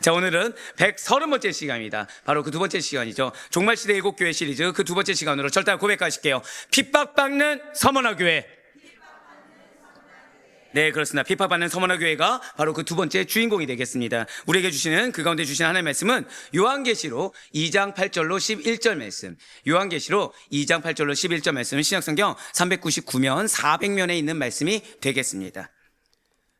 자, 오늘은 130번째 시간입니다. 바로 그 두 번째 시간이죠. 종말시대 7교회 시리즈 그 두 번째 시간으로 절단 고백하실게요. 핍박받는 서머나교회. 네, 그렇습니다. 핍박받는 서머나교회가 바로 그 두 번째 주인공이 되겠습니다. 우리에게 주시는, 그 가운데 주시는 하나님의 말씀은 요한계시록 2장 8절로 11절 말씀. 요한계시록 2장 8절로 11절 말씀은 신약성경 399면 400면에 있는 말씀이 되겠습니다.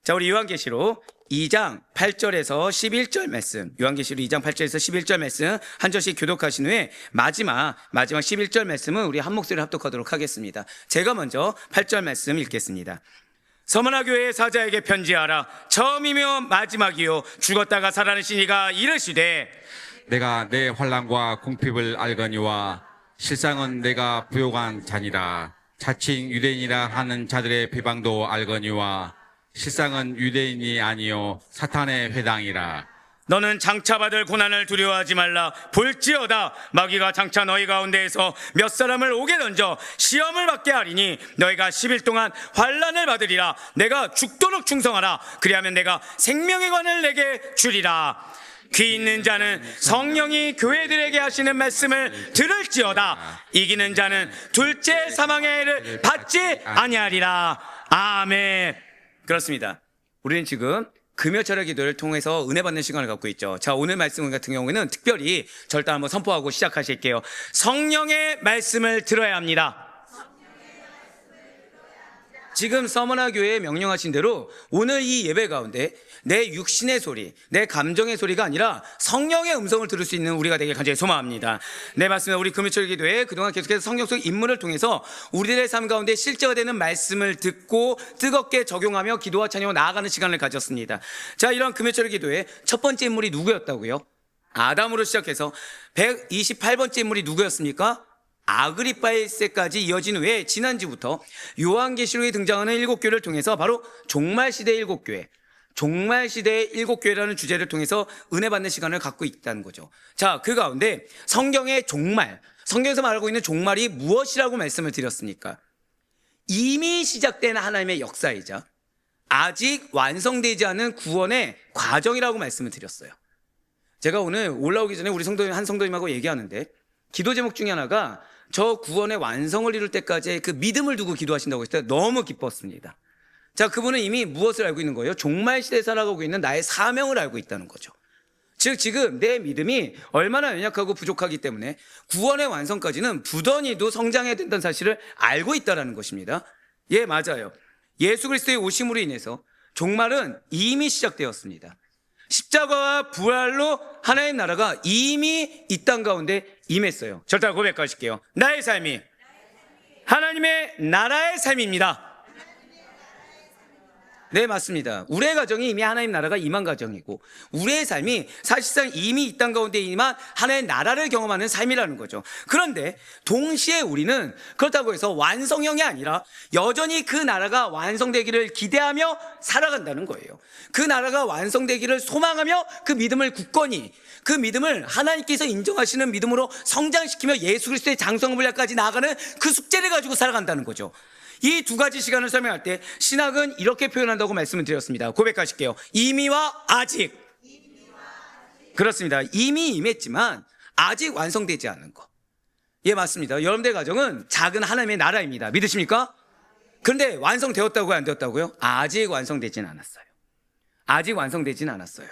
자, 우리 요한계시록 2장 8절에서 11절 말씀, 요한계시록 2장 8절에서 11절 말씀 한 절씩 교독하신 후에 마지막 11절 말씀은 우리 한 목소리를 합독하도록 하겠습니다. 제가 먼저 8절 말씀 읽겠습니다. 서머나 교회의 사자에게 편지하라. 처음이며 마지막이요 죽었다가 살아나신 이가 이르시되 내가 내 환난과 궁핍을 알거니와 실상은 내가 부요한 자니라. 자칭 유대인이라 하는 자들의 비방도 알거니와 실상은 유대인이 아니요 사탄의 회당이라. 너는 장차 받을 고난을 두려워하지 말라. 볼지어다 마귀가 장차 너희 가운데에서 몇 사람을 옥에 던져 시험을 받게 하리니 너희가 10일 동안 환난을 받으리라. 내가 죽도록 충성하라. 그리하면 내가 생명의 관을 내게 주리라. 귀 있는 자는 성령이 교회들에게 하시는 말씀을 들을지어다. 이기는 자는 둘째 사망의 해를 받지 아니하리라. 아멘. 그렇습니다. 우리는 지금 금요철의 기도를 통해서 은혜 받는 시간을 갖고 있죠. 자, 오늘 말씀 같은 경우에는 특별히 절단 한번 선포하고 시작하실게요. 성령의 말씀을 들어야 합니다. 지금 서머나 교회에 명령하신 대로 오늘 이 예배 가운데 내 육신의 소리, 내 감정의 소리가 아니라 성령의 음성을 들을 수 있는 우리가 되길 간절히 소망합니다. 네, 맞습니다. 우리 금요철 기도에 그동안 계속해서 성경 속 인물을 통해서 우리들의 삶 가운데 실제가 되는 말씀을 듣고 뜨겁게 적용하며 기도와 찬양으로 나아가는 시간을 가졌습니다. 자, 이런 금요철 기도에 첫 번째 인물이 누구였다고요? 아담으로 시작해서 128번째 인물이 누구였습니까? 아그리파의 세까지 이어진 후에 지난주부터 요한계시록에 등장하는 7교회를 통해서 바로 종말시대의 7교회, 종말시대의 7교회라는 주제를 통해서 은혜 받는 시간을 갖고 있다는 거죠. 자, 그 가운데 성경의 종말, 성경에서 말하고 있는 종말이 무엇이라고 말씀을 드렸습니까? 이미 시작된 하나님의 역사이자 아직 완성되지 않은 구원의 과정이라고 말씀을 드렸어요. 제가 오늘 올라오기 전에 우리 성도님, 한 성도님하고 얘기하는데 기도 제목 중에 하나가 저 구원의 완성을 이룰 때까지의 그 믿음을 두고 기도하신다고 했을 때 너무 기뻤습니다. 자, 그분은 이미 무엇을 알고 있는 거예요? 종말 시대에 살아가고 있는 나의 사명을 알고 있다는 거죠. 즉 지금 내 믿음이 얼마나 연약하고 부족하기 때문에 구원의 완성까지는 부단히도 성장해야 된다는 사실을 알고 있다는 것입니다. 예, 맞아요. 예수 그리스도의 오심으로 인해서 종말은 이미 시작되었습니다. 십자가와 부활로 하나님 나라가 이미 이 땅 가운데 임했어요. 절대 고백하실게요. 나의 삶이 하나님의 나라의 삶입니다. 네, 맞습니다. 우리의 가정이 이미 하나님 나라가 임한 가정이고 우리의 삶이 사실상 이미 이 땅 가운데 임한 하나의 나라를 경험하는 삶이라는 거죠. 그런데 동시에 우리는 그렇다고 해서 완성형이 아니라 여전히 그 나라가 완성되기를 기대하며 살아간다는 거예요. 그 나라가 완성되기를 소망하며 그 믿음을 굳건히, 그 믿음을 하나님께서 인정하시는 믿음으로 성장시키며 예수 그리스도의 장성분야까지 나아가는 그 숙제를 가지고 살아간다는 거죠. 이 두 가지 시간을 설명할 때 신학은 이렇게 표현한다고 말씀을 드렸습니다. 고백하실게요. 이미와 아직. 그렇습니다. 이미 임했지만 아직 완성되지 않은 것. 예, 맞습니다. 여러분들 가정은 작은 하나님의 나라입니다. 믿으십니까? 그런데 완성되었다고요, 안 되었다고요? 아직 완성되진 않았어요. 아직 완성되진 않았어요.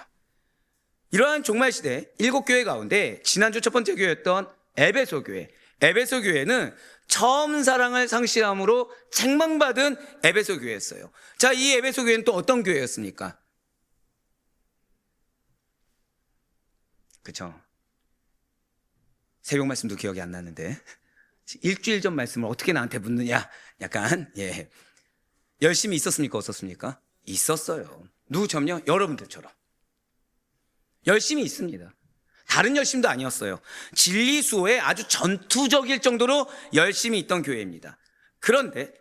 이러한 종말시대 7교회 가운데 지난주 첫 번째 교회였던 에베소 교회, 에베소 교회는 처음 사랑을 상실함으로 책망받은 에베소 교회였어요. 자, 이 에베소 교회는 또 어떤 교회였습니까? 그쵸? 새벽 말씀도 기억이 안 나는데 일주일 전 말씀을 어떻게 나한테 묻느냐? 약간, 예, 열심히 있었습니까? 없었습니까? 있었어요. 누구처럼요? 여러분들처럼 열심히 있습니다. 다른 열심도 아니었어요. 진리 수호에 아주 전투적일 정도로 열심히 있던 교회입니다. 그런데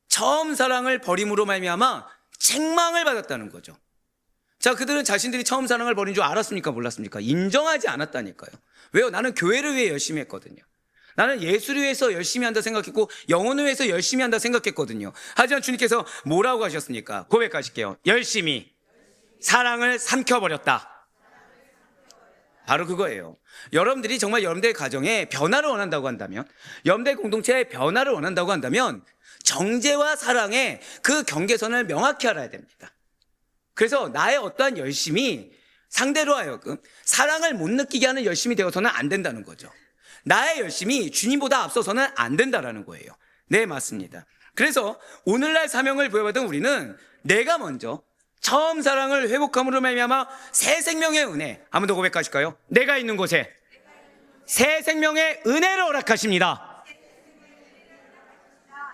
처음 사랑을 버림으로 말미암아 책망을 받았다는 거죠. 자, 그들은 자신들이 처음 사랑을 버린 줄 알았습니까? 몰랐습니까? 인정하지 않았다니까요. 왜요? 나는 교회를 위해 열심히 했거든요. 나는 예수를 위해서 열심히 한다 생각했고 영혼을 위해서 열심히 한다 생각했거든요. 하지만 주님께서 뭐라고 하셨습니까? 고백하실게요. 열심히 사랑을 삼켜버렸다. 바로 그거예요. 여러분들이 정말 여러분들의 가정에 변화를 원한다고 한다면, 여러분들의 공동체에 변화를 원한다고 한다면 정죄와 사랑의 그 경계선을 명확히 알아야 됩니다. 그래서 나의 어떠한 열심이 상대로 하여금 사랑을 못 느끼게 하는 열심이 되어서는 안 된다는 거죠. 나의 열심이 주님보다 앞서서는 안 된다라는 거예요. 네, 맞습니다. 그래서 오늘날 사명을 부여받은 우리는 내가 먼저 처음 사랑을 회복함으로 말미암아 새 생명의 은혜, 한 번 더 고백하실까요? 내가 있는 곳에 새 생명의 은혜를 허락하십니다.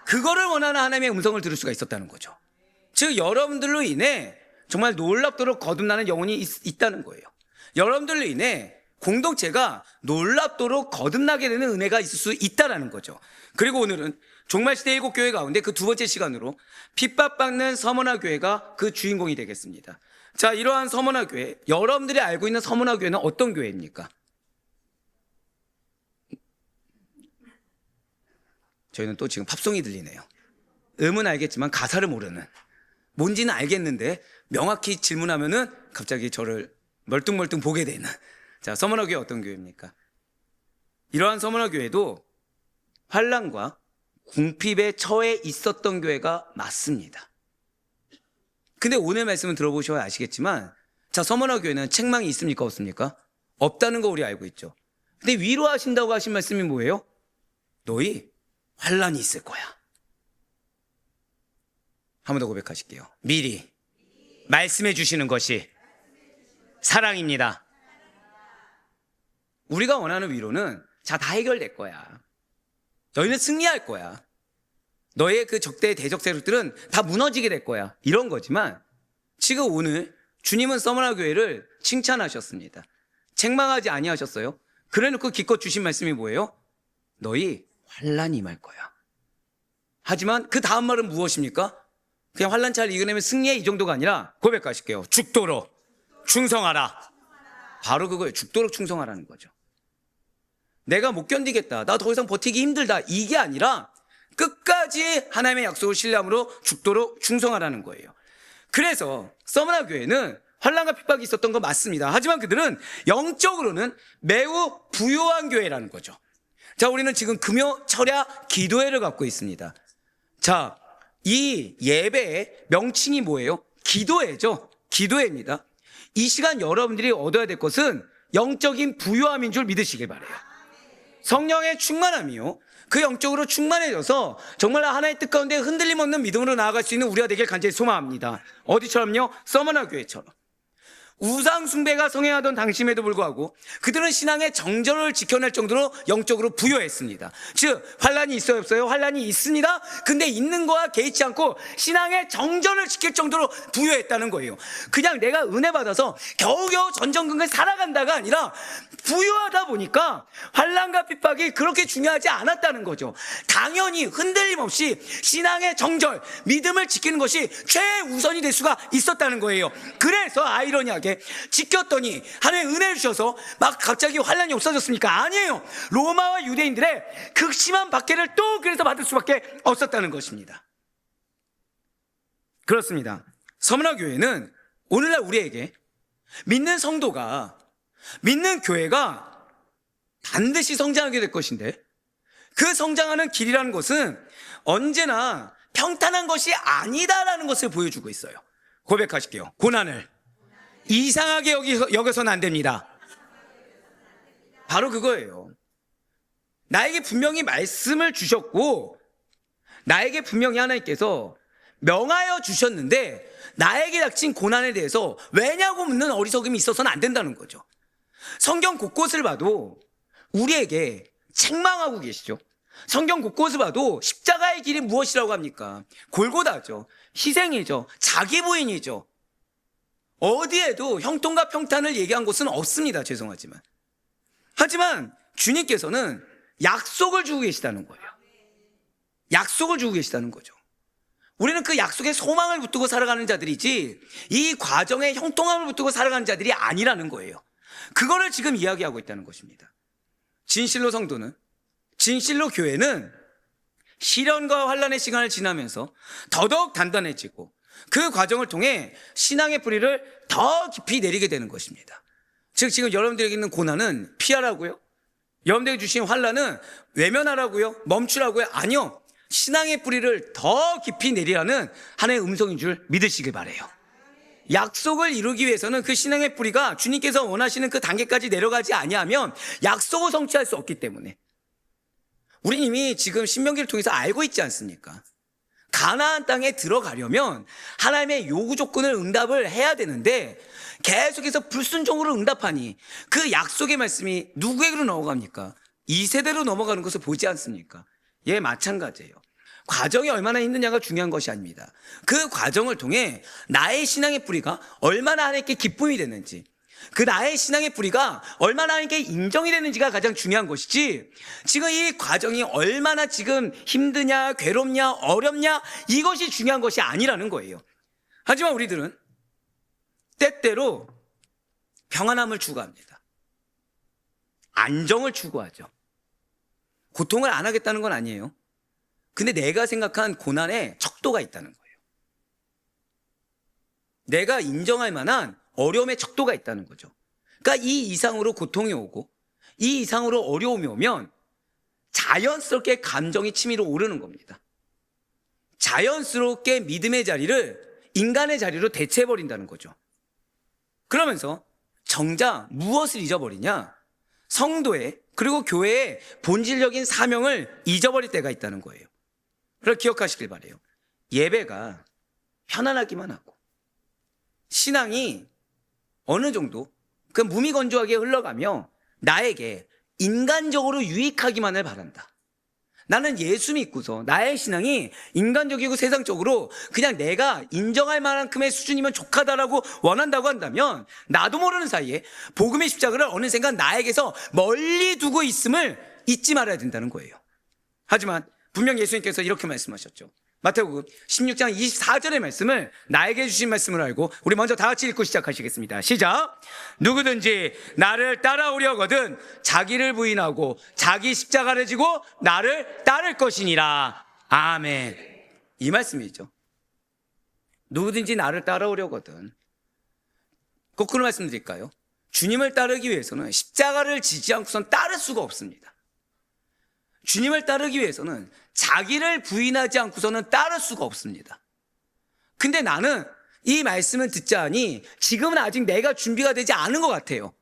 그거를 원하는 하나님의 음성을 들을 수가 있었다는 거죠. 즉 여러분들로 인해 정말 놀랍도록 거듭나는 영혼이 있다는 거예요. 여러분들로 인해 공동체가 놀랍도록 거듭나게 되는 은혜가 있을 수 있다는 거죠. 그리고 오늘은 종말시대 7교회 가운데 그 두 번째 시간으로 핍박받는 서머나 교회가 그 주인공이 되겠습니다. 자, 이러한 서머나 교회, 여러분들이 알고 있는 서머나 교회는 어떤 교회입니까? 저희는 또 지금 팝송이 들리네요. 음은 알겠지만 가사를 모르는, 뭔지는 알겠는데 명확히 질문하면은 갑자기 저를 멀뚱멀뚱 보게 되는. 자, 서머나 교회 어떤 교회입니까? 이러한 서머나 교회도 환난과 궁핍에 처해 있었던 교회가 맞습니다. 근데 오늘 말씀을 들어보셔야 아시겠지만, 자, 서머나 교회는 책망이 있습니까? 없습니까? 없다는 거 우리 알고 있죠. 근데 위로하신다고 하신 말씀이 뭐예요? 너희 환난이 있을 거야. 한 번 더 고백하실게요. 미리 말씀해 주시는 것이 사랑입니다. 우리가 원하는 위로는 자, 다 해결될 거야. 너희는 승리할 거야. 너의 그 적대 대적 세력들은 다 무너지게 될 거야. 이런 거지만 지금 오늘 주님은 서머나 교회를 칭찬하셨습니다. 책망하지 아니하셨어요. 그래놓고 기껏 주신 말씀이 뭐예요? 너희 환난이 임할 거야. 하지만 그 다음 말은 무엇입니까? 그냥 환난 잘 이겨내면 승리해, 이 정도가 아니라 고백하실게요. 죽도록 충성하라. 바로 그거예요. 죽도록 충성하라는 거죠. 내가 못 견디겠다, 나 더 이상 버티기 힘들다, 이게 아니라 끝까지 하나님의 약속을 신뢰함으로 죽도록 충성하라는 거예요. 그래서 서머나 교회는 환난과 핍박이 있었던 거 맞습니다. 하지만 그들은 영적으로는 매우 부요한 교회라는 거죠. 자, 우리는 지금 금요 철야 기도회를 갖고 있습니다. 자, 이 예배의 명칭이 뭐예요? 기도회죠. 기도회입니다. 이 시간 여러분들이 얻어야 될 것은 영적인 부요함인 줄 믿으시길 바라요. 성령의 충만함이요, 그 영적으로 충만해져서 정말 하나의 뜻 가운데 흔들림 없는 믿음으로 나아갈 수 있는 우리가 되길 간절히 소망합니다. 어디처럼요? 서머나 교회처럼. 우상 숭배가 성행하던 당심에도 불구하고 그들은 신앙의 정절을 지켜낼 정도로 영적으로 부여했습니다. 즉 환난이 있어요, 없어요? 환난이 있습니다. 근데 있는 거와 개의치 않고 신앙의 정절을 지킬 정도로 부여했다는 거예요. 그냥 내가 은혜 받아서 겨우겨우 전전긍긍 살아간다가 아니라 부여하다 보니까 환난과 핍박이 그렇게 중요하지 않았다는 거죠. 당연히 흔들림 없이 신앙의 정절, 믿음을 지키는 것이 최우선이 될 수가 있었다는 거예요. 그래서 아이러니하게 지켰더니 하나님 은혜를 주셔서 막 갑자기 환난이 없어졌습니까? 아니에요. 로마와 유대인들의 극심한 박해를 또 그래서 받을 수밖에 없었다는 것입니다. 그렇습니다. 서머나 교회는 오늘날 우리에게 믿는 성도가, 믿는 교회가 반드시 성장하게 될 것인데, 그 성장하는 길이라는 것은 언제나 평탄한 것이 아니다라는 것을 보여주고 있어요. 고백하실게요. 고난을 이상하게 여겨서는 안 됩니다. 바로 그거예요. 나에게 분명히 말씀을 주셨고, 나에게 분명히 하나님께서 명하여 주셨는데 나에게 닥친 고난에 대해서 왜냐고 묻는 어리석음이 있어서는 안 된다는 거죠. 성경 곳곳을 봐도 우리에게 책망하고 계시죠. 성경 곳곳을 봐도 십자가의 길이 무엇이라고 합니까? 골고다죠. 희생이죠. 자기 부인이죠. 어디에도 형통과 평탄을 얘기한 곳은 없습니다. 죄송하지만. 하지만 주님께서는 약속을 주고 계시다는 거예요. 약속을 주고 계시다는 거죠. 우리는 그 약속에 소망을 붙들고 살아가는 자들이지 이 과정에 형통함을 붙들고 살아가는 자들이 아니라는 거예요. 그거를 지금 이야기하고 있다는 것입니다. 진실로 성도는, 진실로 교회는 시련과 환난의 시간을 지나면서 더더욱 단단해지고 그 과정을 통해 신앙의 뿌리를 더 깊이 내리게 되는 것입니다. 즉 지금 여러분들에게 있는 고난은 피하라고요? 여러분들에게 주신 환난은 외면하라고요? 멈추라고요? 아니요. 신앙의 뿌리를 더 깊이 내리라는 하나님의 음성인 줄 믿으시길 바라요. 약속을 이루기 위해서는 그 신앙의 뿌리가 주님께서 원하시는 그 단계까지 내려가지 아니하면 약속을 성취할 수 없기 때문에, 우리 이미 지금 신명기를 통해서 알고 있지 않습니까? 가나안 땅에 들어가려면 하나님의 요구 조건을 응답을 해야 되는데 계속해서 불순종으로 응답하니 그 약속의 말씀이 누구에게로 넘어갑니까? 2세대로 넘어가는 것을 보지 않습니까? 예, 마찬가지예요. 과정이 얼마나 힘드냐가 중요한 것이 아닙니다. 그 과정을 통해 나의 신앙의 뿌리가 얼마나 하나님께 기쁨이 되는지, 그 나의 신앙의 뿌리가 얼마나 하나님께 인정이 되는지가 가장 중요한 것이지, 지금 이 과정이 얼마나 지금 힘드냐, 괴롭냐, 어렵냐, 이것이 중요한 것이 아니라는 거예요. 하지만 우리들은 때때로 평안함을 추구합니다. 안정을 추구하죠. 고통을 안 하겠다는 건 아니에요. 근데 내가 생각한 고난에 척도가 있다는 거예요. 내가 인정할 만한 어려움의 척도가 있다는 거죠. 그러니까 이 이상으로 고통이 오고 이 이상으로 어려움이 오면 자연스럽게 감정이 치밀어 오르는 겁니다. 자연스럽게 믿음의 자리를 인간의 자리로 대체해버린다는 거죠. 그러면서 정작 무엇을 잊어버리냐? 성도의, 그리고 교회의 본질적인 사명을 잊어버릴 때가 있다는 거예요. 그걸 기억하시길 바라요. 예배가 편안하기만 하고 신앙이 어느 정도 그 무미건조하게 흘러가며 나에게 인간적으로 유익하기만을 바란다. 나는 예수 믿고서 나의 신앙이 인간적이고 세상적으로 그냥 내가 인정할 만큼의 수준이면 족하다라고 원한다고 한다면 나도 모르는 사이에 복음의 십자가를 어느샌가 나에게서 멀리 두고 있음을 잊지 말아야 된다는 거예요. 하지만 분명 예수님께서 이렇게 말씀하셨죠. 마태복음 16장 24절의 말씀을 나에게 주신 말씀을 알고 우리 먼저 다 같이 읽고 시작하시겠습니다. 시작. 누구든지 나를 따라오려거든 자기를 부인하고 자기 십자가를 지고 나를 따를 것이니라. 아멘. 이 말씀이죠. 누구든지 나를 따라오려거든. 거꾸로 말씀드릴까요? 주님을 따르기 위해서는 십자가를 지지 않고선 따를 수가 없습니다. 주님을 따르기 위해서는 자기를 부인하지 않고서는 따를 수가 없습니다. 근데 나는 이 말씀을 듣자 하니 지금은 아직 내가 준비가 되지 않은 것 같아요.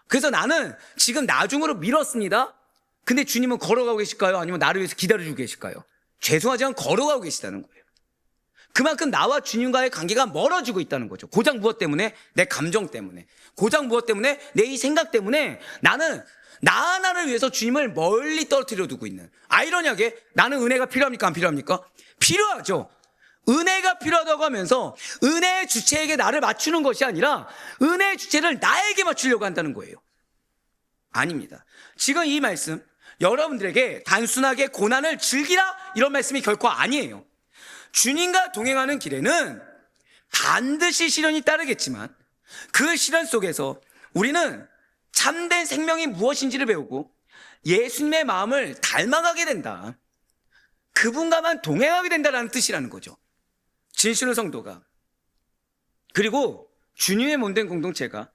그래서 나는 지금 나중으로 미뤘습니다. 근데 주님은 걸어가고 계실까요? 아니면 나를 위해서 기다려주고 계실까요? 죄송하지만 걸어가고 계시다는 거예요. 그만큼 나와 주님과의 관계가 멀어지고 있다는 거죠. 고작 무엇 때문에? 내 감정 때문에. 고작 무엇 때문에? 내 이 생각 때문에 나는 나 하나를 위해서 주님을 멀리 떨어뜨려 두고 있는. 아이러니하게 나는 은혜가 필요합니까? 안 필요합니까? 필요하죠. 은혜가 필요하다고 하면서 은혜의 주체에게 나를 맞추는 것이 아니라 은혜의 주체를 나에게 맞추려고 한다는 거예요. 아닙니다. 지금 이 말씀 여러분들에게 단순하게 고난을 즐기라 이런 말씀이 결코 아니에요. 주님과 동행하는 길에는 반드시 시련이 따르겠지만 그 시련 속에서 우리는 참된 생명이 무엇인지를 배우고 예수님의 마음을 닮아가게 된다. 그분과만 동행하게 된다는 뜻이라는 거죠. 진실의 성도가, 그리고 주님의 몸된 공동체가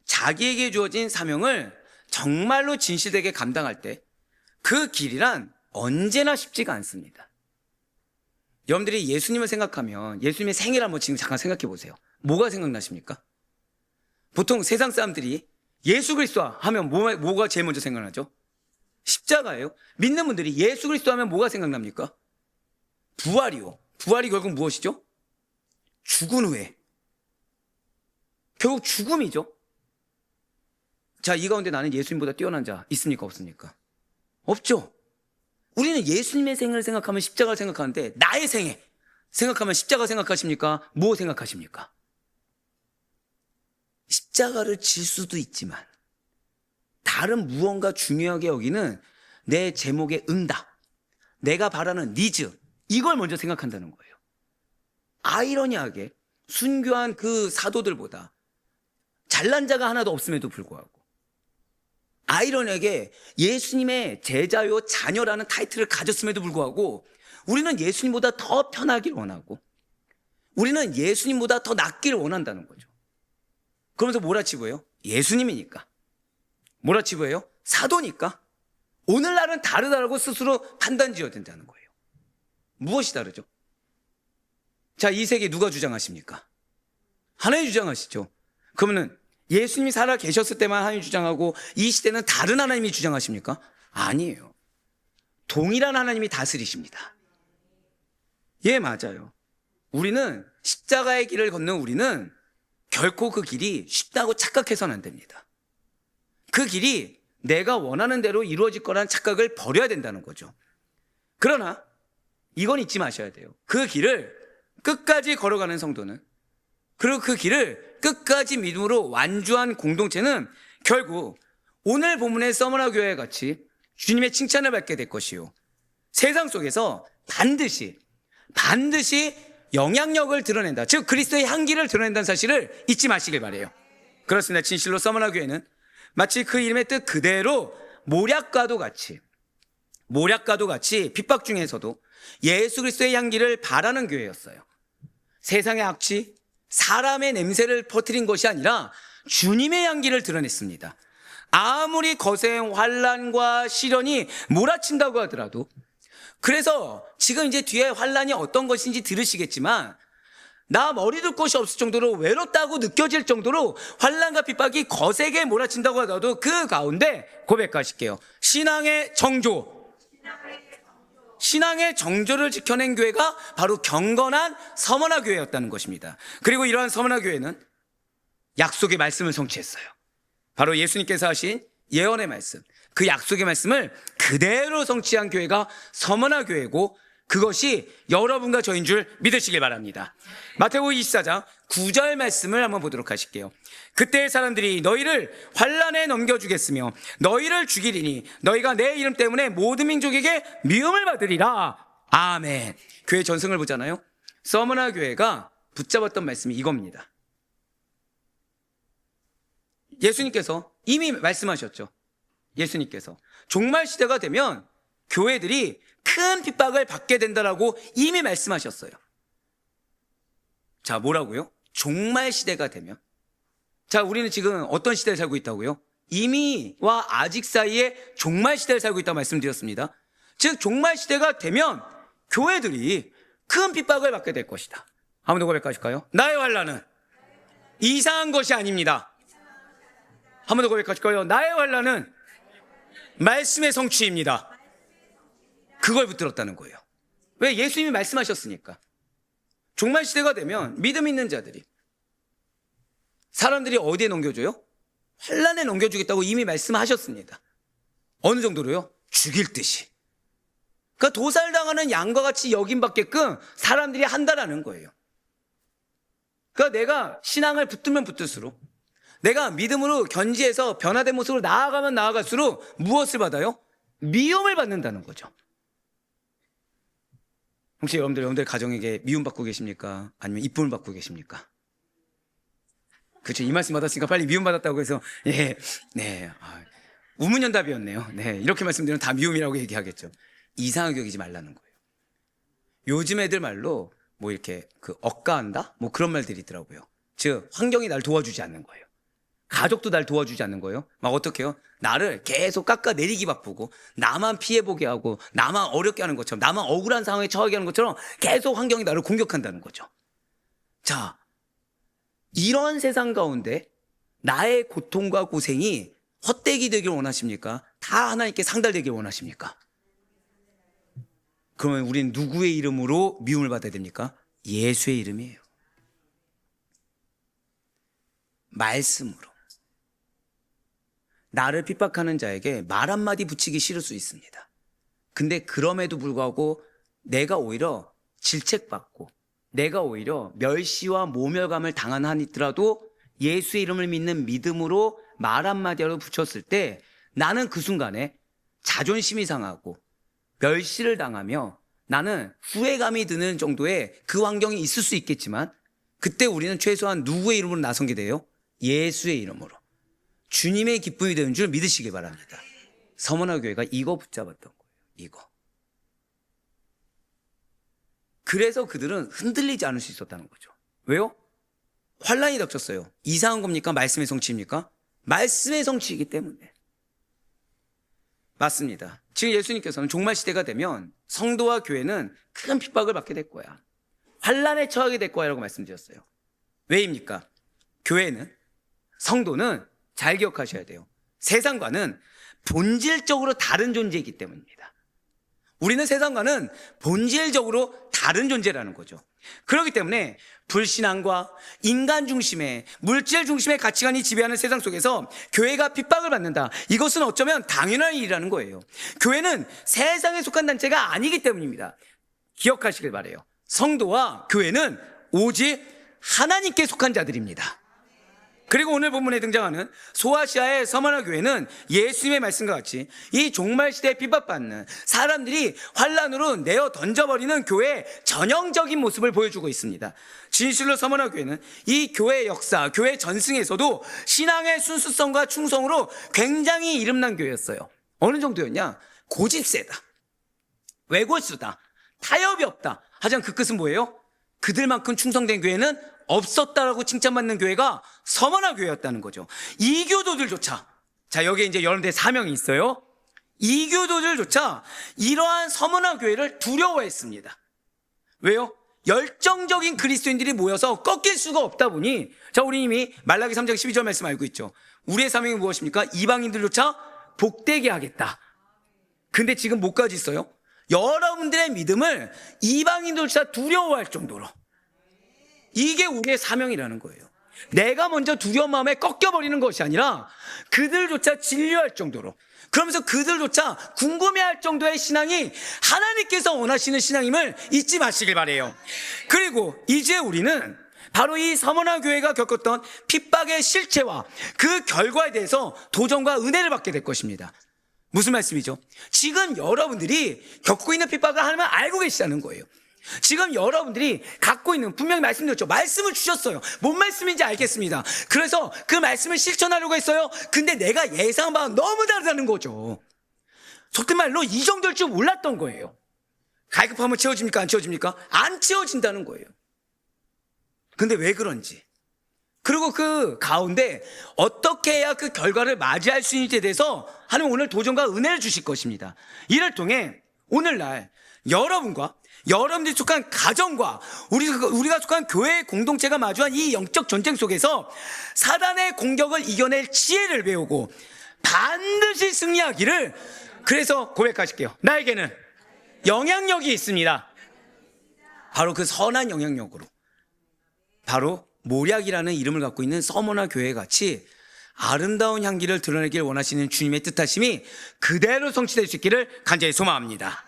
자기에게 주어진 사명을 정말로 진실되게 감당할 때 그 길이란 언제나 쉽지가 않습니다. 여러분들이 예수님을 생각하면 예수님의 생일 한번 지금 잠깐 생각해 보세요. 뭐가 생각나십니까? 보통 세상 사람들이 예수 그리스도 하면 뭐가 제일 먼저 생각나죠? 십자가예요. 믿는 분들이 예수 그리스도 하면 뭐가 생각납니까? 부활이요. 부활이 결국 무엇이죠? 죽은 후에. 결국 죽음이죠. 자, 이 가운데 나는 예수님보다 뛰어난 자 있습니까? 없습니까? 없죠. 우리는 예수님의 생을 생각하면 십자가를 생각하는데 나의 생애 생각하면 십자가 생각하십니까? 뭐 생각하십니까? 십자가를 질 수도 있지만 다른 무언가 중요하게 여기는 내 제목의 응답, 내가 바라는 니즈, 이걸 먼저 생각한다는 거예요. 아이러니하게 순교한 그 사도들보다 잘난 자가 하나도 없음에도 불구하고 아이러니하게 예수님의 제자요 자녀라는 타이틀을 가졌음에도 불구하고 우리는 예수님보다 더 편하기를 원하고 우리는 예수님보다 더 낫기를 원한다는 거죠. 그러면서 몰아치고요. 예수님이니까. 몰아치부예요? 사도니까. 오늘날은 다르다고 스스로 판단 지어야 된다는 거예요. 무엇이 다르죠? 자, 이 세계 누가 주장하십니까? 하나님 주장하시죠. 그러면은 예수님이 살아 계셨을 때만 하나님 주장하고 이 시대는 다른 하나님이 주장하십니까? 아니에요. 동일한 하나님이 다스리십니다. 예, 맞아요. 우리는 십자가의 길을 걷는 우리는 결코 그 길이 쉽다고 착각해서는 안 됩니다. 그 길이 내가 원하는 대로 이루어질 거라는 착각을 버려야 된다는 거죠. 그러나 이건 잊지 마셔야 돼요. 그 길을 끝까지 걸어가는 성도는, 그리고 그 길을 끝까지 믿음으로 완주한 공동체는 결국 오늘 본문의 서머나 교회 같이 주님의 칭찬을 받게 될 것이요, 세상 속에서 반드시 영향력을 드러낸다, 즉 그리스도의 향기를 드러낸다는 사실을 잊지 마시길 바라요. 그렇습니다. 진실로 서머나 교회는 마치 그 이름의 뜻 그대로 모략과도 같이 핍박 중에서도 예수 그리스도의 향기를 바라는 교회였어요. 세상의 악취, 사람의 냄새를 퍼뜨린 것이 아니라 주님의 향기를 드러냈습니다. 아무리 거센 환난과 시련이 몰아친다고 하더라도, 그래서 지금 이제 뒤에 환난이 어떤 것인지 들으시겠지만, 나 머리 둘 곳이 없을 정도로 외롭다고 느껴질 정도로 환난과 핍박이 거세게 몰아친다고 하더라도 그 가운데 고백하실게요. 신앙의 정조를 지켜낸 교회가 바로 경건한 서머나 교회였다는 것입니다. 그리고 이러한 서머나 교회는 약속의 말씀을 성취했어요. 바로 예수님께서 하신 예언의 말씀, 그 약속의 말씀을 그대로 성취한 교회가 서머나 교회고, 그것이 여러분과 저인 줄 믿으시길 바랍니다. 마태복음 24장 9절 말씀을 한번 보도록 하실게요. 그때 사람들이 너희를 환난에 넘겨주겠으며 너희를 죽이리니 너희가 내 이름 때문에 모든 민족에게 미움을 받으리라. 아멘. 교회 전승을 보잖아요. 서머나 교회가 붙잡았던 말씀이 이겁니다. 예수님께서 이미 말씀하셨죠. 예수님께서 종말 시대가 되면 교회들이 큰 핍박을 받게 된다라고 이미 말씀하셨어요. 자, 뭐라고요? 종말 시대가 되면. 자, 우리는 지금 어떤 시대를 살고 있다고요? 이미와 아직 사이에 종말 시대를 살고 있다고 말씀드렸습니다. 즉 종말 시대가 되면 교회들이 큰 핍박을 받게 될 것이다. 한 번 더 고백하실까요? 나의 환난은 이상한 것이 아닙니다. 한 번 더 고백하실까요? 나의 환난은 말씀의 성취입니다. 그걸 붙들었다는 거예요. 왜? 예수님이 말씀하셨으니까. 종말 시대가 되면 믿음 있는 자들이, 사람들이 어디에 넘겨줘요? 환난에 넘겨주겠다고 이미 말씀하셨습니다. 어느 정도로요? 죽일 듯이. 그러니까 도살당하는 양과 같이 여김받게끔 사람들이 한다라는 거예요. 그러니까 내가 신앙을 붙들면 붙들수록, 내가 믿음으로 견지해서 변화된 모습으로 나아가면 나아갈수록 무엇을 받아요? 미움을 받는다는 거죠. 혹시 여러분들 가정에게 미움받고 계십니까? 아니면 이쁨을 받고 계십니까? 그렇죠. 이 말씀 받았으니까 빨리 미움받았다고 해서, 우문현답이었네요. 네, 이렇게 말씀드리면 다 미움이라고 얘기하겠죠. 이상하게 여기지 말라는 거예요. 요즘 애들 말로 뭐 이렇게 억가한다? 뭐 그런 말들이 있더라고요. 즉, 환경이 날 도와주지 않는 거예요. 가족도 날 도와주지 않는 거예요. 막 어떻게 해요? 나를 계속 깎아내리기 바쁘고, 나만 피해보게 하고, 나만 어렵게 하는 것처럼, 나만 억울한 상황에 처하게 하는 것처럼 계속 환경이 나를 공격한다는 거죠. 자, 이런 세상 가운데 나의 고통과 고생이 헛되기 되길 원하십니까? 다 하나님께 상달되길 원하십니까? 그러면 우리는 누구의 이름으로 미움을 받아야 됩니까? 예수의 이름이에요. 말씀으로. 나를 핍박하는 자에게 말 한마디 붙이기 싫을 수 있습니다. 근데 그럼에도 불구하고 내가 오히려 질책받고, 내가 오히려 멸시와 모멸감을 당한 한 있더라도 예수의 이름을 믿는 믿음으로 말 한마디로 붙였을 때, 나는 그 순간에 자존심이 상하고 멸시를 당하며 나는 후회감이 드는 정도의 그 환경이 있을 수 있겠지만, 그때 우리는 최소한 누구의 이름으로 나서게 돼요? 예수의 이름으로. 주님의 기쁨이 되는 줄 믿으시기 바랍니다. 서머나 교회가 이거 붙잡았던 거예요. 이거. 그래서 그들은 흔들리지 않을 수 있었다는 거죠. 왜요? 환란이 닥쳤어요. 이상한 겁니까? 말씀의 성취입니까? 말씀의 성취이기 때문에. 맞습니다. 지금 예수님께서는 종말 시대가 되면 성도와 교회는 큰 핍박을 받게 될 거야. 환란에 처하게 될 거야라고 말씀드렸어요. 왜입니까? 교회는, 성도는 잘 기억하셔야 돼요. 세상과는 본질적으로 다른 존재이기 때문입니다. 우리는 세상과는 본질적으로 다른 존재라는 거죠. 그렇기 때문에 불신앙과 인간 중심의, 물질 중심의 가치관이 지배하는 세상 속에서 교회가 핍박을 받는다. 이것은 어쩌면 당연한 일이라는 거예요. 교회는 세상에 속한 단체가 아니기 때문입니다. 기억하시길 바라요. 성도와 교회는 오직 하나님께 속한 자들입니다. 그리고 오늘 본문에 등장하는 소아시아의 서머나 교회는 예수님의 말씀과 같이 이 종말 시대에 핍박받는 사람들이 환란으로 내어 던져버리는 교회의 전형적인 모습을 보여주고 있습니다. 진실로 서머나 교회는 이 교회의 역사, 교회 전승에서도 신앙의 순수성과 충성으로 굉장히 이름난 교회였어요. 어느 정도였냐? 고집세다, 외골수다, 타협이 없다. 하지만 그 끝은 뭐예요? 그들만큼 충성된 교회는 없었다라고 칭찬받는 교회가 서머나 교회였다는 거죠. 이교도들조차, 자, 여기에 이제 여러분들의 사명이 있어요. 이교도들조차 이러한 서머나 교회를 두려워했습니다. 왜요? 열정적인 그리스도인들이 모여서 꺾일 수가 없다 보니, 자, 우리 이미 말라기 3장 12절 말씀 알고 있죠. 우리의 사명이 무엇입니까? 이방인들조차 복되게 하겠다. 근데 지금 뭐까지 있어요? 여러분들의 믿음을 이방인들조차 두려워할 정도로. 이게 우리의 사명이라는 거예요. 내가 먼저 두려운 마음에 꺾여버리는 것이 아니라 그들조차 진료할 정도로, 그러면서 그들조차 궁금해할 정도의 신앙이 하나님께서 원하시는 신앙임을 잊지 마시길 바라요. 그리고 이제 우리는 바로 이 서머나 교회가 겪었던 핍박의 실체와 그 결과에 대해서 도전과 은혜를 받게 될 것입니다. 무슨 말씀이죠? 지금 여러분들이 겪고 있는 핍박을 하나님은 알고 계시다는 거예요. 지금 여러분들이 갖고 있는, 분명히 말씀드렸죠. 말씀을 주셨어요. 뭔 말씀인지 알겠습니다. 그래서 그 말씀을 실천하려고 했어요. 근데 내가 예상한 바와 너무 다르다는 거죠. 속된 말로 이 정도일 줄 몰랐던 거예요. 갈급하면 채워집니까? 안 채워집니까? 안 채워진다는 거예요. 근데 왜 그런지, 그리고 그 가운데 어떻게 해야 그 결과를 맞이할 수 있는지에 대해서 하나님 오늘 도전과 은혜를 주실 것입니다. 이를 통해 오늘날 여러분과 여러분들이 속한 가정과 우리가 속한 교회 공동체가 마주한 이 영적 전쟁 속에서 사단의 공격을 이겨낼 지혜를 배우고 반드시 승리하기를, 그래서 고백하실게요. 나에게는 영향력이 있습니다. 바로 그 선한 영향력으로, 바로 모략이라는 이름을 갖고 있는 서머나 교회 같이 아름다운 향기를 드러내길 원하시는 주님의 뜻하심이 그대로 성취될 수 있기를 간절히 소망합니다.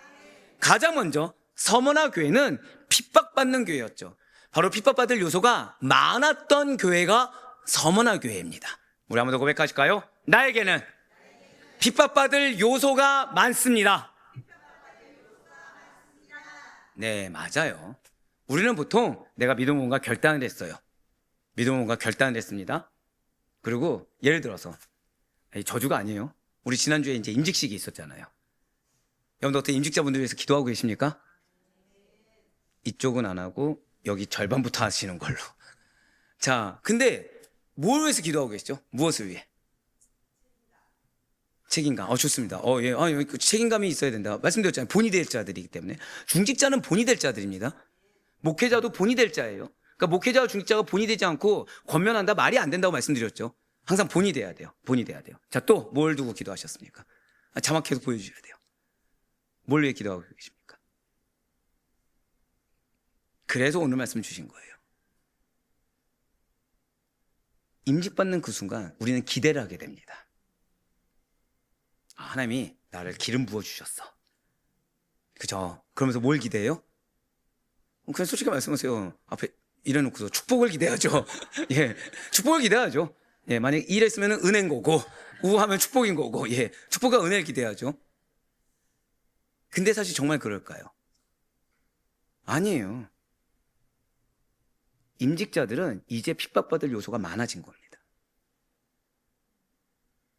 가장 먼저 서머나 교회는 핍박받는 교회였죠. 바로 핍박받을 요소가 많았던 교회가 서머나 교회입니다. 우리 한번 더 고백하실까요? 나에게는 핍박받을 요소가 많습니다. 네, 맞아요. 우리는 보통 내가 믿음을 뭔가 결단을 했어요. 믿음을 뭔가 결단을 했습니다. 그리고 예를 들어서, 저주가 아니에요. 우리 지난주에 이제 임직식이 있었잖아요. 여러분들 어떻게 임직자분들 위해서 기도하고 계십니까? 이쪽은 안 하고 여기 절반부터 하시는 걸로. 자, 근데 뭘 위해서 기도하고 계시죠? 무엇을 위해? 책임감. 좋습니다. 예. 그 책임감이 있어야 된다. 말씀드렸잖아요. 본이 될 자들이기 때문에. 중직자는 본이 될 자들입니다. 목회자도 본이 될 자예요. 그러니까 목회자와 중직자가 본이 되지 않고 권면한다, 말이 안 된다고 말씀드렸죠. 항상 본이 돼야 돼요. 본이 돼야 돼요. 자, 또 뭘 두고 기도하셨습니까? 자막 계속 보여주셔야 돼요. 뭘 위해 기도하고 계십니까? 그래서 오늘 말씀 주신 거예요. 임직받는 그 순간 우리는 기대를 하게 됩니다. 하나님이 나를 기름 부어주셨어. 그죠? 그러면서 뭘 기대해요? 그냥 솔직히 말씀하세요. 앞에 이래놓고서 축복을 기대하죠. 예, 축복을 기대하죠. 예, 만약 이랬으면 은혜인 거고, 우하면 축복인 거고, 예, 축복과 은혜를 기대하죠. 근데 사실 정말 그럴까요? 아니에요. 임직자들은 이제 핍박받을 요소가 많아진 겁니다.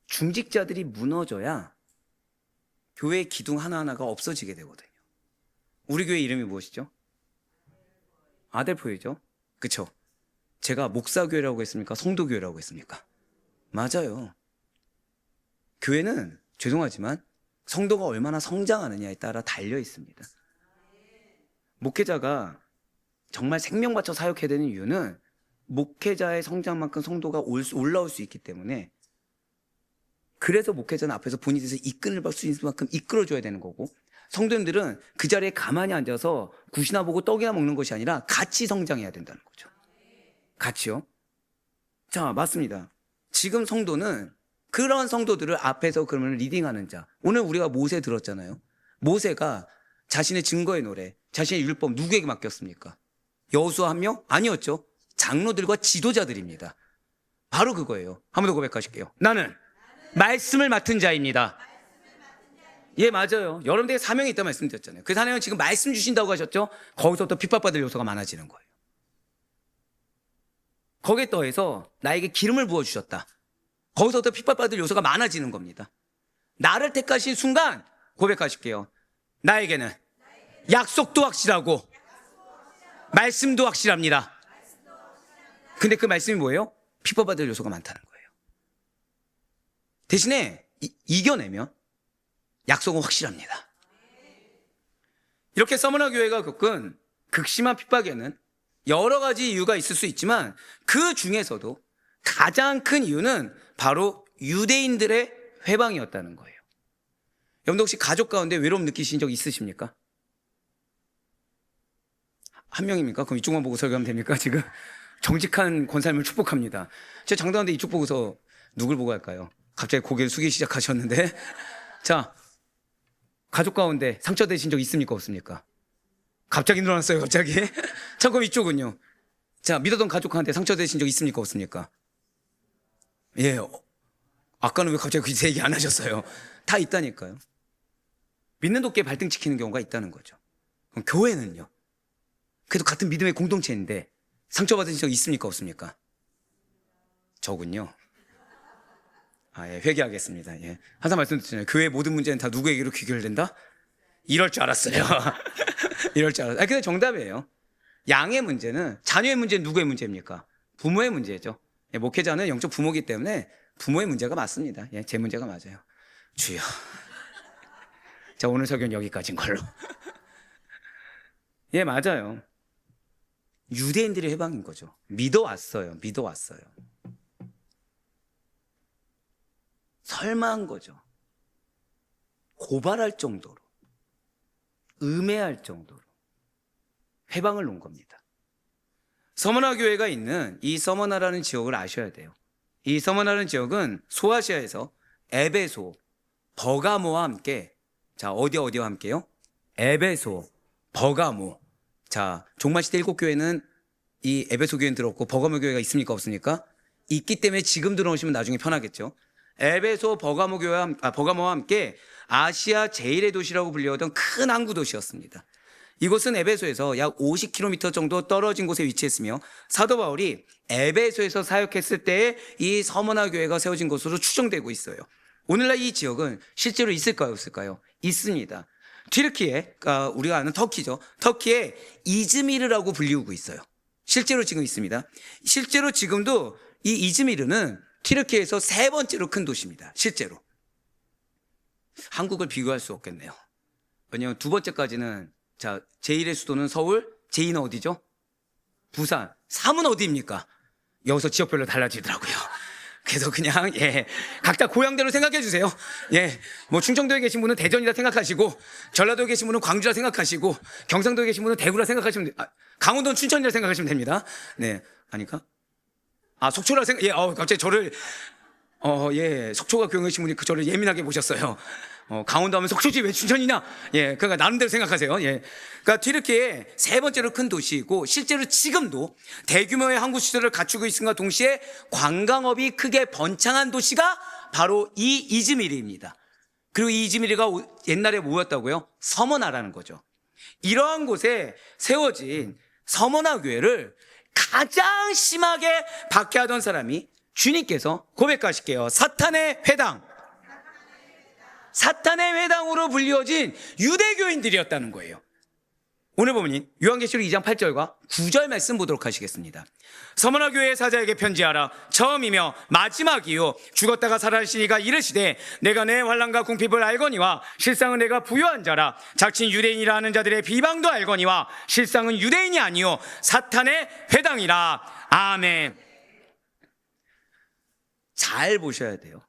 중직자들이 무너져야 교회 기둥 하나하나가 없어지게 되거든요. 우리 교회 이름이 무엇이죠? 아델포이죠. 그쵸? 제가 목사교회라고 했습니까? 성도교회라고 했습니까? 맞아요. 교회는 죄송하지만 성도가 얼마나 성장하느냐에 따라 달려 있습니다. 목회자가 정말 생명 바쳐 사역해야 되는 이유는 목회자의 성장만큼 성도가 올라올 수 있기 때문에, 그래서 목회자는 앞에서 본인이 돼서 이끌을 받을 수 있는 만큼 이끌어줘야 되는 거고, 성도님들은 그 자리에 가만히 앉아서 굿이나 보고 떡이나 먹는 것이 아니라 같이 성장해야 된다는 거죠. 같이요. 자, 맞습니다. 지금 성도는 그런 성도들을 앞에서 그러면 리딩하는 자. 오늘 우리가 모세 들었잖아요. 모세가 자신의 증거의 노래, 자신의 율법 누구에게 맡겼습니까? 여호수아 한 명? 아니었죠. 장로들과 지도자들입니다. 바로 그거예요. 한 번 더 고백하실게요. 나는 말씀을 맡은 자입니다. 예, 맞아요. 여러분들에게 사명이 있다고 말씀드렸잖아요. 그 사명은 지금 말씀 주신다고 하셨죠? 거기서부터 핍박받을 요소가 많아지는 거예요. 거기에 더해서 나에게 기름을 부어주셨다. 거기서부터 핍박받을 요소가 많아지는 겁니다. 나를 택하신 순간 고백하실게요. 나에게는 약속도 확실하고 말씀도 확실합니다. 근데 그 말씀이 뭐예요? 핍박받을 요소가 많다는 거예요. 대신에 이겨내면 약속은 확실합니다. 이렇게 서머나 교회가 겪은 극심한 핍박에는 여러 가지 이유가 있을 수 있지만, 그 중에서도 가장 큰 이유는 바로 유대인들의 회방이었다는 거예요. 여러분들 혹시 가족 가운데 외로움 느끼신 적 있으십니까? 한 명입니까? 그럼 이쪽만 보고 설교하면 됩니까? 지금 정직한 권사님을 축복합니다. 제 장담하는데 이쪽 보고서 누굴 보고 할까요? 갑자기 고개를 숙이기 시작하셨는데 자, 가족 가운데 상처되신 적 있습니까? 없습니까? 갑자기 늘어났어요. 갑자기. 자, 그럼 이쪽은요. 자, 믿었던 가족한테 상처되신 적 있습니까? 없습니까? 예. 아까는 왜 갑자기 그 얘기 안 하셨어요? 다 있다니까요. 믿는 도끼에 발등 찍히는 경우가 있다는 거죠. 그럼 교회는요? 그래도 같은 믿음의 공동체인데 상처받으신 적 있습니까? 없습니까? 저군요. 예, 회개하겠습니다. 예. 항상 말씀드렸잖아요. 교회의 모든 문제는 다 누구에게로 귀결된다? 이럴 줄 알았어요. 이럴 줄 알았어요. 근데 정답이에요. 양의 문제는, 자녀의 문제는 누구의 문제입니까? 부모의 문제죠. 예, 목회자는 영적 부모이기 때문에 부모의 문제가 맞습니다. 예, 제 문제가 맞아요. 주여. 자, 오늘 설교는 여기까지인 걸로. 예, 맞아요. 유대인들의 해방인 거죠. 믿어왔어요. 설마한 거죠. 고발할 정도로, 음해할 정도로 해방을 놓은 겁니다. 서머나 교회가 있는 이 서머나라는 지역을 아셔야 돼요. 이 서머나라는 지역은 소아시아에서 에베소, 버가모와 함께, 자, 어디와 함께요? 에베소, 버가모. 자, 종말시대 7교회는 이 에베소 교회는 들었고 버가모 교회가 있습니까? 없습니까? 있기 때문에 지금 들어오시면 나중에 편하겠죠. 에베소, 버가모와 함께 아시아 제1의 도시라고 불리우던 큰 항구 도시였습니다. 이곳은 에베소에서 약 50km 정도 떨어진 곳에 위치했으며, 사도 바울이 에베소에서 사역했을 때에 이 서머나 교회가 세워진 곳으로 추정되고 있어요. 오늘날 이 지역은 실제로 있을까요? 없을까요? 있습니다. 튀르키예, 우리가 아는 터키죠. 터키에 이즈미르라고 불리우고 있어요. 실제로 지금 있습니다. 실제로 지금도 이 이즈미르는 튀르키예에서 3번째로 큰 도시입니다. 실제로. 한국을 비교할 수 없겠네요. 왜냐하면 2번째까지는, 자, 제1의 수도는 서울, 제2는 어디죠? 부산. 3은 어디입니까? 여기서 지역별로 달라지더라고요. 그래서 그냥, 예, 각자 고향대로 생각해 주세요. 예, 뭐 충청도에 계신 분은 대전이라 생각하시고, 전라도에 계신 분은 광주라 생각하시고, 경상도에 계신 분은 대구라 생각하시면 강원도는 춘천이라 생각하시면 됩니다. 네, 아니까? 속초라 생각, 예, 갑자기 저를, 예, 속초가 교영이신 분이 저를 예민하게 보셨어요. 강원도 하면 속초지 왜 춘천이냐? 예, 그러니까 나름대로 생각하세요. 예. 그러니까 튀르키예의 3번째로 큰 도시이고, 실제로 지금도 대규모의 항구 시설을 갖추고 있음과 동시에 관광업이 크게 번창한 도시가 바로 이 이즈미르입니다. 그리고 이 이즈미르가 옛날에 뭐였다고요? 서머나라는 거죠. 이러한 곳에 세워진 서머나 교회를 가장 심하게 박해하던 사람이 주님께서 고백하실게요. 사탄의 회당. 사탄의 회당으로 불리워진 유대교인들이었다는 거예요. 오늘 본문인 요한계시록 2장 8절과 9절 말씀 보도록 하시겠습니다. 서머나 교회의 사자에게 편지하라. 처음이며 마지막이요 죽었다가 살아나시니가 이르시되 내가 내 환난과 궁핍을 알거니와 실상은 내가 부요한 자라. 자칭 유대인이라 하는 자들의 비방도 알거니와 실상은 유대인이 아니요 사탄의 회당이라. 아멘. 잘 보셔야 돼요.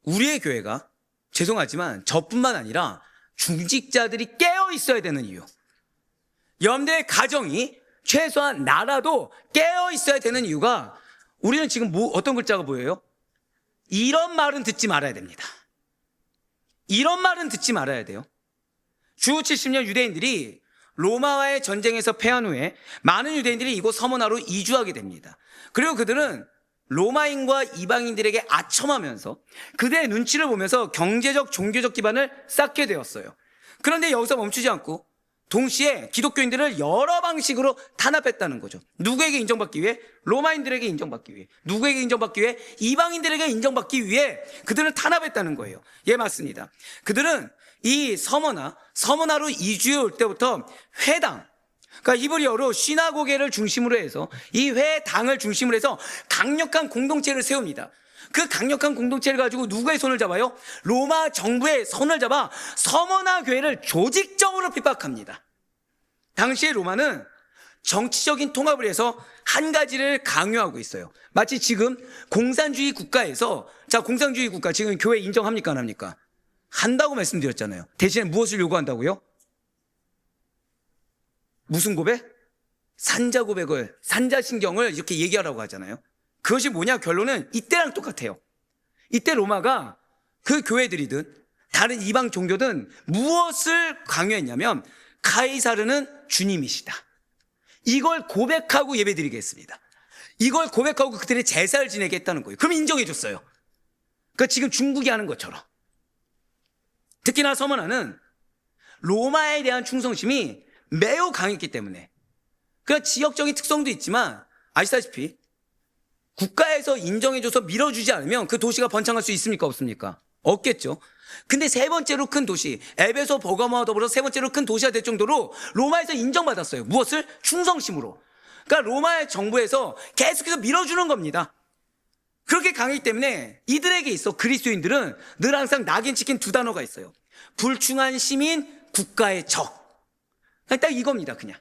우리의 교회가 죄송하지만 저뿐만 아니라 중직자들이 깨어 있어야 되는 이유, 여러분들의 가정이 최소한 나라도 깨어 있어야 되는 이유가, 우리는 지금 어떤 글자가 보여요? 이런 말은 듣지 말아야 됩니다. 이런 말은 듣지 말아야 돼요. 주 70년 유대인들이 로마와의 전쟁에서 패한 후에 많은 유대인들이 이곳 서머나로 이주하게 됩니다. 그리고 그들은 로마인과 이방인들에게 아첨하면서 그들의 눈치를 보면서 경제적, 종교적 기반을 쌓게 되었어요. 그런데 여기서 멈추지 않고 동시에 기독교인들을 여러 방식으로 탄압했다는 거죠. 누구에게 인정받기 위해? 로마인들에게 인정받기 위해. 누구에게 인정받기 위해? 이방인들에게 인정받기 위해 그들은 탄압했다는 거예요. 예, 맞습니다. 그들은 이 서머나로 이주해 올 때부터 회당, 그러니까 히브리어로 시나고게를 중심으로 해서 이 회당을 중심으로 해서 강력한 공동체를 세웁니다. 그 강력한 공동체를 가지고 누구의 손을 잡아요? 로마 정부의 손을 잡아 서머나 교회를 조직적으로 핍박합니다. 당시의 로마는 정치적인 통합을 해서 한 가지를 강요하고 있어요. 마치 지금 공산주의 국가에서, 자, 공산주의 국가 지금 교회 인정합니까 안 합니까? 한다고 말씀드렸잖아요. 대신에 무엇을 요구한다고요? 무슨 고백? 산자 고백을, 산자신경을 이렇게 얘기하라고 하잖아요. 그것이 뭐냐? 결론은 이때랑 똑같아요. 이때 로마가 그 교회들이든 다른 이방 종교든 무엇을 강요했냐면 카이사르는 주님이시다. 이걸 고백하고 예배드리겠습니다. 이걸 고백하고 그들의 제사를 지내게 했다는 거예요. 그럼 인정해줬어요. 그러니까 지금 중국이 하는 것처럼. 특히나 서머나는 로마에 대한 충성심이 매우 강했기 때문에, 그 지역적인 특성도 있지만 아시다시피 국가에서 인정해줘서 밀어주지 않으면 그 도시가 번창할 수 있습니까 없습니까? 없겠죠. 근데 세 번째로 큰 도시 에베소, 버가모와 더불어 세 번째로 큰 도시가 될 정도로 로마에서 인정받았어요. 무엇을? 충성심으로. 그러니까 로마의 정부에서 계속해서 밀어주는 겁니다. 그렇게 강했기 때문에 이들에게 있어 그리스도인들은 늘 항상 낙인 찍힌 두 단어가 있어요. 불충한 시민, 국가의 적. 딱 이겁니다. 그냥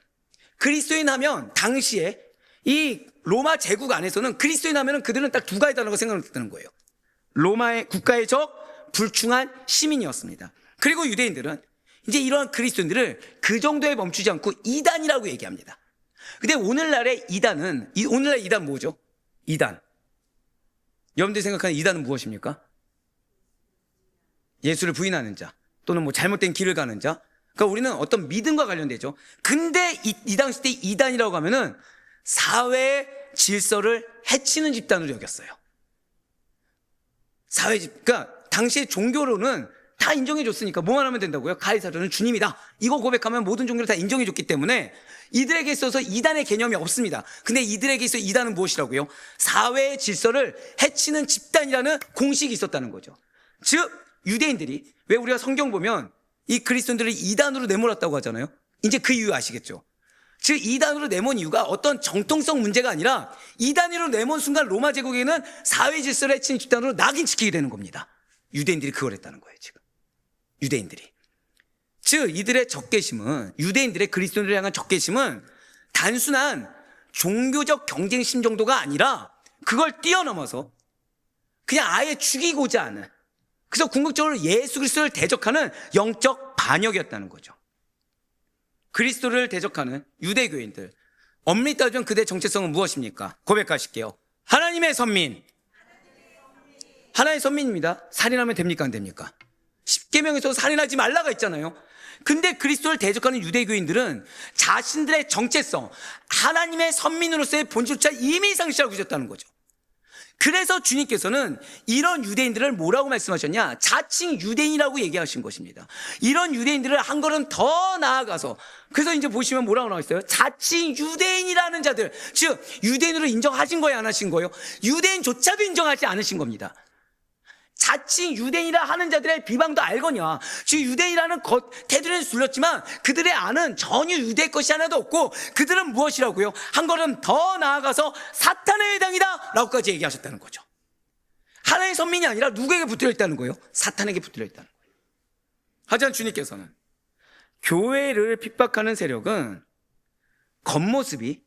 그리스도인 하면 당시에 이 로마 제국 안에서는 그리스도인 하면은 그들은 딱 두 가지 단어가 생각나는 거예요. 로마의 국가의 적, 불충한 시민이었습니다. 그리고 유대인들은 이제 이러한 그리스도인들을 그 정도에 멈추지 않고 이단이라고 얘기합니다. 근데 오늘날의 이단은, 오늘날 이단 뭐죠? 이단. 여러분들이 생각하는 이단은 무엇입니까? 예수를 부인하는 자, 또는 뭐 잘못된 길을 가는 자. 그러니까 우리는 어떤 믿음과 관련되죠. 근데 이 당시 때 이단이라고 하면은 사회의 질서를 해치는 집단으로 여겼어요. 그러니까 당시의 종교로는 다 인정해줬으니까 뭐만 하면 된다고요? 가이사르는 주님이다. 이거 고백하면 모든 종교를 다 인정해줬기 때문에 이들에게 있어서 이단의 개념이 없습니다. 근데 이들에게 있어 이단은 무엇이라고요? 사회의 질서를 해치는 집단이라는 공식이 있었다는 거죠. 즉 유대인들이, 왜 우리가 성경 보면 이 그리스도인들을 이단으로 내몰았다고 하잖아요. 이제 그 이유 아시겠죠? 즉 이단으로 내몬 이유가 어떤 정통성 문제가 아니라 이단으로 내몬 순간 로마 제국에는 사회 질서를 해치는 집단으로 낙인 찍히게 되는 겁니다. 유대인들이 그걸 했다는 거예요. 지금 유대인들이. 즉 이들의 적개심은, 유대인들의 그리스도인들을 향한 적개심은 단순한 종교적 경쟁심 정도가 아니라 그걸 뛰어넘어서 그냥 아예 죽이고자 하는, 그래서 궁극적으로 예수 그리스도를 대적하는 영적 반역이었다는 거죠. 그리스도를 대적하는 유대교인들, 엄밀히 따지면 그들의 정체성은 무엇입니까? 고백하실게요. 하나님의 선민. 하나님의 선민입니다. 살인하면 됩니까 안 됩니까? 십계명에서 살인하지 말라가 있잖아요. 근데 그리스도를 대적하는 유대교인들은 자신들의 정체성, 하나님의 선민으로서의 본질조차 이미 상실하고 있었다는 거죠. 그래서 주님께서는 이런 유대인들을 뭐라고 말씀하셨냐? 자칭 유대인이라고 얘기하신 것입니다. 이런 유대인들을 한 걸음 더 나아가서, 그래서 이제 보시면 뭐라고 나와 있어요? 자칭 유대인이라는 자들, 즉 유대인으로 인정하신 거예요, 안 하신 거예요? 유대인조차도 인정하지 않으신 겁니다. 자칭 유대인이라 하는 자들의 비방도 알거냐. 즉 유대인이라는 테두리는 둘렀지만 그들의 안은 전혀 유대의 것이 하나도 없고 그들은 무엇이라고요? 한 걸음 더 나아가서 사탄의 회당이다 라고까지 얘기하셨다는 거죠. 하나의 선민이 아니라 누구에게 붙들려 있다는 거예요? 사탄에게 붙들려 있다는 거예요. 하지만 주님께서는 교회를 핍박하는 세력은 겉모습이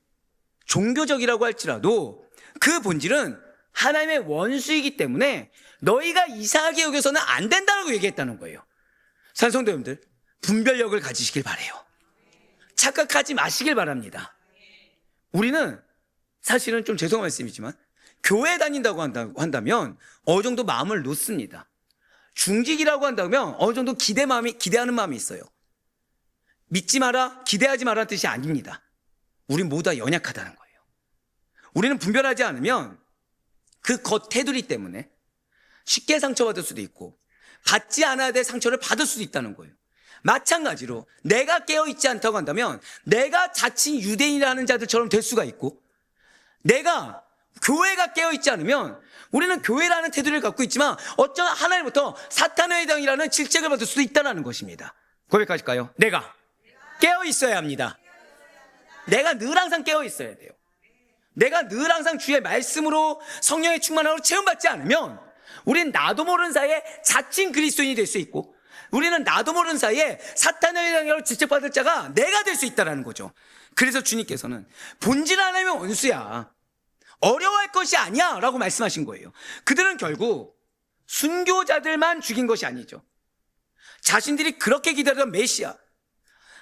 종교적이라고 할지라도 그 본질은 하나님의 원수이기 때문에 너희가 이상하게 여겨서는 안 된다고 얘기했다는 거예요. 사랑하는 성도 여러분들, 분별력을 가지시길 바라요. 착각하지 마시길 바랍니다. 우리는 사실은 좀 죄송한 말씀이지만 교회 다닌다고 한다면 어느 정도 마음을 놓습니다. 중직이라고 한다면 어느 정도 기대하는 마음이 있어요. 믿지 마라, 기대하지 마라는 뜻이 아닙니다. 우린 모두 다 연약하다는 거예요. 우리는 분별하지 않으면 그 겉 테두리 때문에 쉽게 상처받을 수도 있고 받지 않아야 될 상처를 받을 수도 있다는 거예요. 마찬가지로 내가 깨어있지 않다고 한다면 내가 자칭 유대인이라는 자들처럼 될 수가 있고, 내가 교회가 깨어있지 않으면 우리는 교회라는 테두리를 갖고 있지만 어쩌면 하나님부터 사탄의 회당이라는 질책을 받을 수도 있다는 것입니다. 고백하실까요? 내가 깨어있어야 합니다. 내가 늘 항상 깨어있어야 돼요. 내가 늘 항상 주의 말씀으로 성령의 충만함으로 체험받지 않으면 우리는 나도 모르는 사이에 자칭 그리스도인이 될 수 있고, 우리는 나도 모르는 사이에 사탄의 회당이라고 질책받을 자가 내가 될 수 있다는 거죠. 그래서 주님께서는 본질 하나님의 원수야, 어려워할 것이 아니야 라고 말씀하신 거예요. 그들은 결국 순교자들만 죽인 것이 아니죠. 자신들이 그렇게 기다리던 메시아,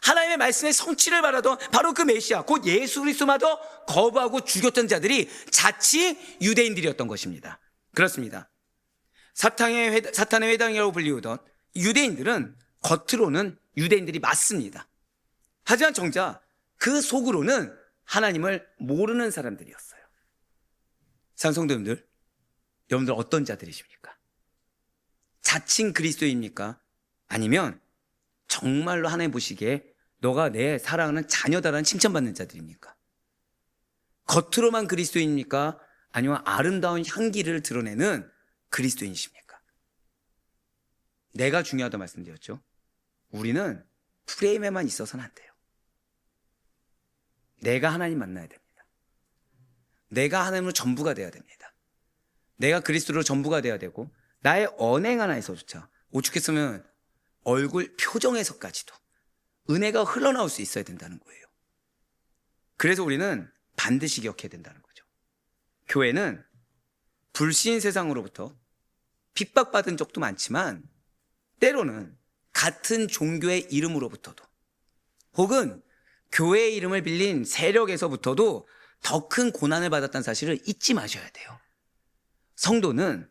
하나님의 말씀의 성취를 바라던 바로 그 메시아, 곧 예수 그리스도마저 거부하고 죽였던 자들이 자칭 유대인들이었던 것입니다. 그렇습니다. 사탄의 회당이라고 불리우던 유대인들은 겉으로는 유대인들이 맞습니다. 하지만 정작 그 속으로는 하나님을 모르는 사람들이었어요. 산성도님들, 여러분들 어떤 자들이십니까? 자칭 그리스도입니까? 아니면 정말로 하나님 보시기에 너가 내 사랑하는 자녀다라는 칭찬받는 자들입니까? 겉으로만 그리스도인입니까? 아니면 아름다운 향기를 드러내는 그리스도인이십니까? 내가 중요하다고 말씀드렸죠. 우리는 프레임에만 있어서는 안 돼요. 내가 하나님 만나야 됩니다. 내가 하나님으로 전부가 되어야 됩니다. 내가 그리스도로 전부가 되어야 되고, 나의 언행 하나에서조차 오죽했으면 얼굴 표정에서까지도 은혜가 흘러나올 수 있어야 된다는 거예요. 그래서 우리는 반드시 기억해야 된다는 거죠. 교회는 불신 세상으로부터 핍박받은 적도 많지만 때로는 같은 종교의 이름으로부터도, 혹은 교회의 이름을 빌린 세력에서부터도 더 큰 고난을 받았다는 사실을 잊지 마셔야 돼요. 성도는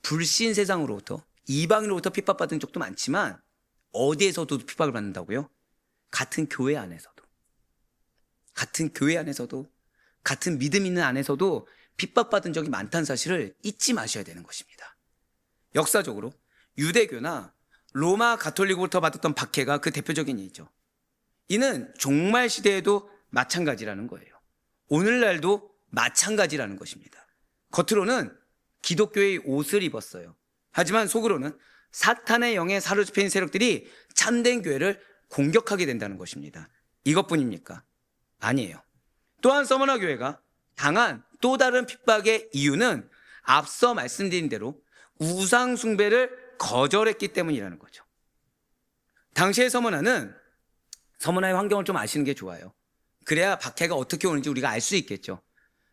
불신 세상으로부터, 이방인으로부터 핍박받은 적도 많지만 어디에서도 핍박을 받는다고요? 같은 교회 안에서도, 같은 믿음 있는 안에서도 핍박받은 적이 많다는 사실을 잊지 마셔야 되는 것입니다. 역사적으로 유대교나 로마 가톨릭으로부터 받았던 박해가 그 대표적인 예죠. 이는 종말 시대에도 마찬가지라는 거예요. 오늘날도 마찬가지라는 것입니다. 겉으로는 기독교의 옷을 입었어요. 하지만 속으로는 사탄의 영에 사로잡힌 세력들이 참된 교회를 공격하게 된다는 것입니다. 이것뿐입니까? 아니에요. 또한 서머나 교회가 당한 또 다른 핍박의 이유는 앞서 말씀드린 대로 우상 숭배를 거절했기 때문이라는 거죠. 당시의 서머나의 환경을 좀 아시는 게 좋아요. 그래야 박해가 어떻게 오는지 우리가 알 수 있겠죠.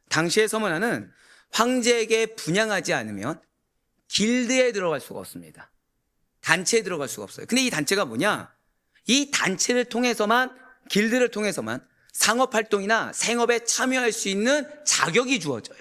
당시의 서머나는 황제에게 분양하지 않으면 길드에 들어갈 수가 없습니다. 단체에 들어갈 수가 없어요. 근데 이 단체가 뭐냐? 이 단체를 통해서만, 길드를 통해서만 상업활동이나 생업에 참여할 수 있는 자격이 주어져요.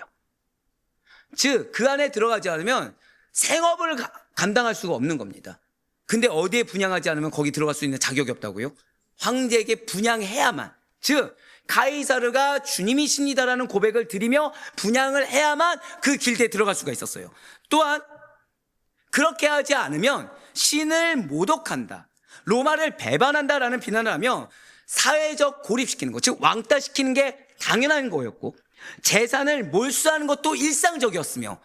즉, 그 안에 들어가지 않으면 생업을 감당할 수가 없는 겁니다. 근데 어디에 분양하지 않으면 거기 들어갈 수 있는 자격이 없다고요? 황제에게 분양해야만, 즉 가이사르가 주님이십니다라는 고백을 드리며 분양을 해야만 그 길드에 들어갈 수가 있었어요. 또한 그렇게 하지 않으면 신을 모독한다, 로마를 배반한다라는 비난을 하며 사회적 고립시키는 것, 즉 왕따시키는 게 당연한 거였고, 재산을 몰수하는 것도 일상적이었으며,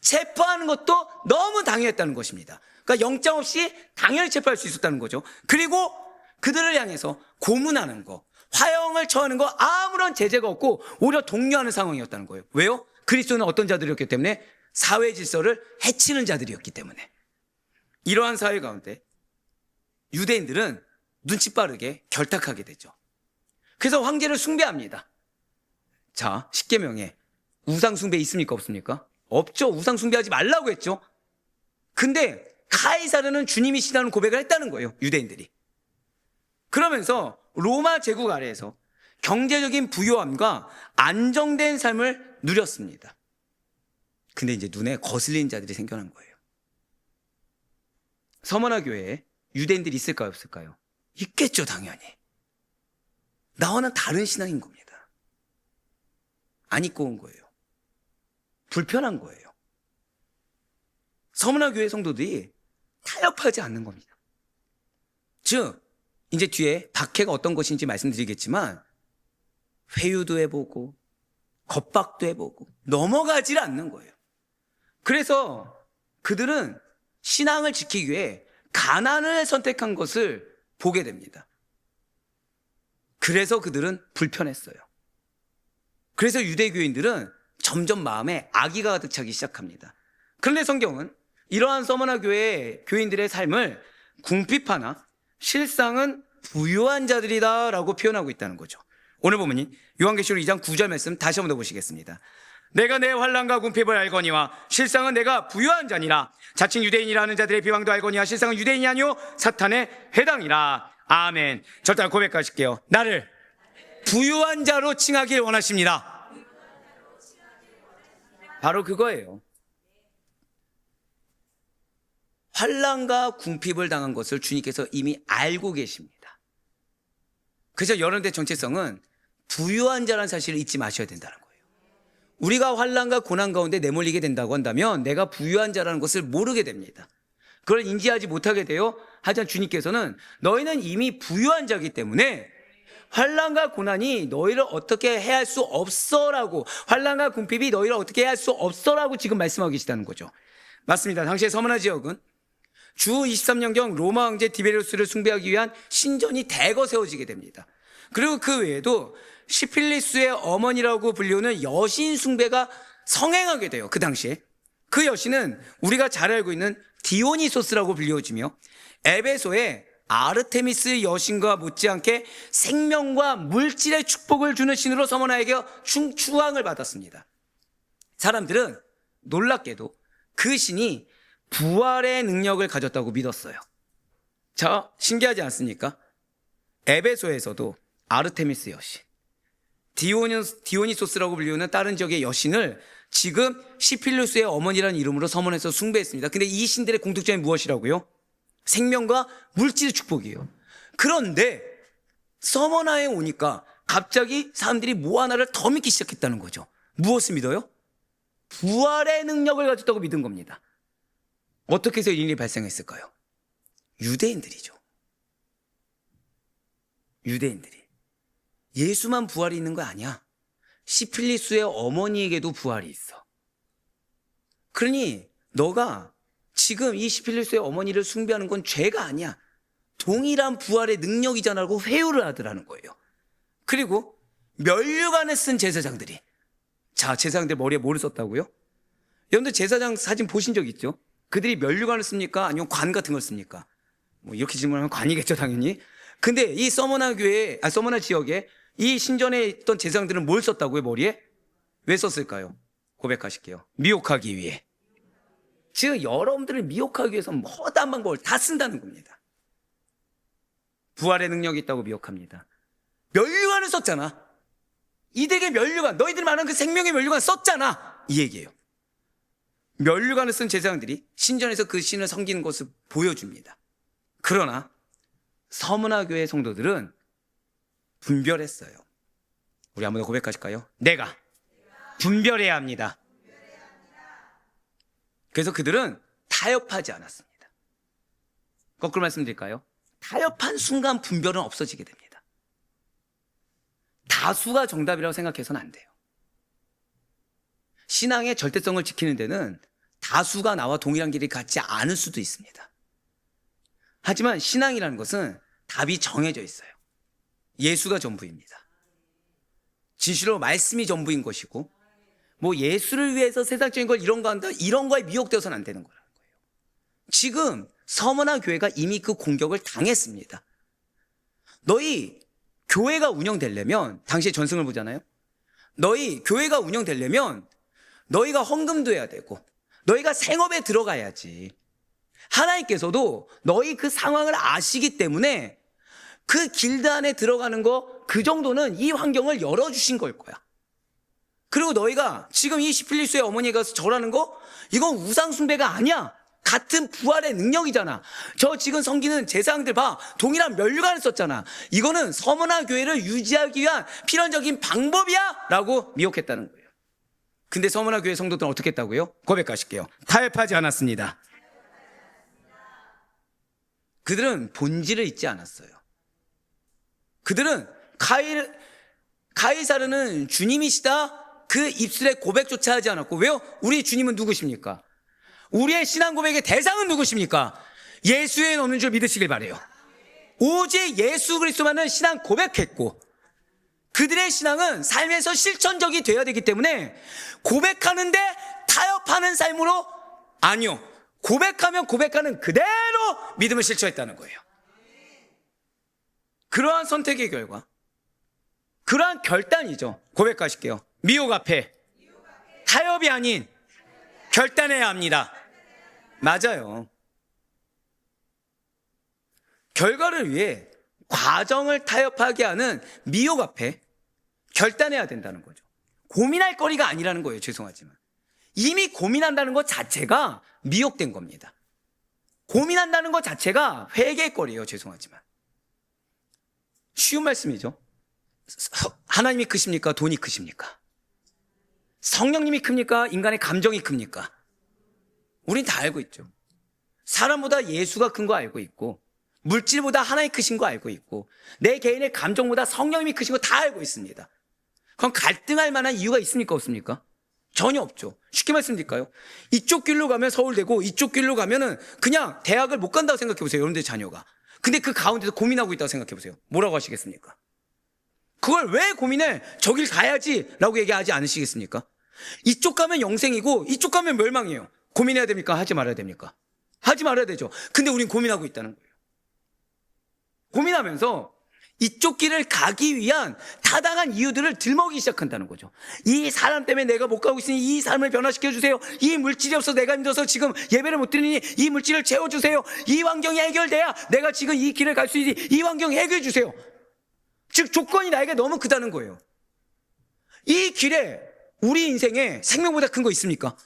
체포하는 것도 너무 당연했다는 것입니다. 그러니까 영장 없이 당연히 체포할 수 있었다는 거죠. 그리고 그들을 향해서 고문하는 거, 화형을 처하는 거 아무런 제재가 없고 오히려 독려하는 상황이었다는 거예요. 왜요? 그리스도는 어떤 자들이었기 때문에 사회 질서를 해치는 자들이었기 때문에. 이러한 사회 가운데 유대인들은 눈치 빠르게 결탁하게 되죠. 그래서 황제를 숭배합니다. 자, 십계명에 우상 숭배 있습니까? 없습니까? 없죠. 우상 숭배하지 말라고 했죠. 근데 카이사르는 주님이시라는 고백을 했다는 거예요. 유대인들이. 그러면서 로마 제국 아래에서 경제적인 부유함과 안정된 삶을 누렸습니다. 근데 이제 눈에 거슬리는 자들이 생겨난 거예요. 서머나 교회에 유대인들이 있을까요? 없을까요? 있겠죠, 당연히. 나와는 다른 신앙인 겁니다. 안 입고 온 거예요. 불편한 거예요. 서머나 교회 성도들이 타협하지 않는 겁니다. 즉, 이제 뒤에 박해가 어떤 것인지 말씀드리겠지만 회유도 해보고 겁박도 해보고 넘어가질 않는 거예요. 그래서 그들은 신앙을 지키기 위해 가난을 선택한 것을 보게 됩니다. 그래서 그들은 불편했어요. 그래서 유대교인들은 점점 마음에 악의가 가득 차기 시작합니다. 그런데 성경은 이러한 서머나 교회 교인들의 삶을 궁핍하나 실상은 부유한 자들이다 라고 표현하고 있다는 거죠. 오늘 본문인 요한계시록 2장 9절 말씀 다시 한번 더 보시겠습니다. 내가 내 환난과 궁핍을 알거니와 실상은 내가 부유한 자니라. 자칭 유대인이라는 자들의 비방도 알거니와 실상은 유대인이 아니요 사탄의 해당이라. 아멘. 절단 고백하실게요. 나를 부유한 자로 칭하길 원하십니다. 바로 그거예요. 환난과 궁핍을 당한 것을 주님께서 이미 알고 계십니다. 그래서 여러분들의 정체성은 부유한 자라는 사실을 잊지 마셔야 된다는 거예요. 우리가 환난과 고난 가운데 내몰리게 된다고 한다면 내가 부유한 자라는 것을 모르게 됩니다. 그걸 인지하지 못하게 돼요. 하지만 주님께서는 너희는 이미 부유한 자이기 때문에 환난과 고난이 너희를 어떻게 해할 수 없어라고, 환난과 궁핍이 너희를 어떻게 해할 수 없어라고 지금 말씀하고 계시다는 거죠. 맞습니다. 당시의 서머나 지역은 주 23년경 로마 황제 디베리우스를 숭배하기 위한 신전이 대거 세워지게 됩니다. 그리고 그 외에도 시필리스의 어머니라고 불리우는 여신 숭배가 성행하게 돼요. 그 당시에. 그 여신은 우리가 잘 알고 있는 디오니소스라고 불리워지며 에베소의 아르테미스 여신과 못지않게 생명과 물질의 축복을 주는 신으로 서머나에게 추앙을 받았습니다. 사람들은 놀랍게도 그 신이 부활의 능력을 가졌다고 믿었어요. 자, 신기하지 않습니까? 에베소에서도 아르테미스 여신, 디오니소스라고 불리우는 다른 지역의 여신을 지금 시필루스의 어머니라는 이름으로 서문에서 숭배했습니다. 근데 이 신들의 공통점이 무엇이라고요? 생명과 물질의 축복이에요. 그런데 서머나에 오니까 갑자기 사람들이 뭐 하나를 더 믿기 시작했다는 거죠. 무엇을 믿어요? 부활의 능력을 가졌다고 믿은 겁니다. 어떻게 해서 이 일이 발생했을까요? 유대인들이죠. 유대인들이. 예수만 부활이 있는 거 아니야. 시필리스의 어머니에게도 부활이 있어. 그러니 너가 지금 이 시필리스의 어머니를 숭배하는 건 죄가 아니야. 동일한 부활의 능력이잖아라고 회유를 하더라는 거예요. 그리고 면류관을 쓴 제사장들이, 자, 제사장들 머리에 뭐를 썼다고요? 여러분들 제사장 사진 보신 적 있죠? 그들이 면류관을 씁니까? 아니면 관 같은 걸 씁니까? 뭐 이렇게 질문하면 관이겠죠, 당연히. 근데 이 서머나 지역에 이 신전에 있던 제사장들은 뭘 썼다고요, 머리에? 왜 썼을까요? 고백하실게요. 미혹하기 위해. 즉 여러분들을 미혹하기 위해서 허다한 방법을 다 쓴다는 겁니다. 부활의 능력이 있다고 미혹합니다. 면류관을 썼잖아. 이들에게 면류관, 너희들이 말하는 그 생명의 면류관 썼잖아, 이 얘기예요. 면류관을 쓴 제사장들이 신전에서 그 신을 섬기는 것을 보여줍니다. 그러나 서문화 교회 성도들은 분별했어요. 우리 한번 더 고백하실까요? 내가 분별해야 합니다. 그래서 그들은 타협하지 않았습니다. 거꾸로 말씀드릴까요? 타협한 순간 분별은 없어지게 됩니다. 다수가 정답이라고 생각해서는 안 돼요. 신앙의 절대성을 지키는 데는 다수가 나와 동일한 길이 같지 않을 수도 있습니다. 하지만 신앙이라는 것은 답이 정해져 있어요. 예수가 전부입니다. 진실로 말씀이 전부인 것이고, 뭐 예수를 위해서 세상적인 걸 이런 거 한다, 이런 거에 미혹되어서는 안 되는 거라는 거예요. 지금 서머나 교회가 이미 그 공격을 당했습니다. 너희 교회가 운영되려면, 당시에 전승을 보잖아요. 너희 교회가 운영되려면 너희가 헌금도 해야 되고 너희가 생업에 들어가야지. 하나님께서도 너희 그 상황을 아시기 때문에 그 길드 안에 들어가는 거 그 정도는 이 환경을 열어주신 걸 거야. 그리고 너희가 지금 이 시필리스의 어머니가 가서 절하는 거, 이건 우상숭배가 아니야. 같은 부활의 능력이잖아. 저 지금 섬기는 제사장들 봐, 동일한 면류관을 썼잖아. 이거는 서머나 교회를 유지하기 위한 필연적인 방법이야 라고 미혹했다는 거예요. 근데 서머나 교회 성도들은 어떻게 했다고요? 고백하실게요. 타협하지 않았습니다. 그들은 본질을 잊지 않았어요. 그들은 가이사르는 주님이시다 그 입술의 고백조차 하지 않았고, 왜요? 우리 주님은 누구십니까? 우리의 신앙 고백의 대상은 누구십니까? 예수 외에는 없는 줄 믿으시길 바라요. 오직 예수 그리스도만은 신앙 고백했고, 그들의 신앙은 삶에서 실천적이 되어야 되기 때문에 고백하는데 타협하는 삶으로, 아니요, 고백하면 고백하는 그대로 믿음을 실천했다는 거예요. 그러한 선택의 결과, 그러한 결단이죠. 고백하실게요. 미혹 앞에 타협이 아닌 결단해야 합니다. 맞아요. 결과를 위해 과정을 타협하게 하는 미혹 앞에 결단해야 된다는 거죠. 고민할 거리가 아니라는 거예요. 죄송하지만 이미 고민한다는 것 자체가 미혹된 겁니다. 고민한다는 것 자체가 회개의 거리예요. 죄송하지만 쉬운 말씀이죠. 하나님이 크십니까? 돈이 크십니까? 성령님이 큽니까? 인간의 감정이 큽니까? 우린 다 알고 있죠. 사람보다 예수가 큰 거 알고 있고, 물질보다 하나님 크신 거 알고 있고, 내 개인의 감정보다 성령님이 크신 거 다 알고 있습니다. 그럼 갈등할 만한 이유가 있습니까? 없습니까? 전혀 없죠. 쉽게 말씀드릴까요? 이쪽 길로 가면 서울대고 이쪽 길로 가면은 그냥 대학을 못 간다고 생각해 보세요. 여러분들 자녀가. 근데 그 가운데서 고민하고 있다고 생각해 보세요. 뭐라고 하시겠습니까? 그걸 왜 고민해? 저길 가야지 라고 얘기하지 않으시겠습니까? 이쪽 가면 영생이고 이쪽 가면 멸망이에요. 고민해야 됩니까? 하지 말아야 됩니까? 하지 말아야 되죠. 근데 우린 고민하고 있다는 거예요. 고민하면서 이쪽 길을 가기 위한 타당한 이유들을 들먹이기 시작한다는 거죠. 이 사람 때문에 내가 못 가고 있으니 이 삶을 변화시켜주세요. 이 물질이 없어서 내가 힘들어서 지금 예배를 못 드리니 이 물질을 채워주세요. 이 환경이 해결돼야 내가 지금 이 길을 갈 수 있니, 이 환경 해결해주세요. 즉 조건이 나에게 너무 크다는 거예요. 이 길에 우리 인생에 생명보다 큰 거 있습니까?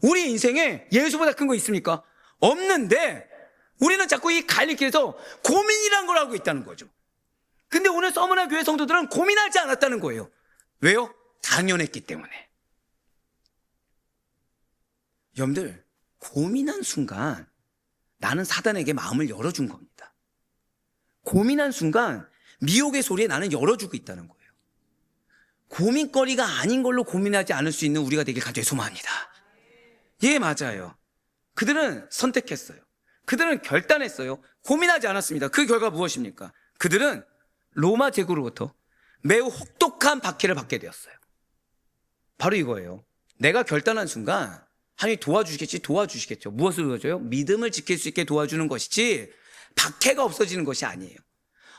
우리 인생에 예수보다 큰 거 있습니까? 없는데 우리는 자꾸 이 갈림길에서 고민이란 걸 하고 있다는 거죠. 근데 오늘 서머나 교회 성도들은 고민하지 않았다는 거예요. 왜요? 당연했기 때문에. 여러분들, 고민한 순간 나는 사단에게 마음을 열어준 겁니다. 고민한 순간 미혹의 소리에 나는 열어주고 있다는 거예요. 고민거리가 아닌 걸로 고민하지 않을 수 있는 우리가 되길 간절히 소망합니다. 예, 맞아요. 그들은 선택했어요. 그들은 결단했어요. 고민하지 않았습니다. 그 결과 무엇입니까? 그들은 로마 제국으로부터 매우 혹독한 박해를 받게 되었어요. 바로 이거예요. 내가 결단한 순간 하나님이 도와주시겠죠. 무엇을 도와줘요? 믿음을 지킬 수 있게 도와주는 것이지 박해가 없어지는 것이 아니에요.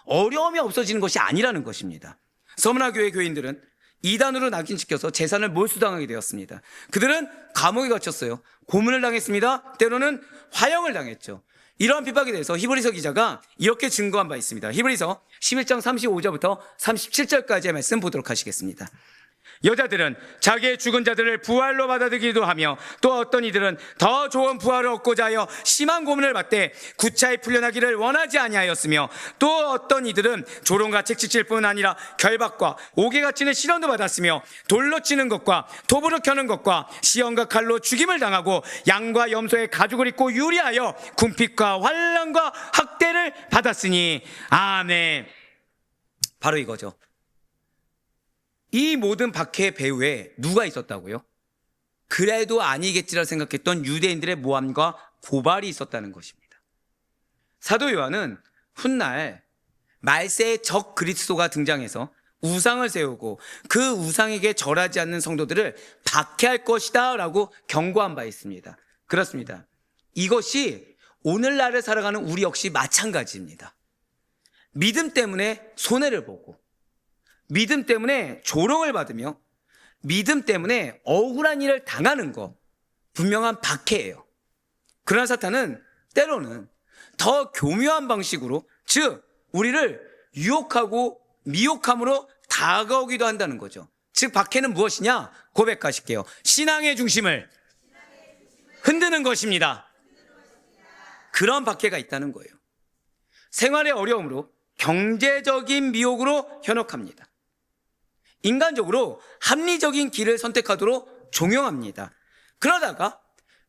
어려움이 없어지는 것이 아니라는 것입니다. 서머나 교회 교인들은 이단으로 낙인시켜서 재산을 몰수당하게 되었습니다. 그들은 감옥에 갇혔어요. 고문을 당했습니다. 때로는 화형을 당했죠. 이러한 핍박에 대해서 히브리서 기자가 이렇게 증거한 바 있습니다. 히브리서 11장 35절부터 37절까지의 말씀 보도록 하시겠습니다. 여자들은 자기의 죽은 자들을 부활로 받아들이기도 하며, 또 어떤 이들은 더 좋은 부활을 얻고자 하여 심한 고문을 받되 구차히 풀려나기를 원하지 아니하였으며, 또 어떤 이들은 조롱과 책찍질 뿐 아니라 결박과 옥에 갇히는 시련도 받았으며, 돌로 치는 것과 톱으로 켜는 것과 시험과 칼로 죽임을 당하고 양과 염소의 가죽을 입고 유리하여 궁핍과 환난과 학대를 받았으니. 아멘. 바로 이거죠. 이 모든 박해 배후에 누가 있었다고요? 그래도 아니겠지라 생각했던 유대인들의 모함과 고발이 있었다는 것입니다. 사도 요한은 훗날 말세의 적 그리스도가 등장해서 우상을 세우고 그 우상에게 절하지 않는 성도들을 박해할 것이다 라고 경고한 바 있습니다. 그렇습니다. 이것이 오늘날을 살아가는 우리 역시 마찬가지입니다. 믿음 때문에 손해를 보고, 믿음 때문에 조롱을 받으며, 믿음 때문에 억울한 일을 당하는 거 분명한 박해예요. 그러나 사탄은 때로는 더 교묘한 방식으로, 즉 우리를 유혹하고 미혹함으로 다가오기도 한다는 거죠. 즉 박해는 무엇이냐? 고백하실게요. 신앙의 중심을 흔드는 것입니다. 그런 박해가 있다는 거예요. 생활의 어려움으로, 경제적인 미혹으로 현혹합니다. 인간적으로 합리적인 길을 선택하도록 종용합니다. 그러다가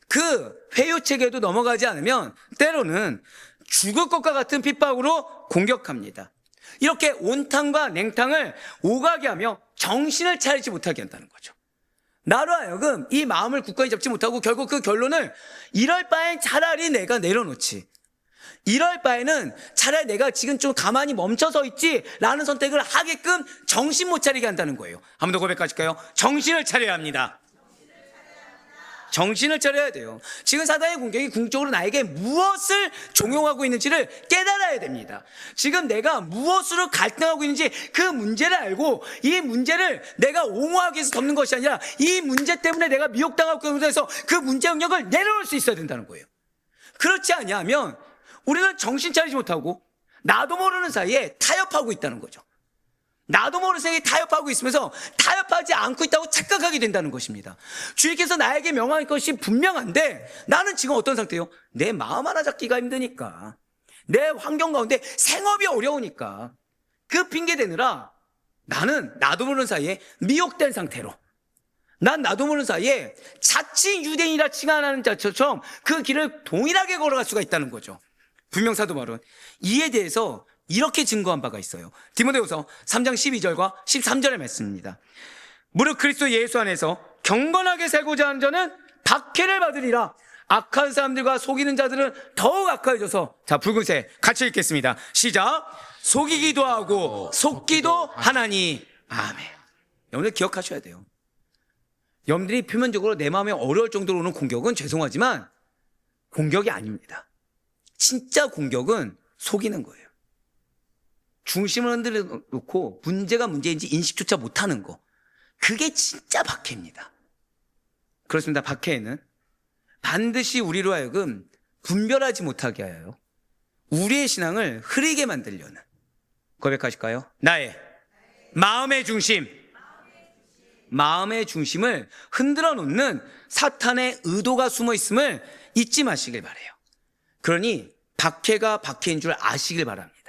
그 회유체계도 넘어가지 않으면 때로는 죽을 것과 같은 핍박으로 공격합니다. 이렇게 온탕과 냉탕을 오가게 하며 정신을 차리지 못하게 한다는 거죠. 나로 하여금 이 마음을 굳건히 잡지 못하고 결국 그 결론을 이럴 바엔 차라리 내가 내려놓지, 이럴 바에는 차라리 내가 지금 좀 가만히 멈춰서 있지 라는 선택을 하게끔 정신 못 차리게 한다는 거예요. 한 번 더 고백하실까요? 정신을 차려야 합니다. 정신을 차려야 돼요. 지금 사단의 공격이 궁극적으로 나에게 무엇을 종용하고 있는지를 깨달아야 됩니다. 지금 내가 무엇으로 갈등하고 있는지 그 문제를 알고 이 문제를 내가 옹호하기 위해서 덮는 것이 아니라 이 문제 때문에 내가 미혹당하고 있는 데서 그 문제 영역을 내려놓을 수 있어야 된다는 거예요. 그렇지 아니하면 우리는 정신 차리지 못하고 나도 모르는 사이에 타협하고 있다는 거죠. 나도 모르는 사이에 타협하고 있으면서 타협하지 않고 있다고 착각하게 된다는 것입니다. 주님께서 나에게 명할 것이 분명한데 나는 지금 어떤 상태예요? 내 마음 하나 잡기가 힘드니까, 내 환경 가운데 생업이 어려우니까 그 핑계 대느라 나는 나도 모르는 사이에 미혹된 상태로, 난 나도 모르는 사이에 자칭 유대인이라 칭하는 자처럼 그 길을 동일하게 걸어갈 수가 있다는 거죠. 분명 사도 바울은 이에 대해서 이렇게 증거한 바가 있어요. 디모데후서 3장 12절과 13절의 말씀입니다. 무릇 그리스도 예수 안에서 경건하게 살고자 하는 자는 박해를 받으리라. 악한 사람들과 속이는 자들은 더욱 악하여져서, 자 붉은색 같이 읽겠습니다. 시작. 속이기도 하고 속기도 하나니. 아멘. 여러분들 기억하셔야 돼요. 여러분들이 표면적으로 내 마음에 어려울 정도로 오는 공격은 죄송하지만 공격이 아닙니다. 진짜 공격은 속이는 거예요. 중심을 흔들어 놓고 문제가 문제인지 인식조차 못하는 거, 그게 진짜 박해입니다. 그렇습니다. 박해에는 반드시 우리로 하여금 분별하지 못하게 하여 우리의 신앙을 흐리게 만들려는, 고백하실까요? 나의 마음의 중심, 마음의 중심을 흔들어 놓는 사탄의 의도가 숨어 있음을 잊지 마시길 바라요. 그러니 박해가 박해인 줄 아시길 바랍니다.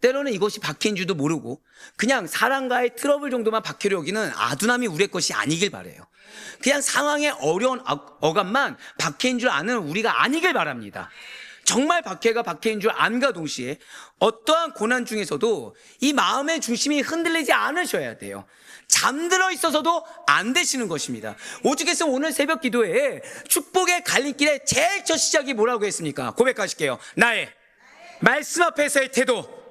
때로는 이것이 박해인 줄도 모르고 그냥 사람과의 트러블 정도만 박해로 여기는 아둔함이 우리의 것이 아니길 바라요. 그냥 상황의 어려운 어감만 박해인 줄 아는 우리가 아니길 바랍니다. 정말 박해가 박해인 줄 안과 동시에 어떠한 고난 중에서도 이 마음의 중심이 흔들리지 않으셔야 돼요. 잠들어 있어서도 안 되시는 것입니다. 오죽했으면 오늘 새벽 기도에 축복의 갈림길에 제일 첫 시작이 뭐라고 했습니까? 고백하실게요. 나의 말씀 앞에서의 태도.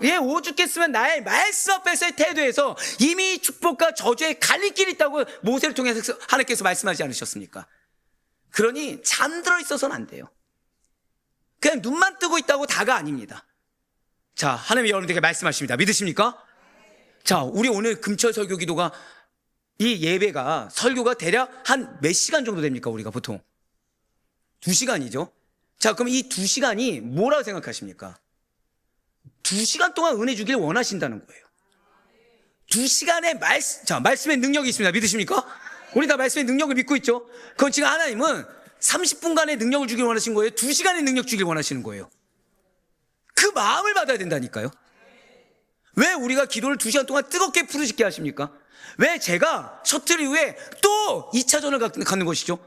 예, 오죽했으면 나의 말씀 앞에서의 태도에서 이미 축복과 저주의 갈림길이 있다고 모세를 통해서 하나님께서 말씀하지 않으셨습니까? 그러니 잠들어 있어서는 안 돼요. 그냥 눈만 뜨고 있다고 다가 아닙니다. 자, 하나님이 여러분들에게 말씀하십니다. 믿으십니까? 자, 우리 오늘 금철 설교 기도가, 이 예배가, 설교가 대략 한 몇 시간 정도 됩니까? 우리가 보통 2시간이죠. 자, 그럼 이 2시간이 뭐라고 생각하십니까? 2시간 동안 은혜 주길 원하신다는 거예요. 2시간의 말씀의 능력이 있습니다. 믿으십니까? 우리 다 말씀의 능력을 믿고 있죠? 그건 지금 하나님은 30분간의 능력을 주길 원하신 거예요? 2시간의 능력 주길 원하시는 거예요? 그 마음을 받아야 된다니까요. 왜 우리가 기도를 2시간 동안 뜨겁게 부르짖게 하십니까? 왜 제가 셔틀 이후에 또 2차전을 갖는 것이죠?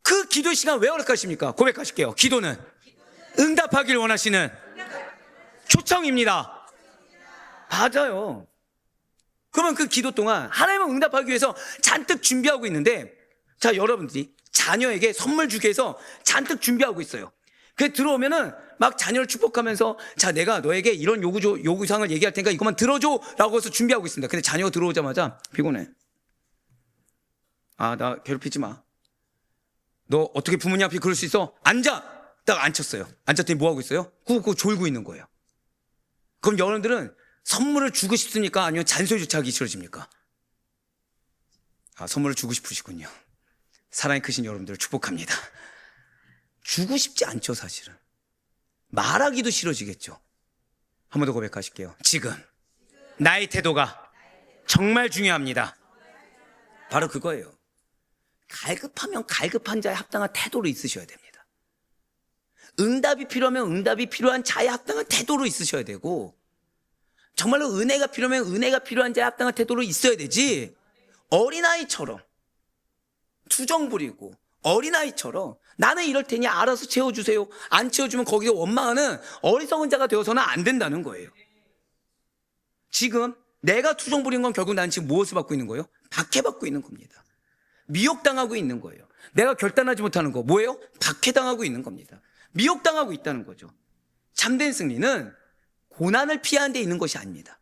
그 기도 시간 왜 허락하십니까? 고백하실게요. 기도는 응답하길 원하시는 초청입니다. 맞아요. 그러면 그 기도 동안 하나님을 응답하기 위해서 잔뜩 준비하고 있는데, 자, 여러분들이 자녀에게 선물 주기 위해서 잔뜩 준비하고 있어요. 그 들어오면은 막 자녀를 축복하면서, 자, 내가 너에게 이런 요구사항을 얘기할 테니까 이것만 들어줘 라고 해서 준비하고 있습니다. 근데 자녀가 들어오자마자 피곤해. 아, 나 괴롭히지 마. 너 어떻게 부모님 앞에 그럴 수 있어? 앉아! 딱 앉혔어요. 앉았더니 뭐 하고 있어요? 꾹꾹 졸고 있는 거예요. 그럼 여러분들은 선물을 주고 싶습니까? 아니면 잔소리조차 하기 싫어집니까? 아, 선물을 주고 싶으시군요. 사랑이 크신 여러분들을 축복합니다. 주고 싶지 않죠, 사실은. 말하기도 싫어지겠죠. 한 번 더 고백하실게요. 지금 나의 태도가 정말 중요합니다. 바로 그거예요. 갈급하면 갈급한 자에 합당한 태도로 있으셔야 됩니다. 응답이 필요하면 응답이 필요한 자에 합당한 태도로 있으셔야 되고, 정말로 은혜가 필요하면 은혜가 필요한 자에 합당한 태도로 있어야 되지, 어린아이처럼 투정 부리고 어린아이처럼 나는 이럴 테니 알아서 채워주세요, 안 채워주면 거기에 원망하는 어리석은 자가 되어서는 안 된다는 거예요. 지금 내가 투정 부린 건 결국 나는 지금 무엇을 받고 있는 거예요? 박해받고 있는 겁니다. 미혹당하고 있는 거예요. 내가 결단하지 못하는 거 뭐예요? 박해당하고 있는 겁니다. 미혹당하고 있다는 거죠. 참된 승리는 고난을 피하는 데 있는 것이 아닙니다.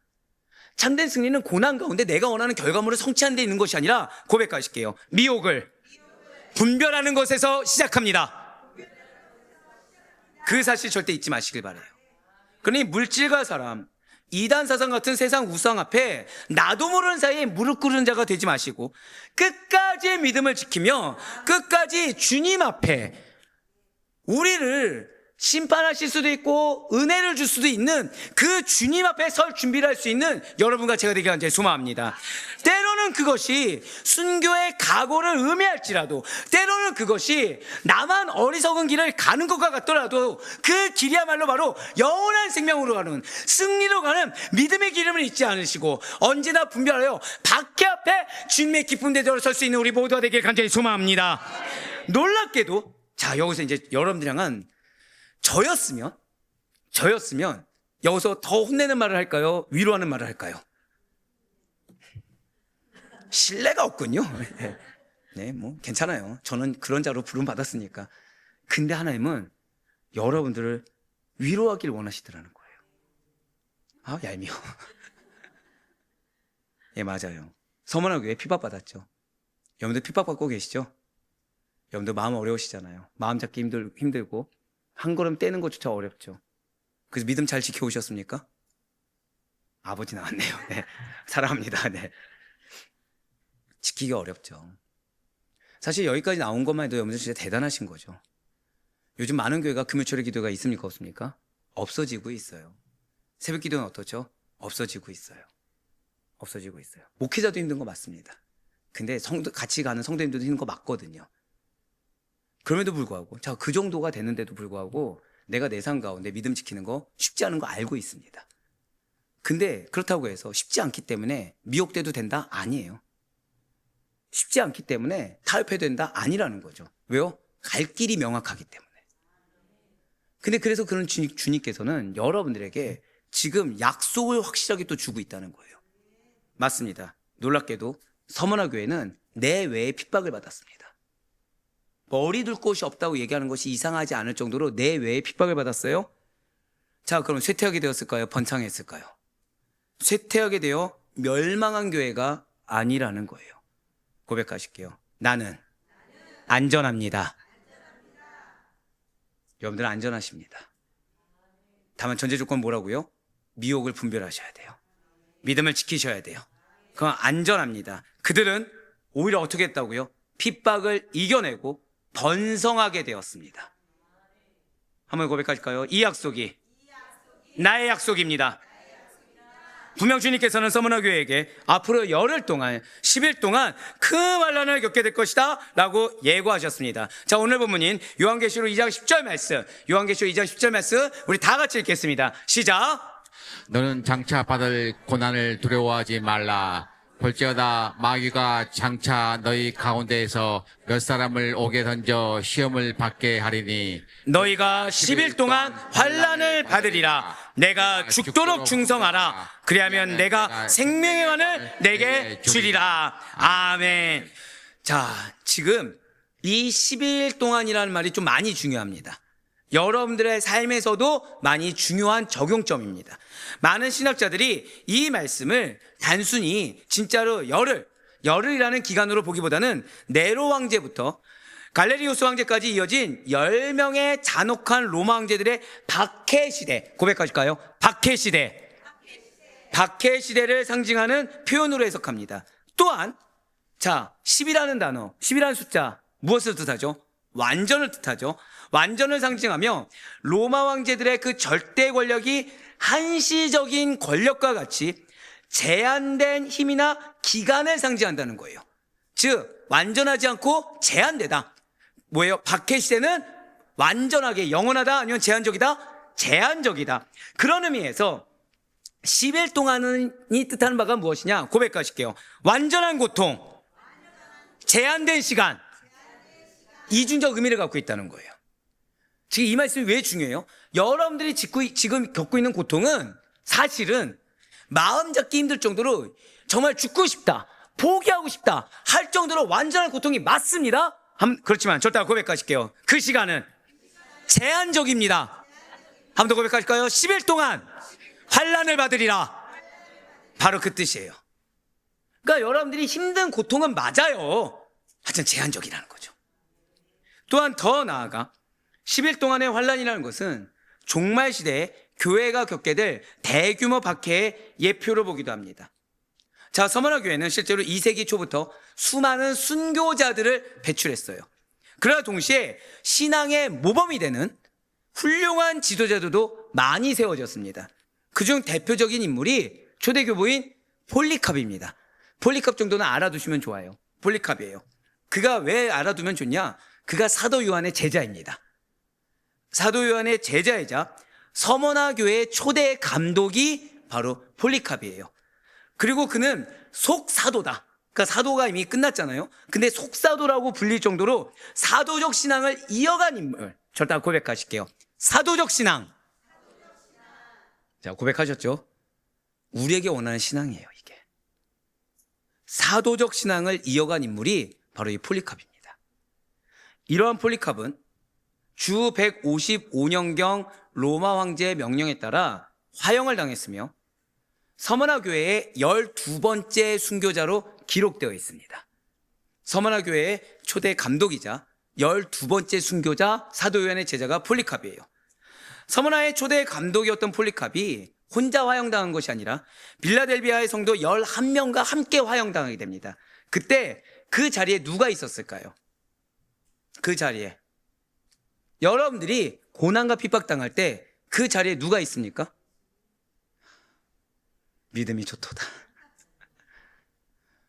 참된 승리는 고난 가운데 내가 원하는 결과물을 성취하는 데 있는 것이 아니라, 고백하실게요, 미혹을 분별하는 것에서 시작합니다. 그 사실 절대 잊지 마시길 바라요. 그러니 물질과 사람, 이단 사상 같은 세상 우상 앞에 나도 모르는 사이에 무릎 꿇는 자가 되지 마시고, 끝까지의 믿음을 지키며 끝까지 주님 앞에 우리를 심판하실 수도 있고 은혜를 줄 수도 있는 그 주님 앞에 설 준비를 할 수 있는 여러분과 제가 되길 간절히 소망합니다. 때로는 그것이 순교의 각오를 의미할지라도, 때로는 그것이 나만 어리석은 길을 가는 것과 같더라도 그 길이야말로 바로 영원한 생명으로 가는, 승리로 가는 믿음의 기름을 잊지 않으시고 언제나 분별하여 박해 앞에 주님의 기쁜 대접을 설 수 있는 우리 모두가 되길 간절히 소망합니다. 놀랍게도, 자, 여기서 이제 여러분들이랑은 저였으면 여기서 더 혼내는 말을 할까요? 위로하는 말을 할까요? 신뢰가 없군요. 네, 뭐 괜찮아요. 저는 그런 자로 부름 받았으니까. 근데 하나님은 여러분들을 위로하길 원하시더라는 거예요. 아, 얄미워. 예, 맞아요. 서문화 교회 핍박받았죠. 여러분들 핍박받고 계시죠? 여러분들 마음 어려우시잖아요. 마음 잡기 힘들고 한 걸음 떼는 것조차 어렵죠. 그래서 믿음 잘 지켜오셨습니까? 아버지 나왔네요. 네, 사랑합니다. 네. 지키기 어렵죠. 사실 여기까지 나온 것만 해도 여러분들 진짜 대단하신 거죠. 요즘 많은 교회가 금요철의 기도가 있습니까? 없습니까? 없어지고 있어요. 새벽 기도는 어떻죠? 없어지고 있어요. 없어지고 있어요. 목회자도 힘든 거 맞습니다. 근데 같이 가는 성도님들도 힘든 거 맞거든요. 그럼에도 불구하고, 자, 그 정도가 되는데도 불구하고 내가 내 삶 가운데 믿음 지키는 거 쉽지 않은 거 알고 있습니다. 근데 그렇다고 해서 쉽지 않기 때문에 미혹돼도 된다? 아니에요. 쉽지 않기 때문에 타협해도 된다? 아니라는 거죠. 왜요? 갈 길이 명확하기 때문에. 근데 그래서 그런 주님께서는 여러분들에게 지금 약속을 확실하게 또 주고 있다는 거예요. 맞습니다. 놀랍게도 서문화 교회는 내 외에 핍박을 받았습니다. 머리 둘 곳이 없다고 얘기하는 것이 이상하지 않을 정도로 내 외에 핍박을 받았어요. 자, 그럼 쇠퇴하게 되었을까요? 번창했을까요? 쇠퇴하게 되어 멸망한 교회가 아니라는 거예요. 고백하실게요. 나는 안전합니다. 여러분들은 안전하십니다. 다만 전제 조건 뭐라고요? 미혹을 분별하셔야 돼요. 믿음을 지키셔야 돼요. 그건 안전합니다. 그들은 오히려 어떻게 했다고요? 핍박을 이겨내고 번성하게 되었습니다. 한번 고백하실까요? 이 약속이 나의 약속입니다. 분명 주님께서는 서문화 교회에게 앞으로 열흘 동안 10일 동안 큰 환난을 겪게 될 것이다 라고 예고하셨습니다. 자, 오늘 본문인 요한계시록 2장 10절 말씀, 요한계시록 2장 10절 말씀 우리 다 같이 읽겠습니다. 시작. 너는 장차 받을 고난을 두려워하지 말라. 볼지어다 마귀가 장차 너희 가운데에서 몇 사람을 오게 던져 시험을 받게 하리니 너희가 10일 동안 환난을 받으리라. 내가 죽도록 충성하라. 그리하면 내가 생명의 관을 내게 주리라. 아멘. 자, 지금 이 10일 동안이라는 말이 좀 많이 중요합니다. 여러분들의 삶에서도 많이 중요한 적용점입니다. 많은 신학자들이 이 말씀을 단순히 진짜로 열흘이라는 기간으로 보기보다는 네로 왕제부터 갈레리우스 황제까지 이어진 10명의 잔혹한 로마 황제들의 박해 시대, 고백하실까요? 박해 시대를 상징하는 표현으로 해석합니다. 또한 자, 10이라는 단어, 10이라는 숫자 무엇을 뜻하죠? 완전을 뜻하죠. 완전을 상징하며 로마 황제들의 그 절대 권력이 한시적인 권력과 같이 제한된 힘이나 기간을 상징한다는 거예요. 즉 완전하지 않고 제한되다. 뭐예요? 박해 시대는 완전하게 영원하다, 아니면 제한적이다? 제한적이다. 그런 의미에서 10일 동안이 뜻하는 바가 무엇이냐? 고백하실게요. 완전한 고통, 제한된 시간, 이중적 의미를 갖고 있다는 거예요. 지금 이 말씀이 왜 중요해요? 여러분들이 지금 겪고 있는 고통은 사실은 마음 잡기 힘들 정도로 정말 죽고 싶다, 포기하고 싶다 할 정도로 완전한 고통이 맞습니다. 그렇지만 절대 고백하실게요. 그 시간은 제한적입니다. 한 번 더 고백하실까요? 10일 동안 환난을 받으리라. 바로 그 뜻이에요. 그러니까 여러분들이 힘든 고통은 맞아요. 하여튼 제한적이라는 거죠. 또한 더 나아가 10일 동안의 환난이라는 것은 종말 시대에 교회가 겪게 될 대규모 박해의 예표로 보기도 합니다. 자, 서머나 교회는 실제로 2세기 초부터 수많은 순교자들을 배출했어요. 그러나 동시에 신앙의 모범이 되는 훌륭한 지도자들도 많이 세워졌습니다. 그중 대표적인 인물이 초대교보인 폴리캅입니다. 폴리캅 정도는 알아두시면 좋아요. 폴리캅이에요. 그가 왜 알아두면 좋냐? 그가 사도 요한의 제자입니다. 사도 요한의 제자이자 서머나 교회의 초대 감독이 바로 폴리캅이에요. 그리고 그는 속사도다. 그러니까 사도가 이미 끝났잖아요. 근데 속사도라고 불릴 정도로 사도적 신앙을 이어간 인물. 절대 고백하실게요. 사도적 신앙. 자, 고백하셨죠? 우리에게 원하는 신앙이에요, 이게. 사도적 신앙을 이어간 인물이 바로 이 폴리캅입니다. 이러한 폴리캅은 주 155년경 로마 황제의 명령에 따라 화형을 당했으며 서머나 교회의 12번째 순교자로 기록되어 있습니다. 서머나 교회의 초대 감독이자 12번째 순교자 사도 요한의 제자가 폴리캅이에요. 서머나의 초대 감독이었던 폴리캅이 혼자 화형당한 것이 아니라 빌라델비아의 성도 11명과 함께 화형당하게 됩니다. 그때 그 자리에 누가 있었을까요? 그 자리에 여러분들이 고난과 핍박당할 때 그 자리에 누가 있습니까? 믿음이 좋도다.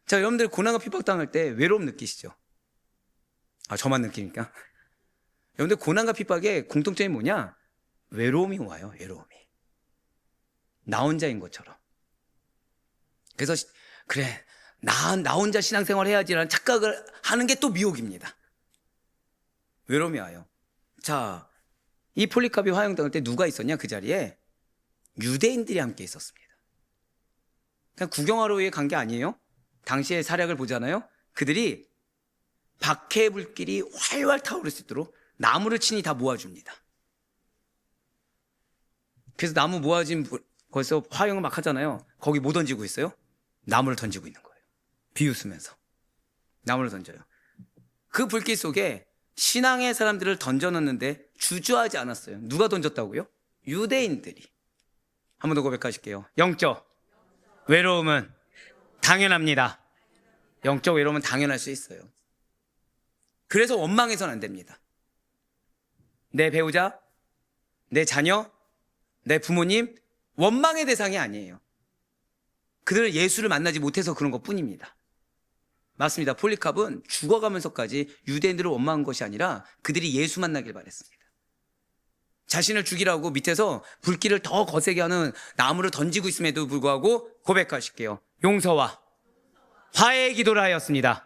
자, 여러분들 고난과 핍박당할 때 외로움 느끼시죠? 아, 저만 느끼니까? 여러분들 고난과 핍박의 공통점이 뭐냐? 외로움이 와요, 외로움이. 나 혼자인 것처럼. 그래서 그래, 나 혼자 신앙생활 해야지라는 착각을 하는 게 또 미혹입니다. 외로움이 와요. 자, 이 폴리캅이 화형당할 때 누가 있었냐? 그 자리에 유대인들이 함께 있었습니다. 그냥 구경하러 간 게 아니에요. 당시의 사략을 보잖아요. 그들이 박해 불길이 활활 타오를 수 있도록 나무를 친히 다 모아줍니다. 그래서 나무 모아진 거기서 화형을 막 하잖아요. 거기 뭐 던지고 있어요? 나무를 던지고 있는 거예요. 비웃으면서 나무를 던져요. 그 불길 속에 신앙의 사람들을 던져놨는데 주저하지 않았어요. 누가 던졌다고요? 유대인들이. 한 번 더 고백하실게요. 영적 외로움은 당연합니다. 영적 외로움은 당연할 수 있어요. 그래서 원망해서는 안 됩니다. 내 배우자, 내 자녀, 내 부모님 원망의 대상이 아니에요. 그들은 예수를 만나지 못해서 그런 것 뿐입니다. 맞습니다. 폴리캅은 죽어가면서까지 유대인들을 원망한 것이 아니라 그들이 예수 만나길 바랬습니다. 자신을 죽이라고 밑에서 불길을 더 거세게 하는 나무를 던지고 있음에도 불구하고 고백하실게요. 용서와 화해 기도를 하였습니다.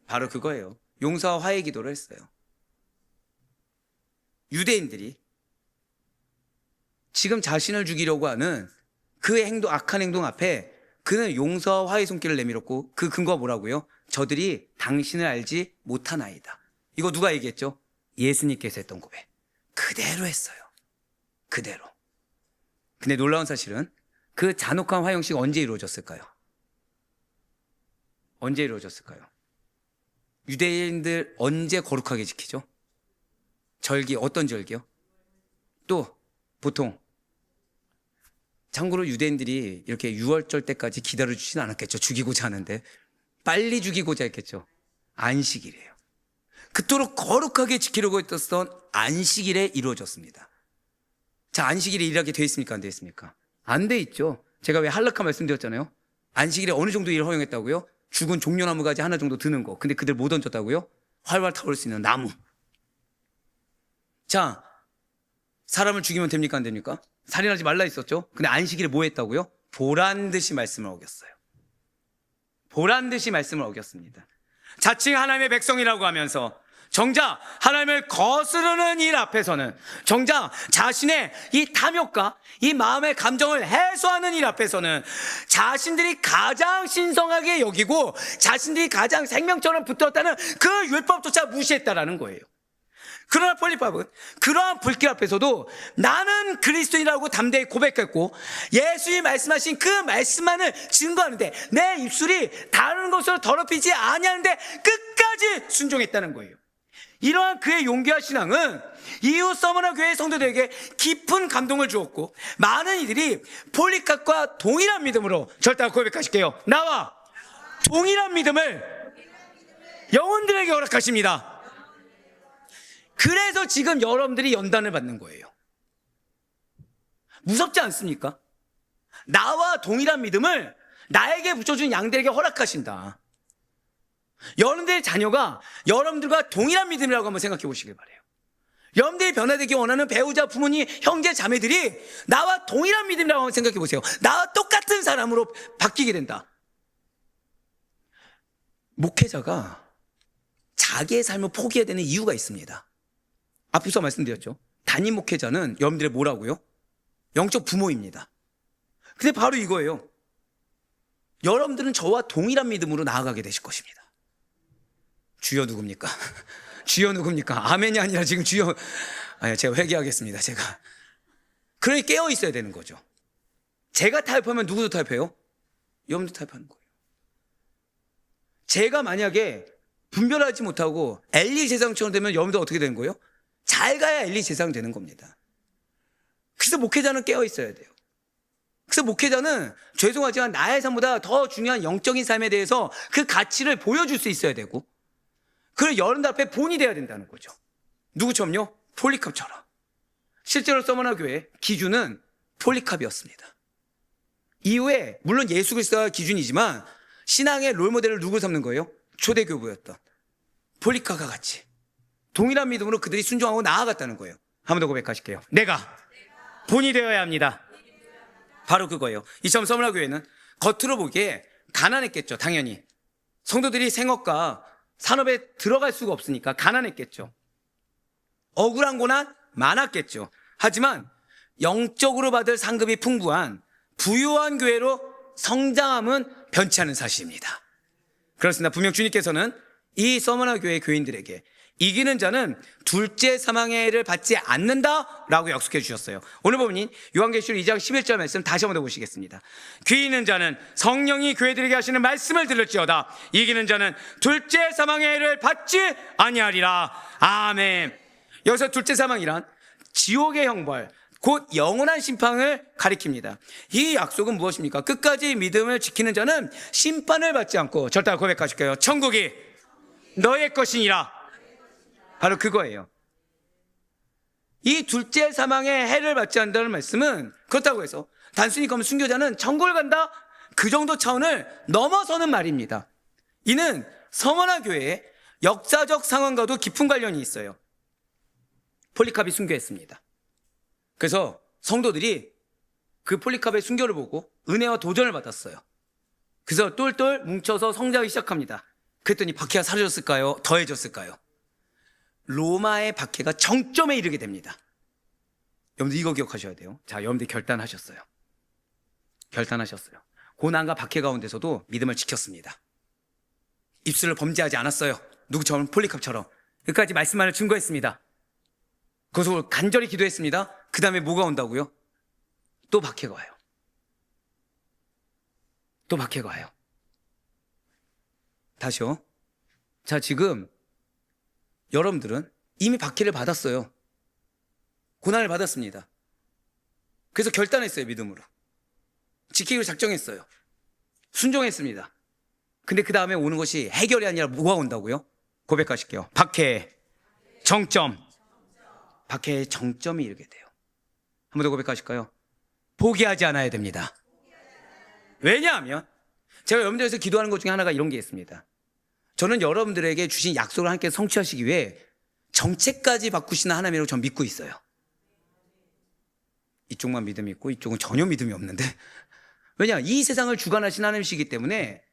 바로 그거예요. 용서와 화해 기도를 했어요. 유대인들이 지금 자신을 죽이려고 하는 그 행동, 악한 행동 앞에 그는 용서와 화해 손길을 내밀었고, 그 근거가 뭐라고요? 저들이 당신을 알지 못하나이다. 이거 누가 얘기했죠? 예수님께서 했던 고백. 그대로 했어요. 그대로. 근데 놀라운 사실은 그 잔혹한 화형식이 언제 이루어졌을까요? 언제 이루어졌을까요? 유대인들 언제 거룩하게 지키죠? 절기, 어떤 절기요? 또 보통, 참고로 유대인들이 이렇게 6월절 때까지 기다려주진 않았겠죠. 죽이고자 하는데 빨리 죽이고자 했겠죠. 안식일이에요. 그토록 거룩하게 지키려고 했던 안식일에 이루어졌습니다. 자, 안식일에 일하게 돼 있습니까? 안 돼 있습니까? 안 돼 있죠. 제가 왜 할락한 말씀드렸잖아요. 안식일에 어느 정도 일을 허용했다고요? 죽은 종려나무 가지 하나 정도 드는 거. 근데 그들 못 얹었다고요? 활활 타오를 수 있는 나무. 자, 사람을 죽이면 됩니까? 안 됩니까? 살인하지 말라 했었죠. 근데 안식일에 뭐 했다고요? 보란듯이 말씀을 어겼어요. 보란듯이 말씀을 어겼습니다. 자칭 하나님의 백성이라고 하면서 정작 하나님을 거스르는 일 앞에서는, 정작 자신의 이 탐욕과 이 마음의 감정을 해소하는 일 앞에서는 자신들이 가장 신성하게 여기고 자신들이 가장 생명처럼 붙들었다는 그 율법조차 무시했다라는 거예요. 그러나 폴리팝은 그러한 불길 앞에서도 나는 그리스도인이라고 담대히 고백했고, 예수님이 말씀하신 그 말씀만을 증거하는데 내 입술이 다른 것으로 더럽히지 아니하는데 끝까지 순종했다는 거예요. 이러한 그의 용기와 신앙은 이후 서머나 교회 성도들에게 깊은 감동을 주었고, 많은 이들이 폴리캅과 동일한 믿음으로 절대 고백하실게요. 나와 동일한 믿음을 영혼들에게 허락하십니다. 그래서 지금 여러분들이 연단을 받는 거예요. 무섭지 않습니까? 나와 동일한 믿음을 나에게 붙여준 양들에게 허락하신다. 여러분들의 자녀가 여러분들과 동일한 믿음이라고 한번 생각해 보시길 바라요. 여러분들이 변화되기 원하는 배우자, 부모님, 형제, 자매들이 나와 동일한 믿음이라고 한번 생각해 보세요. 나와 똑같은 사람으로 바뀌게 된다. 목회자가 자기의 삶을 포기해야 되는 이유가 있습니다. 앞서 말씀드렸죠. 담임 목회자는 여러분들의 뭐라고요? 영적 부모입니다. 근데 바로 이거예요. 여러분들은 저와 동일한 믿음으로 나아가게 되실 것입니다. 주여 누굽니까? 주여 누굽니까? 아멘이 아니라 지금 주여. 제가 회개하겠습니다. 제가. 그러니 깨어 있어야 되는 거죠. 제가 타협하면 누구도 타협해요? 여러분도 타협하는 거예요. 제가 만약에 분별하지 못하고 엘리 제사장처럼 되면 여러분도 어떻게 되는 거예요? 잘 가야 엘리 제사장 되는 겁니다. 그래서 목회자는 깨어 있어야 돼요. 그래서 목회자는 죄송하지만 나의 삶보다 더 중요한 영적인 삶에 대해서 그 가치를 보여줄 수 있어야 되고, 그리고 여러분들 앞에 본이 돼야 된다는 거죠. 누구처럼요? 폴리캅처럼. 실제로 서머나 교회 기준은 폴리캅이었습니다. 이후에 물론 예수 그리스도가 기준이지만 신앙의 롤모델을 누구 삼는 거예요? 초대교부였던 폴리캅과 같이 동일한 믿음으로 그들이 순종하고 나아갔다는 거예요. 한 번 더 고백하실게요. 내가 본이 되어야 합니다. 바로 그거예요. 이처럼 서머나 교회는 겉으로 보기에 가난했겠죠. 당연히 성도들이 생업과 산업에 들어갈 수가 없으니까 가난했겠죠. 억울한 고난 많았겠죠. 하지만 영적으로 받을 상급이 풍부한 부유한 교회로 성장함은 변치 않은 사실입니다. 그렇습니다. 분명 주님께서는 이 서머나 교회 교인들에게 이기는 자는 둘째 사망의 해를 받지 않는다라고 약속해 주셨어요. 오늘 본문인 요한계시록 2장 11절 말씀 다시 한번 더 보시겠습니다. 귀 있는 자는 성령이 교회들에게 하시는 말씀을 들을지어다. 이기는 자는 둘째 사망의 해를 받지 아니하리라. 아멘. 여기서 둘째 사망이란 지옥의 형벌, 곧 영원한 심판을 가리킵니다. 이 약속은 무엇입니까? 끝까지 믿음을 지키는 자는 심판을 받지 않고, 절대 고백하실게요. 천국이 너의 것이니라. 바로 그거예요. 이 둘째 사망의 해를 받지 않는다는 말씀은 그렇다고 해서 단순히 그럼 순교자는 천국을 간다, 그 정도 차원을 넘어서는 말입니다. 이는 서머나 교회의 역사적 상황과도 깊은 관련이 있어요. 폴리캅이 순교했습니다. 그래서 성도들이 그 폴리캅의 순교를 보고 은혜와 도전을 받았어요. 그래서 똘똘 뭉쳐서 성장하기 시작합니다. 그랬더니 박해가 사라졌을까요? 더해졌을까요? 로마의 박해가 정점에 이르게 됩니다. 여러분들 이거 기억하셔야 돼요. 자, 여러분들 결단하셨어요. 고난과 박해 가운데서도 믿음을 지켰습니다. 입술을 범죄하지 않았어요. 누구처럼? 폴리캅처럼 끝까지 말씀만을 증거했습니다. 그것을 간절히 기도했습니다. 그 다음에 뭐가 온다고요? 또 박해가 와요. 다시요. 자, 지금 여러분들은 이미 박해를 받았어요. 고난을 받았습니다. 그래서 결단했어요. 믿음으로 지키기로 작정했어요. 순종했습니다. 근데 그 다음에 오는 것이 해결이 아니라 뭐가 온다고요? 고백하실게요. 박해의 정점이 이르게 돼요. 한 번 더 고백하실까요? 포기하지 않아야 됩니다. 왜냐하면 제가 여러분들에서 기도하는 것 중에 하나가 이런 게 있습니다. 저는 여러분들에게 주신 약속을 함께 성취하시기 위해 정체까지 바꾸시는 하나님이라고 저는 믿고 있어요. 이쪽만 믿음이 있고 이쪽은 전혀 믿음이 없는데, 왜냐, 이 세상을 주관하신 하나님이시기 때문에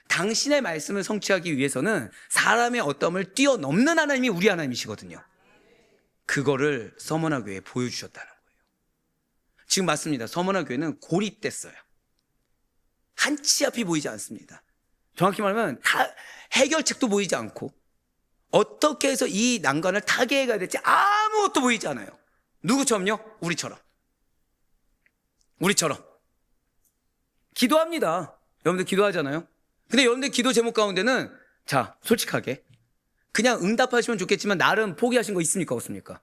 당신의 말씀을 성취하기 위해서는 사람의 어떠함을 뛰어넘는 하나님이 우리 하나님이시거든요. 그거를 서머나 교회에 보여주셨다는 거예요. 지금 맞습니다. 서머나 교회는 고립됐어요. 한 치 앞이 보이지 않습니다. 정확히 말하면 다 해결책도 보이지 않고 어떻게 해서 이 난관을 타개해 가야 될지 아무것도 보이지 않아요. 누구처럼요? 우리처럼 기도합니다. 여러분들 기도하잖아요. 근데 여러분들 기도 제목 가운데는, 자, 솔직하게 그냥 응답하시면 좋겠지만 나름 포기하신 거 있습니까? 없습니까?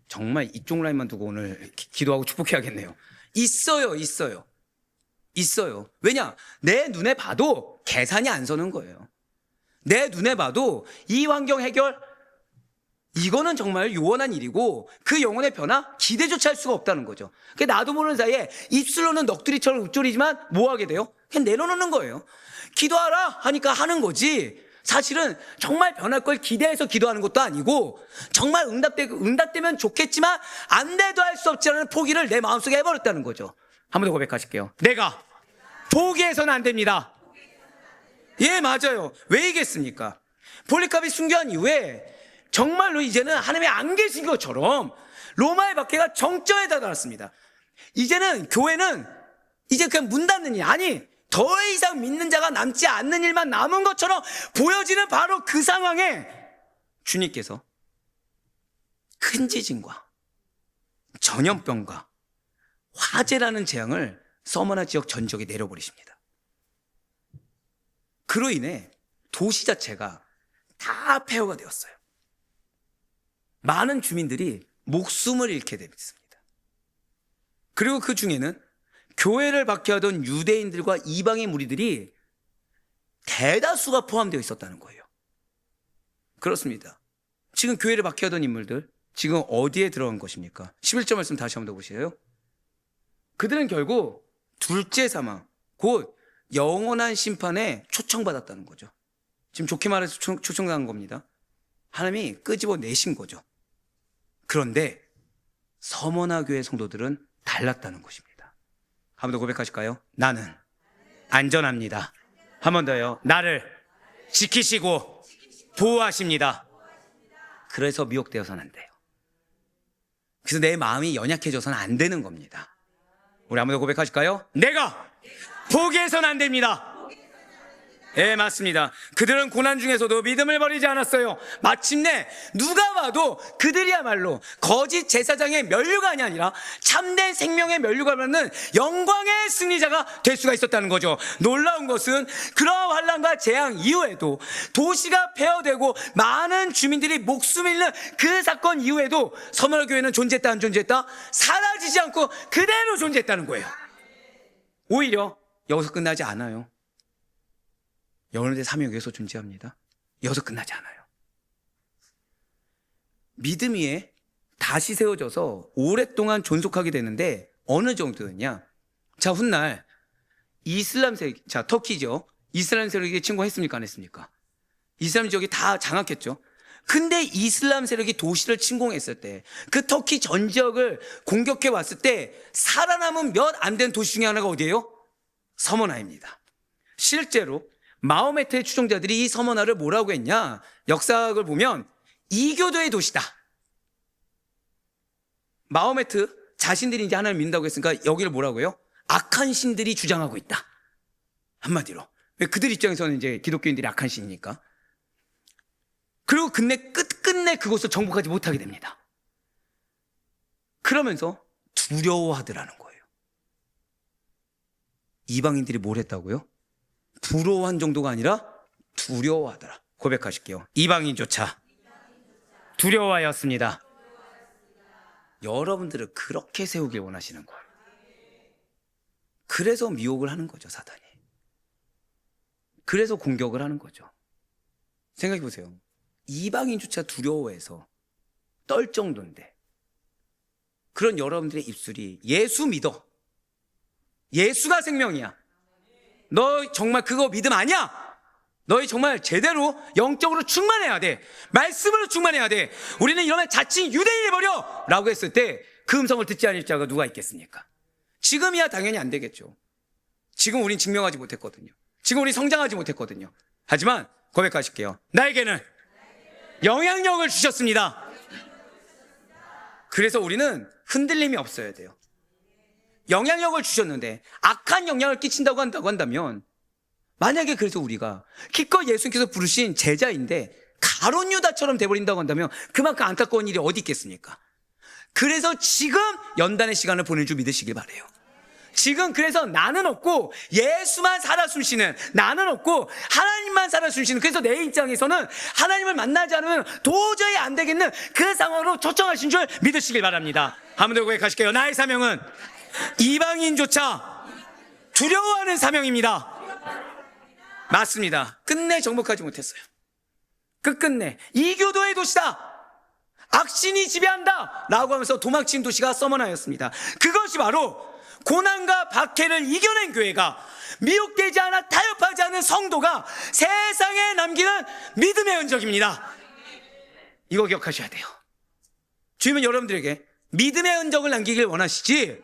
정말 이쪽 라인만 두고 오늘 기도하고 축복해야겠네요. 있어요. 왜냐? 내 눈에 봐도 계산이 안 서는 거예요. 내 눈에 봐도 이 환경 해결, 이거는 정말 요원한 일이고 그 영혼의 변화 기대조차 할 수가 없다는 거죠. 나도 모르는 사이에 입술로는 넋두리처럼 읊조리지만 뭐 하게 돼요? 그냥 내려놓는 거예요. 기도하라 하니까 하는 거지, 사실은 정말 변할 걸 기대해서 기도하는 것도 아니고 정말 응답되면 좋겠지만 안 돼도 할 수 없지라는 포기를 내 마음속에 해버렸다는 거죠. 한 번 더 고백하실게요. 내가 포기해서는 안 됩니다. 예, 맞아요. 왜이겠습니까? 폴리캅이 순교한 이후에 정말로 이제는 하나님이 안 계신 것처럼 로마의 박해가 정점에 다다랐습니다. 이제는 교회는 이제 그냥 문 닫는 일, 아니 더 이상 믿는 자가 남지 않는 일만 남은 것처럼 보여지는 바로 그 상황에 주님께서 큰 지진과 전염병과 화재라는 재앙을 서머나 지역 전 지역에 내려버리십니다. 그로 인해 도시 자체가 다 폐허가 되었어요. 많은 주민들이 목숨을 잃게 됐습니다. 그리고 그 중에는 교회를 박해하던 유대인들과 이방의 무리들이 대다수가 포함되어 있었다는 거예요. 그렇습니다. 지금 교회를 박해하던 인물들, 지금 어디에 들어간 것입니까? 11절 말씀 다시 한번 더 보세요. 그들은 결국 둘째 사망, 곧 영원한 심판에 초청받았다는 거죠. 지금 좋게 말해서 초청당한 겁니다. 하나님이 끄집어 내신 거죠. 그런데 서머나 교회 성도들은 달랐다는 것입니다. 한 번 더 고백하실까요? 나는 안전합니다. 한 번 더요. 나를 지키시고 보호하십니다. 그래서 미혹되어서는 안 돼요. 그래서 내 마음이 연약해져서는 안 되는 겁니다. 우리 한 번 더 고백하실까요? 내가 포기해서는 안 됩니다. 예, 맞습니다. 그들은 고난 중에서도 믿음을 버리지 않았어요. 마침내 누가 봐도 그들이야말로 거짓 제사장의 면류관이 아니라 참된 생명의 면류관을 영광의 승리자가 될 수가 있었다는 거죠. 놀라운 것은 그러한 환난과 재앙 이후에도 도시가 폐허되고 많은 주민들이 목숨 잃는 그 사건 이후에도 서머나 교회는 존재했다 안 존재했다? 사라지지 않고 그대로 존재했다는 거예요. 오히려 여기서 끝나지 않아요. 영혼의 사명이 여기서 존재합니다. 여기서 끝나지 않아요. 믿음 위에 다시 세워져서 오랫동안 존속하게 되는데 어느 정도였냐? 자, 훗날 이슬람 세력, 자, 터키죠. 이슬람 세력이 침공했습니까? 안 했습니까? 이슬람 지역이 다 장악했죠. 근데 이슬람 세력이 도시를 침공했을 때, 그 터키 전 지역을 공격해 왔을 때 살아남은 몇 안 된 도시 중에 하나가 어디예요? 서머나입니다. 실제로 마호메트의 추종자들이 이 서머나를 뭐라고 했냐? 역사학을 보면 이교도의 도시다. 마호메트 자신들이 이제 하나님을 믿는다고 했으니까 여기를 뭐라고요? 악한 신들이 주장하고 있다. 한마디로. 왜 그들 입장에서는 이제 기독교인들이 악한 신이니까. 그리고 끝끝내 그곳을 정복하지 못하게 됩니다. 그러면서 두려워하더라는 거예요. 이방인들이 뭘 했다고요? 부러워한 정도가 아니라 두려워하더라. 고백하실게요. 이방인조차 두려워하였습니다. 여러분들을 그렇게 세우길 원하시는 거예요. 그래서 미혹을 하는 거죠, 사단이. 그래서 공격을 하는 거죠. 생각해 보세요. 이방인조차 두려워해서 떨 정도인데 그런 여러분들의 입술이 예수 믿어. 예수가 생명이야. 너 정말 그거 믿음 아니야? 너희 정말 제대로 영적으로 충만해야 돼. 말씀으로 충만해야 돼. 우리는 이러면 자칭 유대인이 버려! 라고 했을 때 그 음성을 듣지 않을 자가 누가 있겠습니까? 지금이야 당연히 안 되겠죠. 지금 우린 증명하지 못했거든요. 지금 우리 성장하지 못했거든요. 하지만 고백하실게요. 나에게는 영향력을 주셨습니다. 그래서 우리는 흔들림이 없어야 돼요. 영향력을 주셨는데 악한 영향을 끼친다고 한다면 만약에 그래서 우리가 기껏 예수님께서 부르신 제자인데 가룟 유다처럼 돼버린다고 한다면 그만큼 안타까운 일이 어디 있겠습니까? 그래서 지금 연단의 시간을 보낼 줄 믿으시길 바라요. 지금 그래서 나는 없고 예수만 살아 숨쉬는, 나는 없고 하나님만 살아 숨쉬는, 그래서 내 입장에서는 하나님을 만나지 않으면 도저히 안 되겠는 그 상황으로 초청하신 줄 믿으시길 바랍니다. 한 번 더 고백하실게요. 나의 사명은 이방인조차 두려워하는 사명입니다. 맞습니다. 끝내 정복하지 못했어요. 끝끝내 이교도의 도시다, 악신이 지배한다 라고 하면서 도망친 도시가 서머나였습니다. 그것이 바로 고난과 박해를 이겨낸 교회가, 미혹되지 않아 타협하지 않은 성도가 세상에 남기는 믿음의 흔적입니다. 이거 기억하셔야 돼요. 주님은 여러분들에게 믿음의 흔적을 남기길 원하시지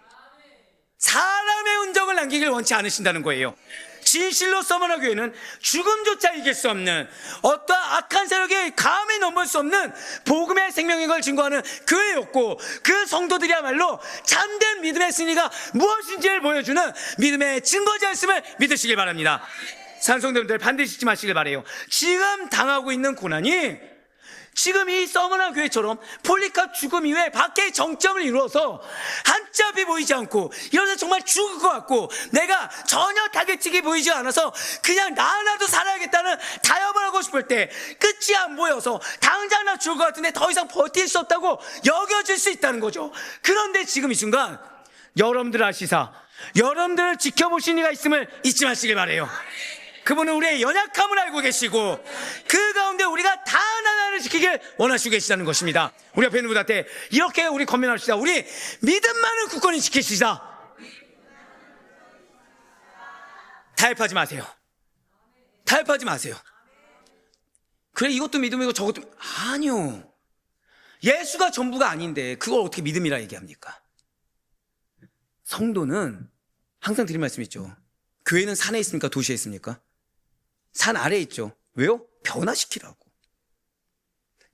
사람의 흔적을 남기길 원치 않으신다는 거예요. 진실로 서머나 교회는 죽음조차 이길 수 없는, 어떠한 악한 세력에 감히 넘볼 수 없는 복음의 생명인 걸 증거하는 교회였고, 그 성도들이야말로 참된 믿음의 승리가 무엇인지를 보여주는 믿음의 증거자였음을 믿으시길 바랍니다. 산성도님들 반드시 잊지 마시길 바라요. 지금 당하고 있는 고난이 지금 이 서머나 교회처럼 폴리캅 죽음 이후에 밖에 정점을 이루어서 한참이 보이지 않고 이러다 정말 죽을 것 같고 내가 전혀 타겟책이 보이지 않아서 그냥 나 하나도 살아야겠다는 타협을 하고 싶을 때 끝이 안 보여서 당장 나 죽을 것 같은데 더 이상 버틸 수 없다고 여겨질 수 있다는 거죠. 그런데 지금 이 순간 여러분들 아시사 여러분들을 지켜보신 이가 있음을 잊지 마시길 바라요. 그분은 우리의 연약함을 알고 계시고 그 가운데 우리가 다 하나를 지키길 원하시고 계시다는 것입니다. 우리 앞에 있는 분한테 이렇게 우리 권면합시다. 우리 믿음만을 굳건히 지키시다. 타협하지 마세요. 타협하지 마세요. 그래 이것도 믿음이고 저것도 아니요. 예수가 전부가 아닌데 그걸 어떻게 믿음이라 얘기합니까? 성도는 항상 드린 말씀 있죠. 교회는 산에 있습니까? 도시에 있습니까? 산 아래에 있죠. 왜요? 변화시키라고.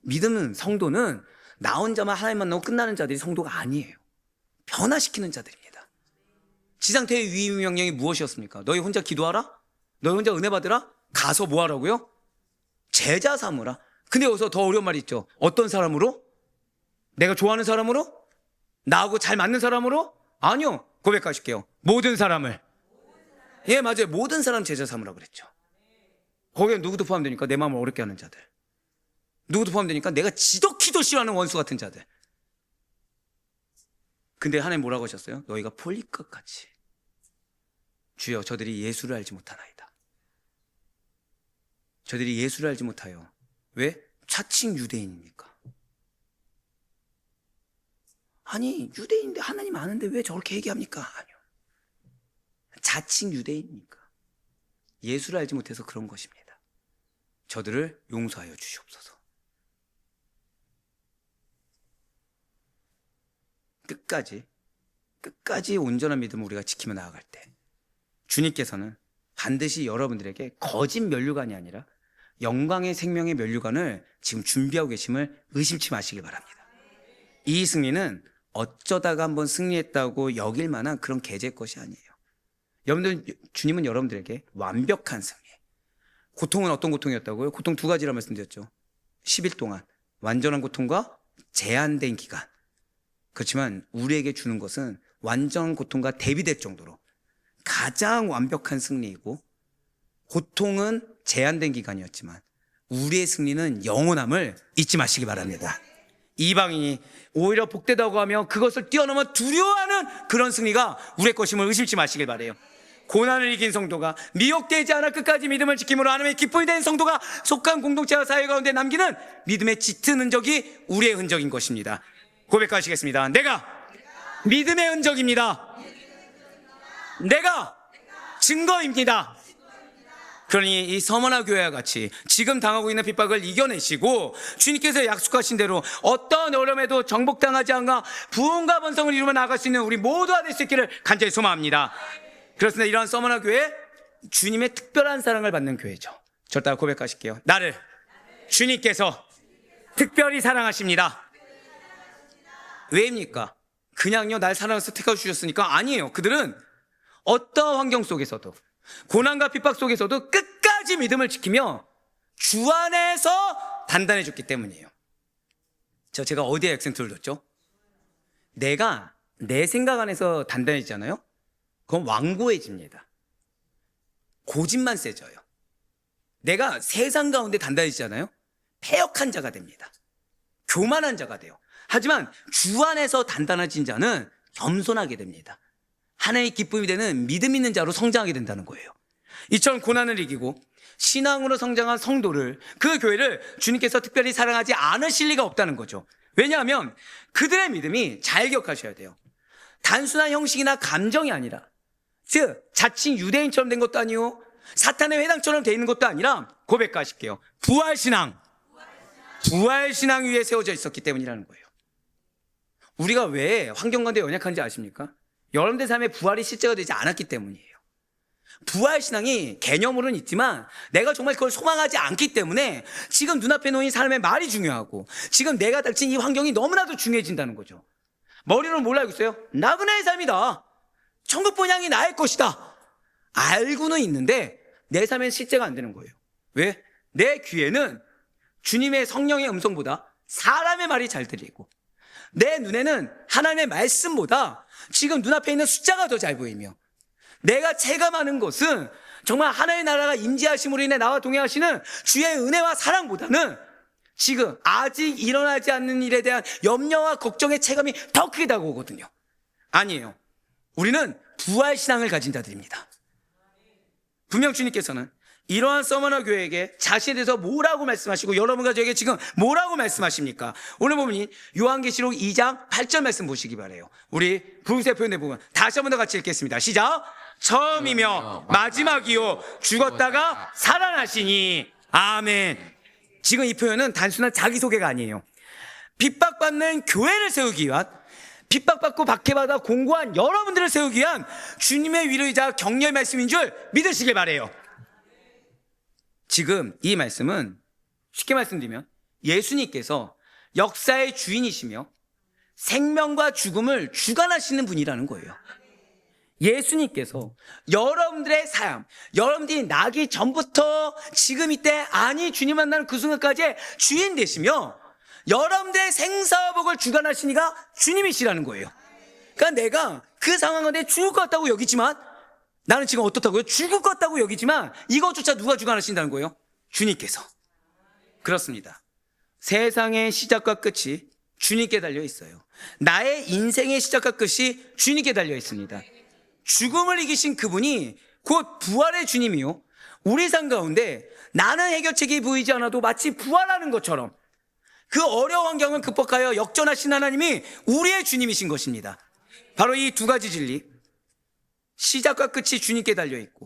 믿음은, 성도는 나 혼자만 하나님 만나고 끝나는 자들이 성도가 아니에요. 변화시키는 자들입니다. 지상태의 위임 명령이 무엇이었습니까? 너희 혼자 기도하라? 너희 혼자 은혜 받으라? 가서 뭐 하라고요? 제자 삼으라. 근데 여기서 더 어려운 말이 있죠. 어떤 사람으로? 내가 좋아하는 사람으로? 나하고 잘 맞는 사람으로? 아니요. 고백하실게요. 모든 사람을. 예, 맞아요. 모든 사람 제자 삼으라고 그랬죠. 거기에 누구도 포함되니까 내 마음을 어렵게 하는 자들, 누구도 포함되니까 내가 지독히도 싫어하는 원수 같은 자들. 근데 하나님 뭐라고 하셨어요? 너희가 폴리캅 같이 주여 저들이 예수를 알지 못하나이다. 저들이 예수를 알지 못하여. 왜? 자칭 유대인이니까. 아니 유대인인데 하나님 아는데 왜 저렇게 얘기합니까? 아니요. 자칭 유대인이니까. 예수를 알지 못해서 그런 것입니다. 저들을 용서하여 주시옵소서. 끝까지 온전한 믿음을 우리가 지키며 나아갈 때 주님께서는 반드시 여러분들에게 거짓 면류관이 아니라 영광의 생명의 면류관을 지금 준비하고 계심을 의심치 마시기 바랍니다. 이 승리는 어쩌다가 한번 승리했다고 여길 만한 그런 계제의 것이 아니에요. 여러분들, 주님은 여러분들에게 완벽한 승리. 고통은 어떤 고통이었다고요? 고통 두 가지라 말씀드렸죠. 10일 동안 완전한 고통과 제한된 기간. 그렇지만 우리에게 주는 것은 완전한 고통과 대비될 정도로 가장 완벽한 승리이고, 고통은 제한된 기간이었지만 우리의 승리는 영원함을 잊지 마시기 바랍니다. 이방인이 오히려 복되다고 하며 그것을 뛰어넘어 두려워하는 그런 승리가 우리의 것임을 의심치 마시길 바라요. 고난을 이긴 성도가, 미혹되지 않아 끝까지 믿음을 지킴으로 하나님의 기쁨이 된 성도가 속한 공동체와 사회 가운데 남기는 믿음의 짙은 흔적이 우리의 흔적인 것입니다. 고백하시겠습니다. 내가 믿음의 흔적입니다. 내가 증거입니다. 그러니 이 서머나 교회와 같이 지금 당하고 있는 핍박을 이겨내시고 주님께서 약속하신 대로 어떤 어려움에도 정복당하지 않아 부흥과 번성을 이루며 나아갈 수 있는 우리 모두가 될 수 있기를 간절히 소망합니다. 그렇습니다. 이러한 서머나 교회, 주님의 특별한 사랑을 받는 교회죠. 저 따라 고백하실게요. 나를 주님께서 특별히 사랑하십니다. 왜입니까? 그냥요 날 사랑해서 택하주셨으니까? 아니에요. 그들은 어떠한 환경 속에서도, 고난과 핍박 속에서도 끝까지 믿음을 지키며 주 안에서 단단해졌기 때문이에요. 제가 어디에 액센트를 뒀죠? 내가 내 생각 안에서 단단해지잖아요? 그건 완고해집니다. 고집만 세져요. 내가 세상 가운데 단단해지잖아요? 패역한 자가 됩니다. 교만한 자가 돼요. 하지만 주 안에서 단단해진 자는 겸손하게 됩니다. 하나님의 기쁨이 되는 믿음 있는 자로 성장하게 된다는 거예요. 이처럼 고난을 이기고 신앙으로 성장한 성도를, 그 교회를 주님께서 특별히 사랑하지 않으실 리가 없다는 거죠. 왜냐하면 그들의 믿음이, 잘 기억하셔야 돼요. 단순한 형식이나 감정이 아니라, 즉 자칭 유대인처럼 된 것도 아니고 사탄의 회당처럼 돼 있는 것도 아니라, 고백하실게요. 부활신앙 위에 세워져 있었기 때문이라는 거예요. 우리가 왜 환경 가운데 연약한지 아십니까? 여러분들 삶에 부활이 실제가 되지 않았기 때문이에요. 부활신앙이 개념으로는 있지만 내가 정말 그걸 소망하지 않기 때문에 지금 눈앞에 놓인 사람의 말이 중요하고 지금 내가 닥친 이 환경이 너무나도 중요해진다는 거죠. 머리로는 뭘 알고 있어요? 나그네의 삶이다. 천국 본향이 나의 것이다. 알고는 있는데 내 삶엔 실제가 안 되는 거예요. 왜? 내 귀에는 주님의 성령의 음성보다 사람의 말이 잘 들리고, 내 눈에는 하나님의 말씀보다 지금 눈앞에 있는 숫자가 더 잘 보이며, 내가 체감하는 것은 정말 하나님의 나라가 임재하심으로 인해 나와 동행하시는 주의 은혜와 사랑보다는 지금 아직 일어나지 않는 일에 대한 염려와 걱정의 체감이 더 크게 다가오거든요. 아니에요. 우리는 부활신앙을 가진 자들입니다. 분명 주님께서는 이러한 서머나 교회에게 자신에 대해서 뭐라고 말씀하시고 여러분과 저에게 지금 뭐라고 말씀하십니까? 오늘 보면 요한계시록 2장 8절 말씀 보시기 바라요. 우리 부흥세 표현에 보면 다시 한번 더 같이 읽겠습니다. 시작. 처음이며 마지막이요 죽었다가 살아나시니. 아멘. 지금 이 표현은 단순한 자기소개가 아니에요. 핍박받는 교회를 세우기 위한, 핍박받고 박해받아 공고한 여러분들을 세우기 위한 주님의 위로이자 격려의 말씀인 줄 믿으시길 바라요. 지금 이 말씀은 쉽게 말씀드리면 예수님께서 역사의 주인이시며 생명과 죽음을 주관하시는 분이라는 거예요. 예수님께서 여러분들의 삶, 여러분들이 나기 전부터 지금 이때, 아니 주님 만나는 그 순간까지 주인 되시며 여러분들의 생사복을 주관하신 이가 주님이시라는 거예요. 그러니까 내가 그 상황 가운데 죽을 것 같다고 여기지만, 나는 지금 어떻다고요? 죽을 것 같다고 여기지만 이것조차 누가 주관하신다는 거예요? 주님께서. 그렇습니다. 세상의 시작과 끝이 주님께 달려 있어요. 나의 인생의 시작과 끝이 주님께 달려 있습니다. 죽음을 이기신 그분이 곧 부활의 주님이요, 우리 삶 가운데 나는 해결책이 보이지 않아도 마치 부활하는 것처럼 그 어려운 환경을 극복하여 역전하신 하나님이 우리의 주님이신 것입니다. 바로 이 두 가지 진리, 시작과 끝이 주님께 달려있고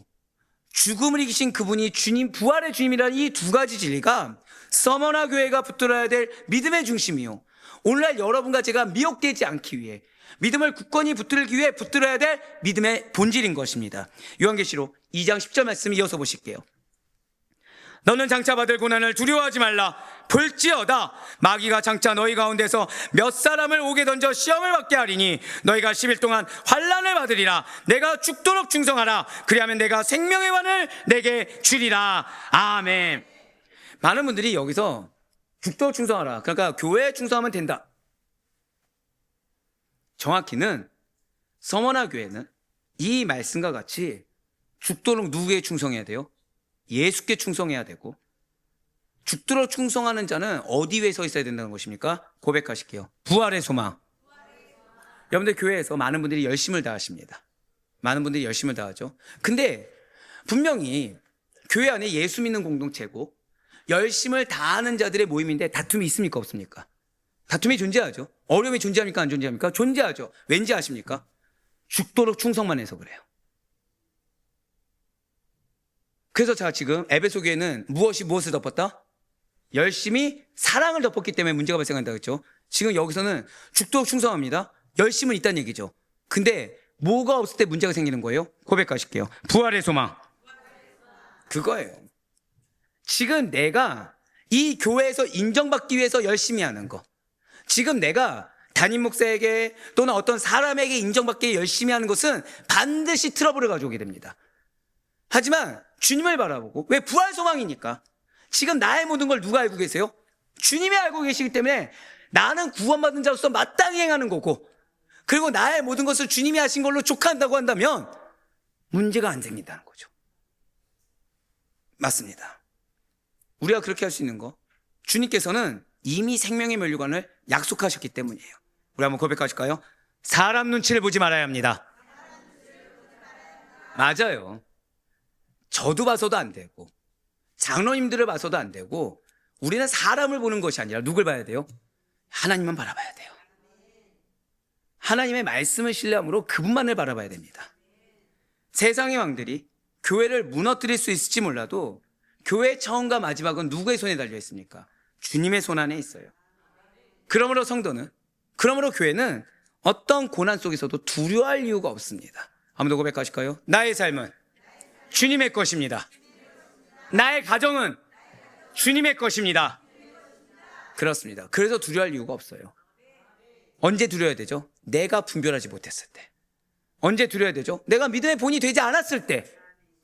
죽음을 이기신 그분이 주님, 부활의 주님이라는 이 두 가지 진리가 서머나 교회가 붙들어야 될 믿음의 중심이요, 오늘날 여러분과 제가 미혹되지 않기 위해 믿음을 굳건히 붙들기 위해 붙들어야 될 믿음의 본질인 것입니다. 요한계시록 2장 10절 말씀 이어서 보실게요. 너는 장차 받을 고난을 두려워하지 말라. 볼지어다 마귀가 장차 너희 가운데서 몇 사람을 옥에 던져 시험을 받게 하리니 너희가 10일 동안 환난을 받으리라. 내가 죽도록 충성하라. 그리하면 내가 생명의 관을 내게 주리라. 아멘. 많은 분들이 여기서 죽도록 충성하라, 그러니까 교회에 충성하면 된다. 정확히는 서머나 교회는 이 말씀과 같이 죽도록 누구에게 충성해야 돼요? 예수께 충성해야 되고, 죽도록 충성하는 자는 어디 위에 서 있어야 된다는 것입니까? 고백하실게요. 부활의 소망. 여러분들 교회에서 많은 분들이 열심을 다하십니다. 많은 분들이 열심을 다하죠. 근데 분명히 교회 안에 예수 믿는 공동체고 열심을 다하는 자들의 모임인데 다툼이 있습니까? 없습니까? 다툼이 존재하죠. 어려움이 존재합니까? 안 존재합니까? 존재하죠. 왠지 아십니까? 죽도록 충성만 해서 그래요. 그래서 자, 지금 에베소 교회는 무엇이 무엇을 덮었다? 열심히 사랑을 덮었기 때문에 문제가 발생한다고 했죠. 지금 여기서는 죽도록 충성합니다. 열심은 있다는 얘기죠. 근데 뭐가 없을 때 문제가 생기는 거예요? 고백하실게요. 부활의 소망. 그거예요. 지금 내가 이 교회에서 인정받기 위해서 열심히 하는 거, 지금 내가 담임 목사에게 또는 어떤 사람에게 인정받기 열심히 하는 것은 반드시 트러블을 가져오게 됩니다. 하지만 주님을 바라보고, 왜? 부활 소망이니까. 지금 나의 모든 걸 누가 알고 계세요? 주님이 알고 계시기 때문에 나는 구원받은 자로서 마땅히 행하는 거고, 그리고 나의 모든 것을 주님이 하신 걸로 족한다고 한다면 문제가 안 생긴다는 거죠. 맞습니다. 우리가 그렇게 할 수 있는 거, 주님께서는 이미 생명의 면류관을 약속하셨기 때문이에요. 우리 한번 고백하실까요? 사람 눈치를 보지 말아야 합니다. 맞아요. 저도 봐서도 안 되고 장로님들을 봐서도 안 되고, 우리는 사람을 보는 것이 아니라 누굴 봐야 돼요? 하나님만 바라봐야 돼요. 하나님의 말씀을 신뢰함으로 그분만을 바라봐야 됩니다. 세상의 왕들이 교회를 무너뜨릴 수 있을지 몰라도 교회의 처음과 마지막은 누구의 손에 달려 있습니까? 주님의 손 안에 있어요. 그러므로 성도는, 그러므로 교회는 어떤 고난 속에서도 두려워할 이유가 없습니다. 아무도 고백하실까요? 나의 삶은 주님의 것입니다. 나의 가정은 주님의 것입니다. 그렇습니다. 그래서 두려워할 이유가 없어요. 언제 두려워야 되죠? 내가 분별하지 못했을 때. 언제 두려워야 되죠? 내가 믿음의 본이 되지 않았을 때.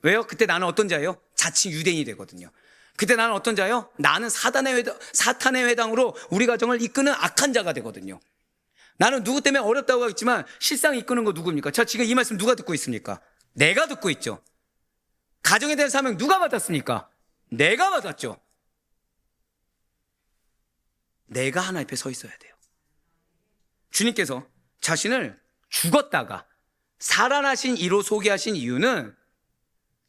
왜요? 그때 나는 어떤 자예요? 자칭 유대인이 되거든요. 그때 나는 어떤 자예요? 나는 사탄의 회당으로 우리 가정을 이끄는 악한 자가 되거든요. 나는 누구 때문에 어렵다고 하겠지만 실상 이끄는 거 누구입니까? 자, 지금 이 말씀 누가 듣고 있습니까? 내가 듣고 있죠. 가정에 대한 사명 누가 받았습니까? 내가 받았죠. 내가 하나님 앞에 서 있어야 돼요. 주님께서 자신을 죽었다가 살아나신 이로 소개하신 이유는,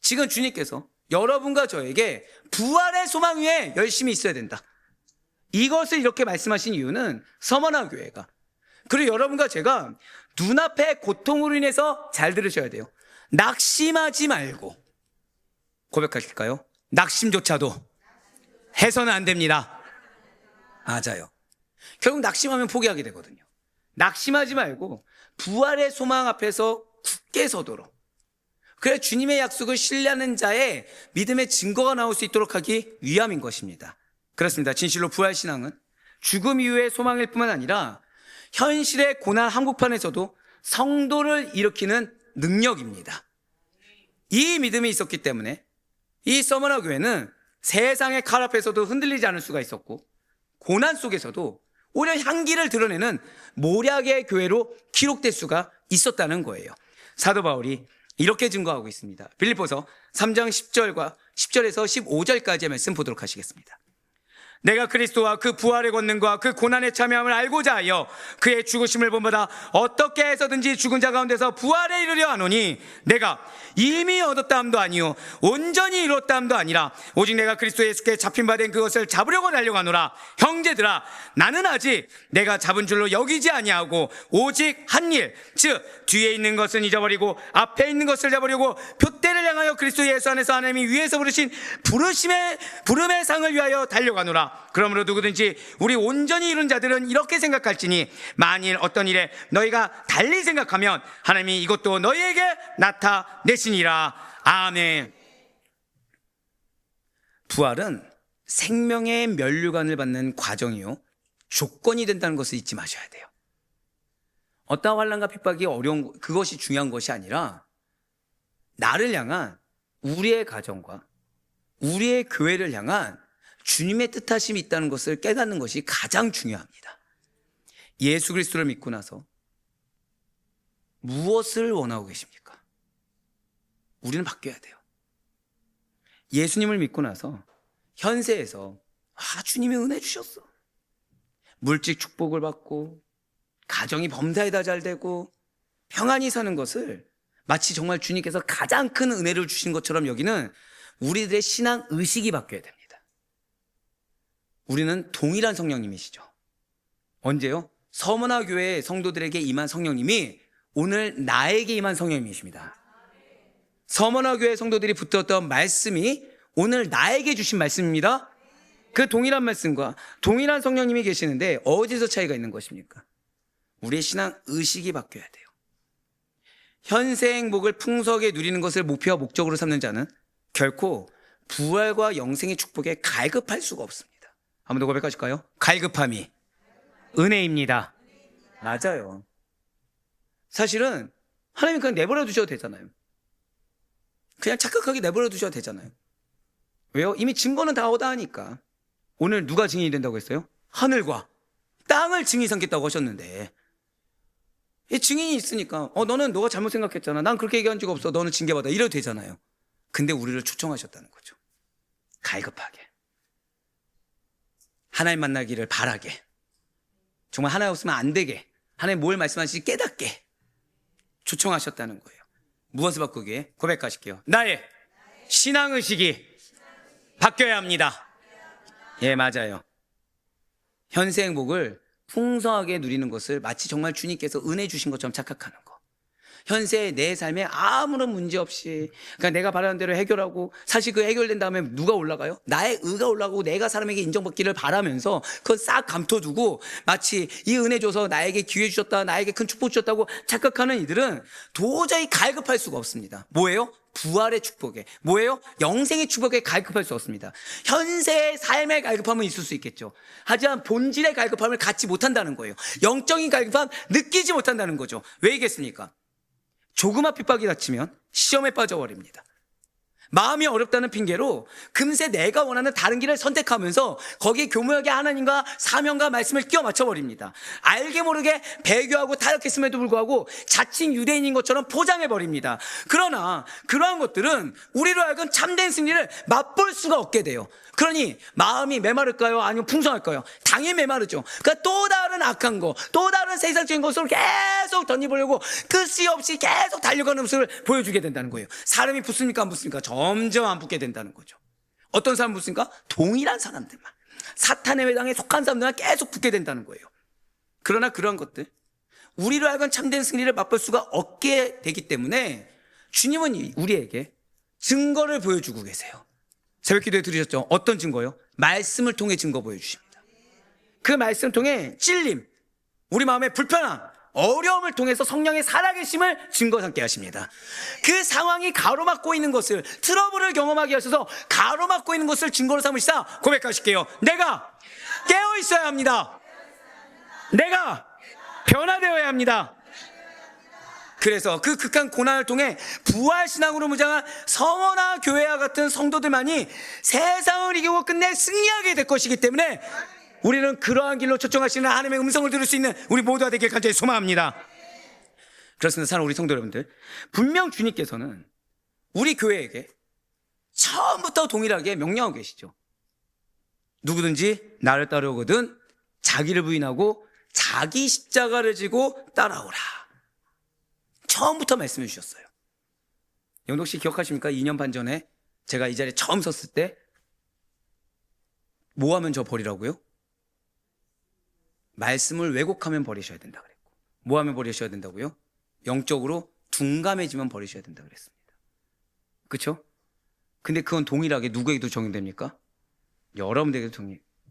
지금 주님께서 여러분과 저에게 부활의 소망 위에 열심히 있어야 된다, 이것을 이렇게 말씀하신 이유는 서머나 교회가, 그리고 여러분과 제가 눈앞의 고통으로 인해서 잘 들으셔야 돼요. 낙심하지 말고. 고백하실까요? 낙심조차도 해서는 안 됩니다. 맞아요. 결국 낙심하면 포기하게 되거든요. 낙심하지 말고 부활의 소망 앞에서 굳게 서도록, 그래 주님의 약속을 신뢰하는 자의 믿음의 증거가 나올 수 있도록 하기 위함인 것입니다. 그렇습니다. 진실로 부활신앙은 죽음 이후의 소망일 뿐만 아니라 현실의 고난 한복판에서도 성도를 일으키는 능력입니다. 이 믿음이 있었기 때문에 이 서머나 교회는 세상의 칼 앞에서도 흔들리지 않을 수가 있었고, 고난 속에서도 오히려 향기를 드러내는 모략의 교회로 기록될 수가 있었다는 거예요. 사도 바울이 이렇게 증거하고 있습니다. 빌립보서 3장 10절에서 15절까지의 말씀 보도록 하시겠습니다. 내가 그리스도와 그 부활의 권능과 그 고난의 참여함을 알고자 하여 그의 죽으심을 본받아 어떻게 해서든지 죽은 자 가운데서 부활에 이르려 하노니, 내가 이미 얻었다 함도 아니요 온전히 이뤘다 함도 아니라 오직 내가 그리스도 예수께 잡힌 바 된 그것을 잡으려고 달려가노라. 형제들아, 나는 아직 내가 잡은 줄로 여기지 아니하고 오직 한 일, 즉 뒤에 있는 것은 잊어버리고 앞에 있는 것을 잡으려고 표대를 향하여 그리스도 예수 안에서 하나님이 위에서 부르신 부름의 상을 위하여 달려가노라. 것이라. 그러므로 누구든지 우리 온전히 이룬 자들은 이렇게 생각할지니 만일 어떤 일에 너희가 달리 생각하면 하나님이 이것도 너희에게 나타내시니라. 아멘. 부활은 생명의 면류관을 받는 과정이요, 조건이 된다는 것을 잊지 마셔야 돼요. 어떠한 환난과 핍박이 어려운 그것이 중요한 것이 아니라 나를 향한 우리의 가정과 우리의 교회를 향한 주님의 뜻하심이 있다는 것을 깨닫는 것이 가장 중요합니다. 예수 그리스도를 믿고 나서 무엇을 원하고 계십니까? 우리는 바뀌어야 돼요. 예수님을 믿고 나서 현세에서 주님이 은혜 주셨어, 물질 축복을 받고 가정이 범사에다 잘 되고 평안히 사는 것을 마치 정말 주님께서 가장 큰 은혜를 주신 것처럼 여기는 우리들의 신앙 의식이 바뀌어야 됩니다. 우리는 동일한 성령님이시죠. 언제요? 서머나 교회 성도들에게 임한 성령님이 오늘 나에게 임한 성령님이십니다. 서머나 교회 성도들이 붙들었던 말씀이 오늘 나에게 주신 말씀입니다. 그 동일한 말씀과 동일한 성령님이 계시는데 어디서 차이가 있는 것입니까? 우리의 신앙 의식이 바뀌어야 돼요. 현세 행복을 풍성하게 누리는 것을 목표와 목적으로 삼는 자는 결코 부활과 영생의 축복에 갈급할 수가 없습니다. 한번 더 고백하실까요? 갈급함이 은혜입니다. 맞아요. 사실은 하나님 그냥 내버려 두셔도 되잖아요. 그냥 착각하게 내버려 두셔도 되잖아요. 왜요? 이미 증거는 다 얻어 하니까. 오늘 누가 증인이 된다고 했어요? 하늘과 땅을 증인 삼겠다고 하셨는데, 이 증인이 있으니까 너는 너가 잘못 생각했잖아, 난 그렇게 얘기한 적 없어, 너는 징계받아, 이래도 되잖아요. 근데 우리를 초청하셨다는 거죠. 갈급하게 하나님 만나기를 바라게, 정말 하나님 없으면 안 되게, 하나님 뭘 말씀하시지 깨닫게 초청하셨다는 거예요. 무엇을 바꾸기에? 고백하실게요. 나의 신앙의식이 바뀌어야 합니다. 예, 맞아요. 현세 행복을 풍성하게 누리는 것을 마치 정말 주님께서 은혜 주신 것처럼 착각하는 거. 현세의 내 삶에 아무런 문제 없이 그냥 내가 바라는 대로 해결하고, 사실 그 해결된 다음에 누가 올라가요? 나의 의가 올라가고 내가 사람에게 인정받기를 바라면서 그건 싹 감춰두고 마치 이 은혜 줘서 나에게 기회 주셨다, 나에게 큰 축복 주셨다고 착각하는 이들은 도저히 갈급할 수가 없습니다. 뭐예요? 부활의 축복에, 뭐예요? 영생의 축복에 갈급할 수 없습니다. 현세의 삶의 갈급함은 있을 수 있겠죠. 하지만 본질의 갈급함을 갖지 못한다는 거예요. 영적인 갈급함 느끼지 못한다는 거죠. 왜 이겠습니까? 조그마 핍박이 닥치면 시험에 빠져버립니다. 마음이 어렵다는 핑계로 금세 내가 원하는 다른 길을 선택하면서 거기에 교묘하게 하나님과 사명과 말씀을 끼워 맞춰버립니다. 알게 모르게 배교하고 타락했음에도 불구하고 자칭 유대인인 것처럼 포장해버립니다. 그러나 그러한 것들은 우리로 하여금 참된 승리를 맛볼 수가 없게 돼요. 그러니 마음이 메마를까요? 아니면 풍성할까요? 당연히 메마르죠. 그러니까 또 다른 악한 거, 또 다른 세상적인 것으로 계속 던져보려고 끝이 없이 계속 달려가는 모습을 보여주게 된다는 거예요. 사람이 붙습니까? 안 붙습니까? 점점 안 붙게 된다는 거죠. 어떤 사람 붙습니까? 동일한 사람들만, 사탄의 회당에 속한 사람들만 계속 붙게 된다는 거예요. 그러나 그런 것들, 우리로 하여금 참된 승리를 맛볼 수가 없게 되기 때문에 주님은 우리에게 증거를 보여주고 계세요. 새벽 기도에 들으셨죠? 어떤 증거요? 말씀을 통해 증거 보여주십니다. 그 말씀을 통해 찔림, 우리 마음의 불편함, 어려움을 통해서 성령의 살아계심을 증거 삼게 하십니다. 그 상황이 가로막고 있는 것을, 트러블을 경험하게 하셔서 가로막고 있는 것을 증거로 삼으시다 고백하실게요. 내가 깨어 있어야 합니다. 내가 변화되어야 합니다. 그래서 그 극한 고난을 통해 부활신앙으로 무장한 성원아 교회와 같은 성도들만이 세상을 이기고 끝내 승리하게 될 것이기 때문에 우리는 그러한 길로 초청하시는 하나님의 음성을 들을 수 있는 우리 모두가 되길 간절히 소망합니다. 그렇습니다. 사랑하는 우리 성도 여러분들, 분명 주님께서는 우리 교회에게 처음부터 동일하게 명령하고 계시죠. 누구든지 나를 따르거든 자기를 부인하고 자기 십자가를 지고 따라오라. 처음부터 말씀해 주셨어요. 영덕 씨 기억하십니까? 2년 반 전에 제가 이 자리에 처음 섰을 때 뭐 하면 저 버리라고요? 말씀을 왜곡하면 버리셔야 된다 그랬고, 뭐 하면 버리셔야 된다고요? 영적으로 둔감해지면 버리셔야 된다 그랬습니다. 그렇죠? 근데 그건 동일하게 누구에게도 적용됩니까? 여러분들에게도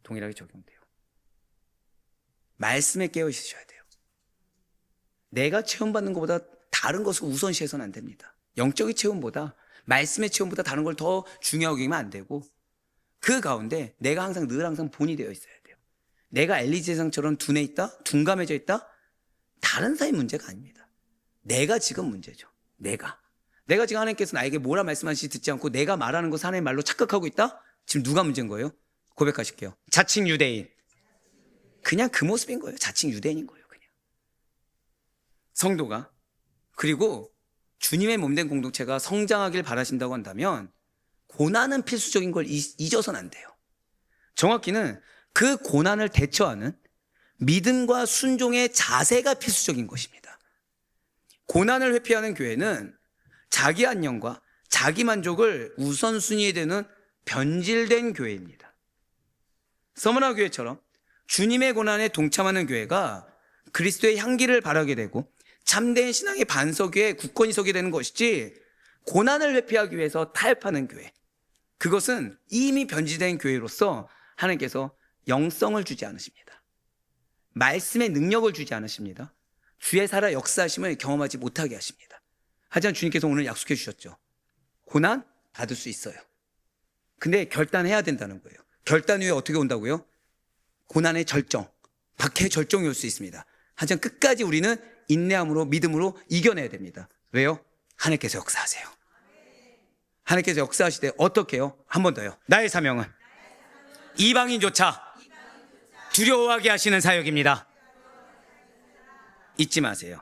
동일하게 적용돼요. 말씀에 깨어 있으셔야 돼요. 내가 체험받는 것보다 다른 것을 우선시해서는 안 됩니다. 영적인 체험보다, 말씀의 체험보다 다른 걸 더 중요하게 여기면 안 되고, 그 가운데 내가 항상 늘 항상 본이 되어 있어야 돼요. 내가 엘리제상처럼 둔해 있다? 둔감해져 있다? 다른 사람의 문제가 아닙니다. 내가 지금 문제죠. 내가 지금 하나님께서 나에게 뭐라 말씀하시는지 듣지 않고 내가 말하는 것을 하나님의 말로 착각하고 있다? 지금 누가 문제인 거예요? 고백하실게요. 자칭 유대인. 그냥 그 모습인 거예요. 자칭 유대인인 거예요. 그냥. 성도가, 그리고 주님의 몸된 공동체가 성장하길 바라신다고 한다면 고난은 필수적인 걸 잊어서는 안 돼요. 정확히는 그 고난을 대처하는 믿음과 순종의 자세가 필수적인 것입니다. 고난을 회피하는 교회는 자기 안녕과 자기 만족을 우선순위에 두는 변질된 교회입니다. 서머나 교회처럼 주님의 고난에 동참하는 교회가 그리스도의 향기를 발하게 되고 참된 신앙의 반석 위에 굳건히 서게 되는 것이지, 고난을 회피하기 위해서 타협하는 교회, 그것은 이미 변질된 교회로서 하나님께서 영성을 주지 않으십니다. 말씀의 능력을 주지 않으십니다. 주의 살아 역사하심을 경험하지 못하게 하십니다. 하지만 주님께서 오늘 약속해 주셨죠. 고난 받을 수 있어요. 근데 결단해야 된다는 거예요. 결단 후에 어떻게 온다고요? 고난의 절정, 박해의 절정이 올 수 있습니다. 하지만 끝까지 우리는 인내함으로, 믿음으로 이겨내야 됩니다. 왜요? 하나님께서 역사하세요. 하나님께서 역사하실 때 어떻게 해요? 한 번 더요. 나의 사명은 이방인조차 두려워하게 하시는 사역입니다. 잊지 마세요.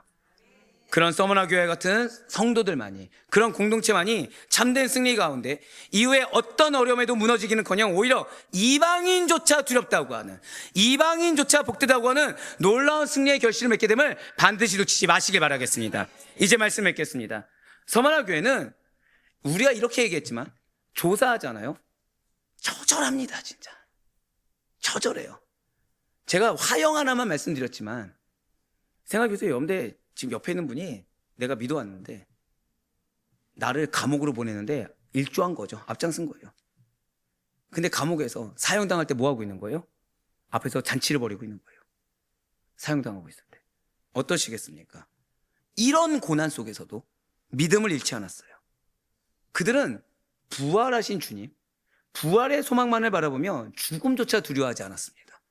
그런 서머나 교회 같은 성도들만이, 그런 공동체만이 참된 승리 가운데 이후에 어떤 어려움에도 무너지기는커녕 오히려 이방인조차 두렵다고 하는, 이방인조차 복되다고 하는 놀라운 승리의 결실을 맺게 됨을 반드시 놓치지 마시길 바라겠습니다. 이제 말씀 맺겠습니다. 서머나 교회는 우리가 이렇게 얘기했지만 조사하잖아요. 처절합니다. 진짜 처절해요. 제가 화형 하나만 말씀드렸지만 생각해보세요. 여러분들 지금 옆에 있는 분이 내가 믿어왔는데 나를 감옥으로 보내는데 일조한 거죠. 앞장선 거예요. 근데 감옥에서 사형당할 때 뭐 하고 있는 거예요? 앞에서 잔치를 벌이고 있는 거예요. 사형당하고 있을 때. 어떠시겠습니까? 이런 고난 속에서도 믿음을 잃지 않았어요. 그들은 부활하신 주님, 부활의 소망만을 바라보며 죽음조차 두려워하지 않았습니다.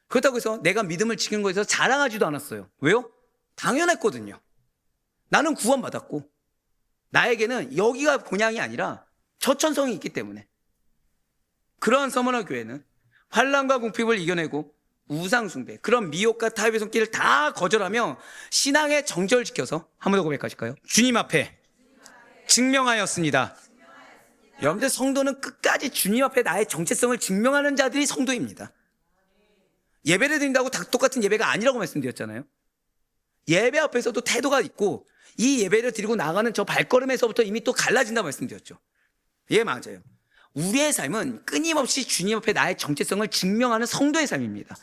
그렇다고 해서 내가 믿음을 지킨 거에서 자랑하지도 않았어요. 왜요? 당연했거든요. 나는 구원받았고 나에게는 여기가 본향이 아니라 저천성이 있기 때문에. 그러한 서머나 교회는 환난과 궁핍을 이겨내고 우상숭배, 그런 미혹과 타협의 손길을 다 거절하며 신앙의 정절을 지켜서, 한 번 더 고백하실까요? 주님 앞에 증명하였습니다. 여러분들, 성도는 끝까지 주님 앞에 나의 정체성을 증명하는 자들이 성도입니다. 예배를 드린다고 다 똑같은 예배가 아니라고 말씀드렸잖아요. 예배 앞에서도 태도가 있고 이 예배를 드리고 나가는 저 발걸음에서부터 이미 또 갈라진다고 말씀드렸죠. 예, 맞아요. 우리의 삶은 끊임없이 주님 앞에 나의 정체성을 증명하는 성도의 삶입니다.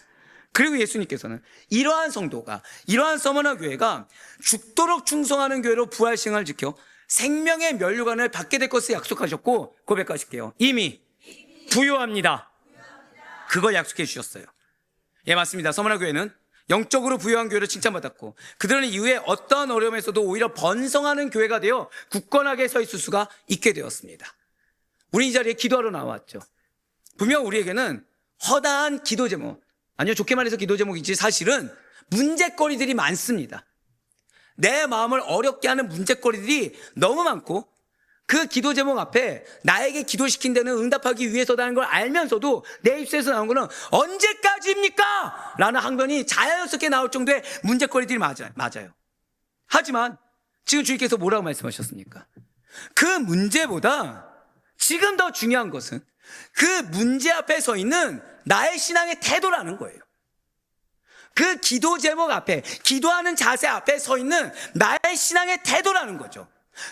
그리고 예수님께서는 이러한 성도가, 이러한 서머나 교회가 죽도록 충성하는 교회로 부활신앙을 지켜 생명의 면류관을 받게 될 것을 약속하셨고, 고백하실게요. 이미 부요합니다. 그걸 약속해 주셨어요. 예, 맞습니다. 서머나 교회는 영적으로 부유한 교회로 칭찬받았고, 그들은 이후에 어떤 어려움에서도 오히려 번성하는 교회가 되어 굳건하게 서 있을 수가 있게 되었습니다. 우리 이 자리에 기도하러 나왔죠. 분명 우리에게는 허다한 기도 제목, 아니요, 좋게 말해서 기도 제목이지 사실은 문제거리들이 많습니다. 내 마음을 어렵게 하는 문제거리들이 너무 많고, 그 기도 제목 앞에 나에게 기도시킨 데는 응답하기 위해서라는 걸 알면서도 내 입술에서 나온 거는 언제까지입니까? 라는 항변이 자연스럽게 나올 정도의 문제거리들이 맞아요. 하지만 지금 주님께서 뭐라고 말씀하셨습니까? 그 문제보다 지금 더 중요한 것은 그 문제 앞에 서 있는 나의 신앙의 태도라는 거예요. 그 기도 제목 앞에, 기도하는 자세 앞에 서 있는 나의 신앙의 태도라는 거죠.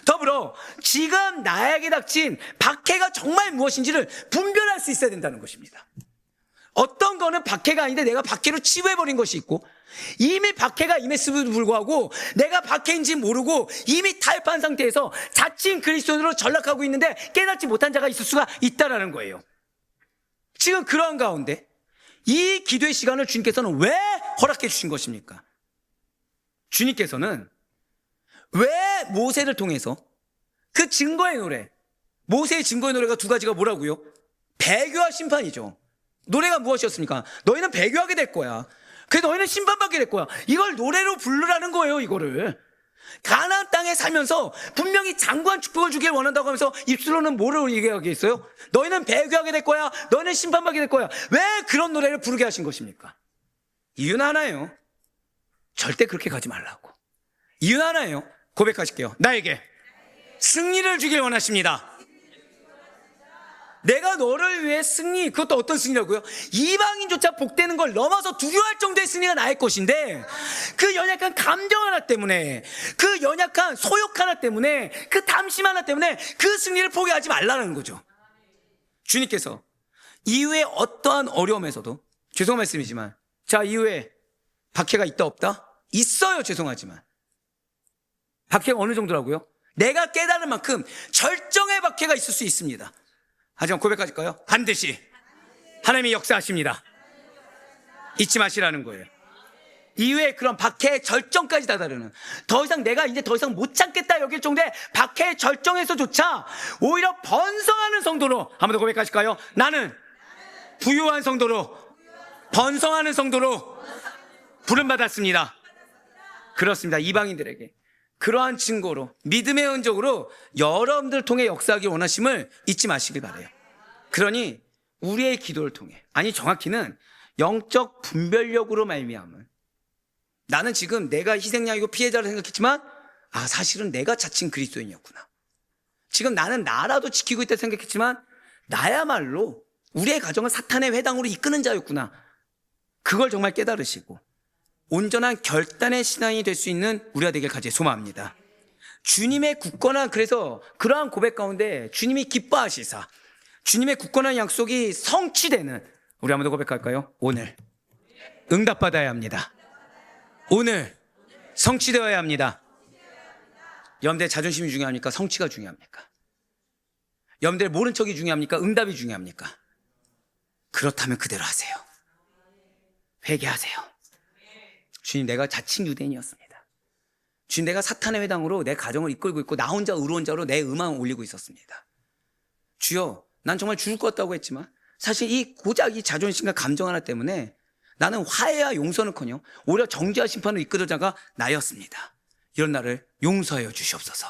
더불어 지금 나에게 닥친 박해가 정말 무엇인지를 분별할 수 있어야 된다는 것입니다. 어떤 거는 박해가 아닌데 내가 박해로 치부해버린 것이 있고, 이미 박해가 임했음에도 불구하고 내가 박해인지 모르고 이미 타협한 상태에서 자칭 그리스도인으로 전락하고 있는데 깨닫지 못한 자가 있을 수가 있다는 거예요. 지금 그러한 가운데 이 기도의 시간을 주님께서는 왜 허락해 주신 것입니까? 주님께서는 왜 모세를 통해서 그 증거의 노래, 모세의 증거의 노래가 두 가지가 뭐라고요? 배교와 심판이죠. 노래가 무엇이었습니까? 너희는 배교하게 될 거야. 그래서 너희는 심판받게 될 거야. 이걸 노래로 부르라는 거예요, 이거를. 가나안 땅에 살면서 분명히 장구한 축복을 주길 원한다고 하면서 입술로는 뭐를 얘기하겠어요? 너희는 배교하게 될 거야. 너희는 심판받게 될 거야. 왜 그런 노래를 부르게 하신 것입니까? 이유는 하나예요. 절대 그렇게 가지 말라고. 이유는 하나예요. 고백하실게요. 나에게 승리를 주길 원하십니다. 내가 너를 위해 승리, 그것도 어떤 승리라고요? 이방인조차 복되는 걸 넘어서 두려워할 정도의 승리가 나의 것인데, 그 연약한 감정 하나 때문에, 그 연약한 소욕 하나 때문에, 그 탐심 하나 때문에 그 승리를 포기하지 말라는 거죠. 주님께서 이후에 어떠한 어려움에서도, 죄송한 말씀이지만, 자, 이후에 박해가 있다 없다? 있어요, 죄송하지만. 박해가 어느 정도라고요? 내가 깨달은 만큼 절정의 박해가 있을 수 있습니다. 하지만 고백하실까요? 반드시 하나님이 역사하십니다. 잊지 마시라는 거예요. 이후에 그런 박해의 절정까지 다다르는, 더 이상 내가 이제 더 이상 못 참겠다 여길 정도의 박해의 절정에서조차 오히려 번성하는 성도로, 한 번 더 고백하실까요? 나는 부유한 성도로, 번성하는 성도로 부름받았습니다. 그렇습니다. 이방인들에게 그러한 증거로, 믿음의 흔적으로 여러분들 통해 역사하기 원하심을 잊지 마시길 바라요. 그러니 우리의 기도를 통해, 아니 정확히는 영적 분별력으로 말미암은, 나는 지금 내가 희생양이고 피해자로 생각했지만 사실은 내가 자칭 그리스도인이었구나. 지금 나는 나라도 지키고 있다 생각했지만 나야말로 우리의 가정을 사탄의 회당으로 이끄는 자였구나. 그걸 정말 깨달으시고 온전한 결단의 신앙이 될 수 있는 우리가 되길 간절히 소망합니다. 주님의 굳건한, 그래서 그러한 고백 가운데 주님이 기뻐하시사 주님의 굳건한 약속이 성취되는, 우리 한번 더 고백할까요? 오늘 응답받아야 합니다. 오늘 성취되어야 합니다. 여러분들 자존심이 중요합니까? 성취가 중요합니까? 여러분들 모른 척이 중요합니까? 응답이 중요합니까? 그렇다면 그대로 하세요. 회개하세요. 주님, 내가 자칭 유대인이었습니다. 주님, 내가 사탄의 회당으로 내 가정을 이끌고 있고 나 혼자 의로운 자로 내 음악을 올리고 있었습니다. 주여, 난 정말 죽을 것 같다고 했지만 사실 이 고작 이 자존심과 감정 하나 때문에 나는 화해와 용서는커녕 오히려 정죄와 심판을 이끌던 자가 나였습니다. 이런 나를 용서하여 주시옵소서.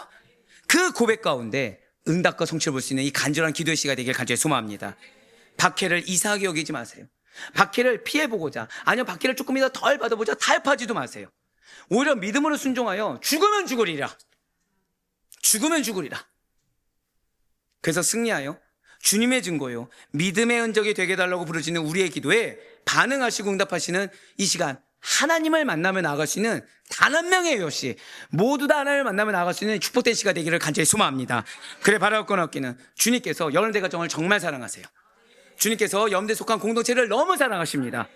그 고백 가운데 응답과 성취를 볼 수 있는 이 간절한 기도의 시간이 되길 간절히 소망합니다. 박해를 이상하게 여기지 마세요. 박해를 피해보고자, 아니면 박해를 조금이라도 덜 받아보자 타협하지도 마세요. 오히려 믿음으로 순종하여 죽으면 죽으리라. 죽으면 죽으리라. 그래서 승리하여 주님의 증거요, 믿음의 흔적이 되게 해달라고 부르시는 우리의 기도에 반응하시고 응답하시는 이 시간, 하나님을 만나며 나아갈 수 있는 단 한 명의 여시, 모두 다 하나님을 만나며 나아갈 수 있는 축복된 시가 되기를 간절히 소망합니다. 그래 바라올 건 없기는 주님께서 여러분들 가정을 정말 사랑하세요. 주님께서 여러분들 속한 공동체를 너무 사랑하십니다.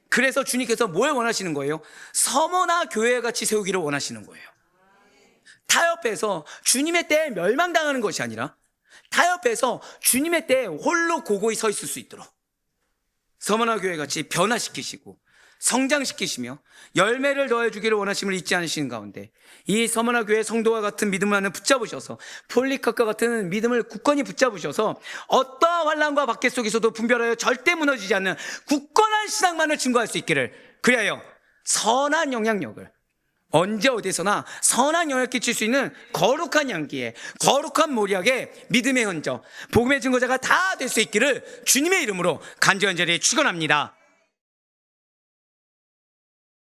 그래서 주님께서 뭘 원하시는 거예요? 서머나 교회 같이 세우기를 원하시는 거예요. 타협해서 주님의 때에 멸망당하는 것이 아니라 타협해서 주님의 때에 홀로 고고히 서 있을 수 있도록 서머나 교회 같이 변화시키시고 성장시키시며 열매를 더해주기를 원하심을 잊지 않으시는 가운데 이 서머나 교회 성도와 같은 믿음을 하는 붙잡으셔서 폴리카과 같은 믿음을 굳건히 붙잡으셔서 어떠한 환난과 박해 속에서도 분별하여 절대 무너지지 않는 굳건한 신앙만을 증거할 수 있기를, 그리하여 선한 영향력을 언제 어디서나 선한 영향을 끼칠 수 있는 거룩한 향기에, 거룩한 모략에 믿음의 흔적, 복음의 증거자가 다 될 수 있기를 주님의 이름으로 간절히 축원합니다.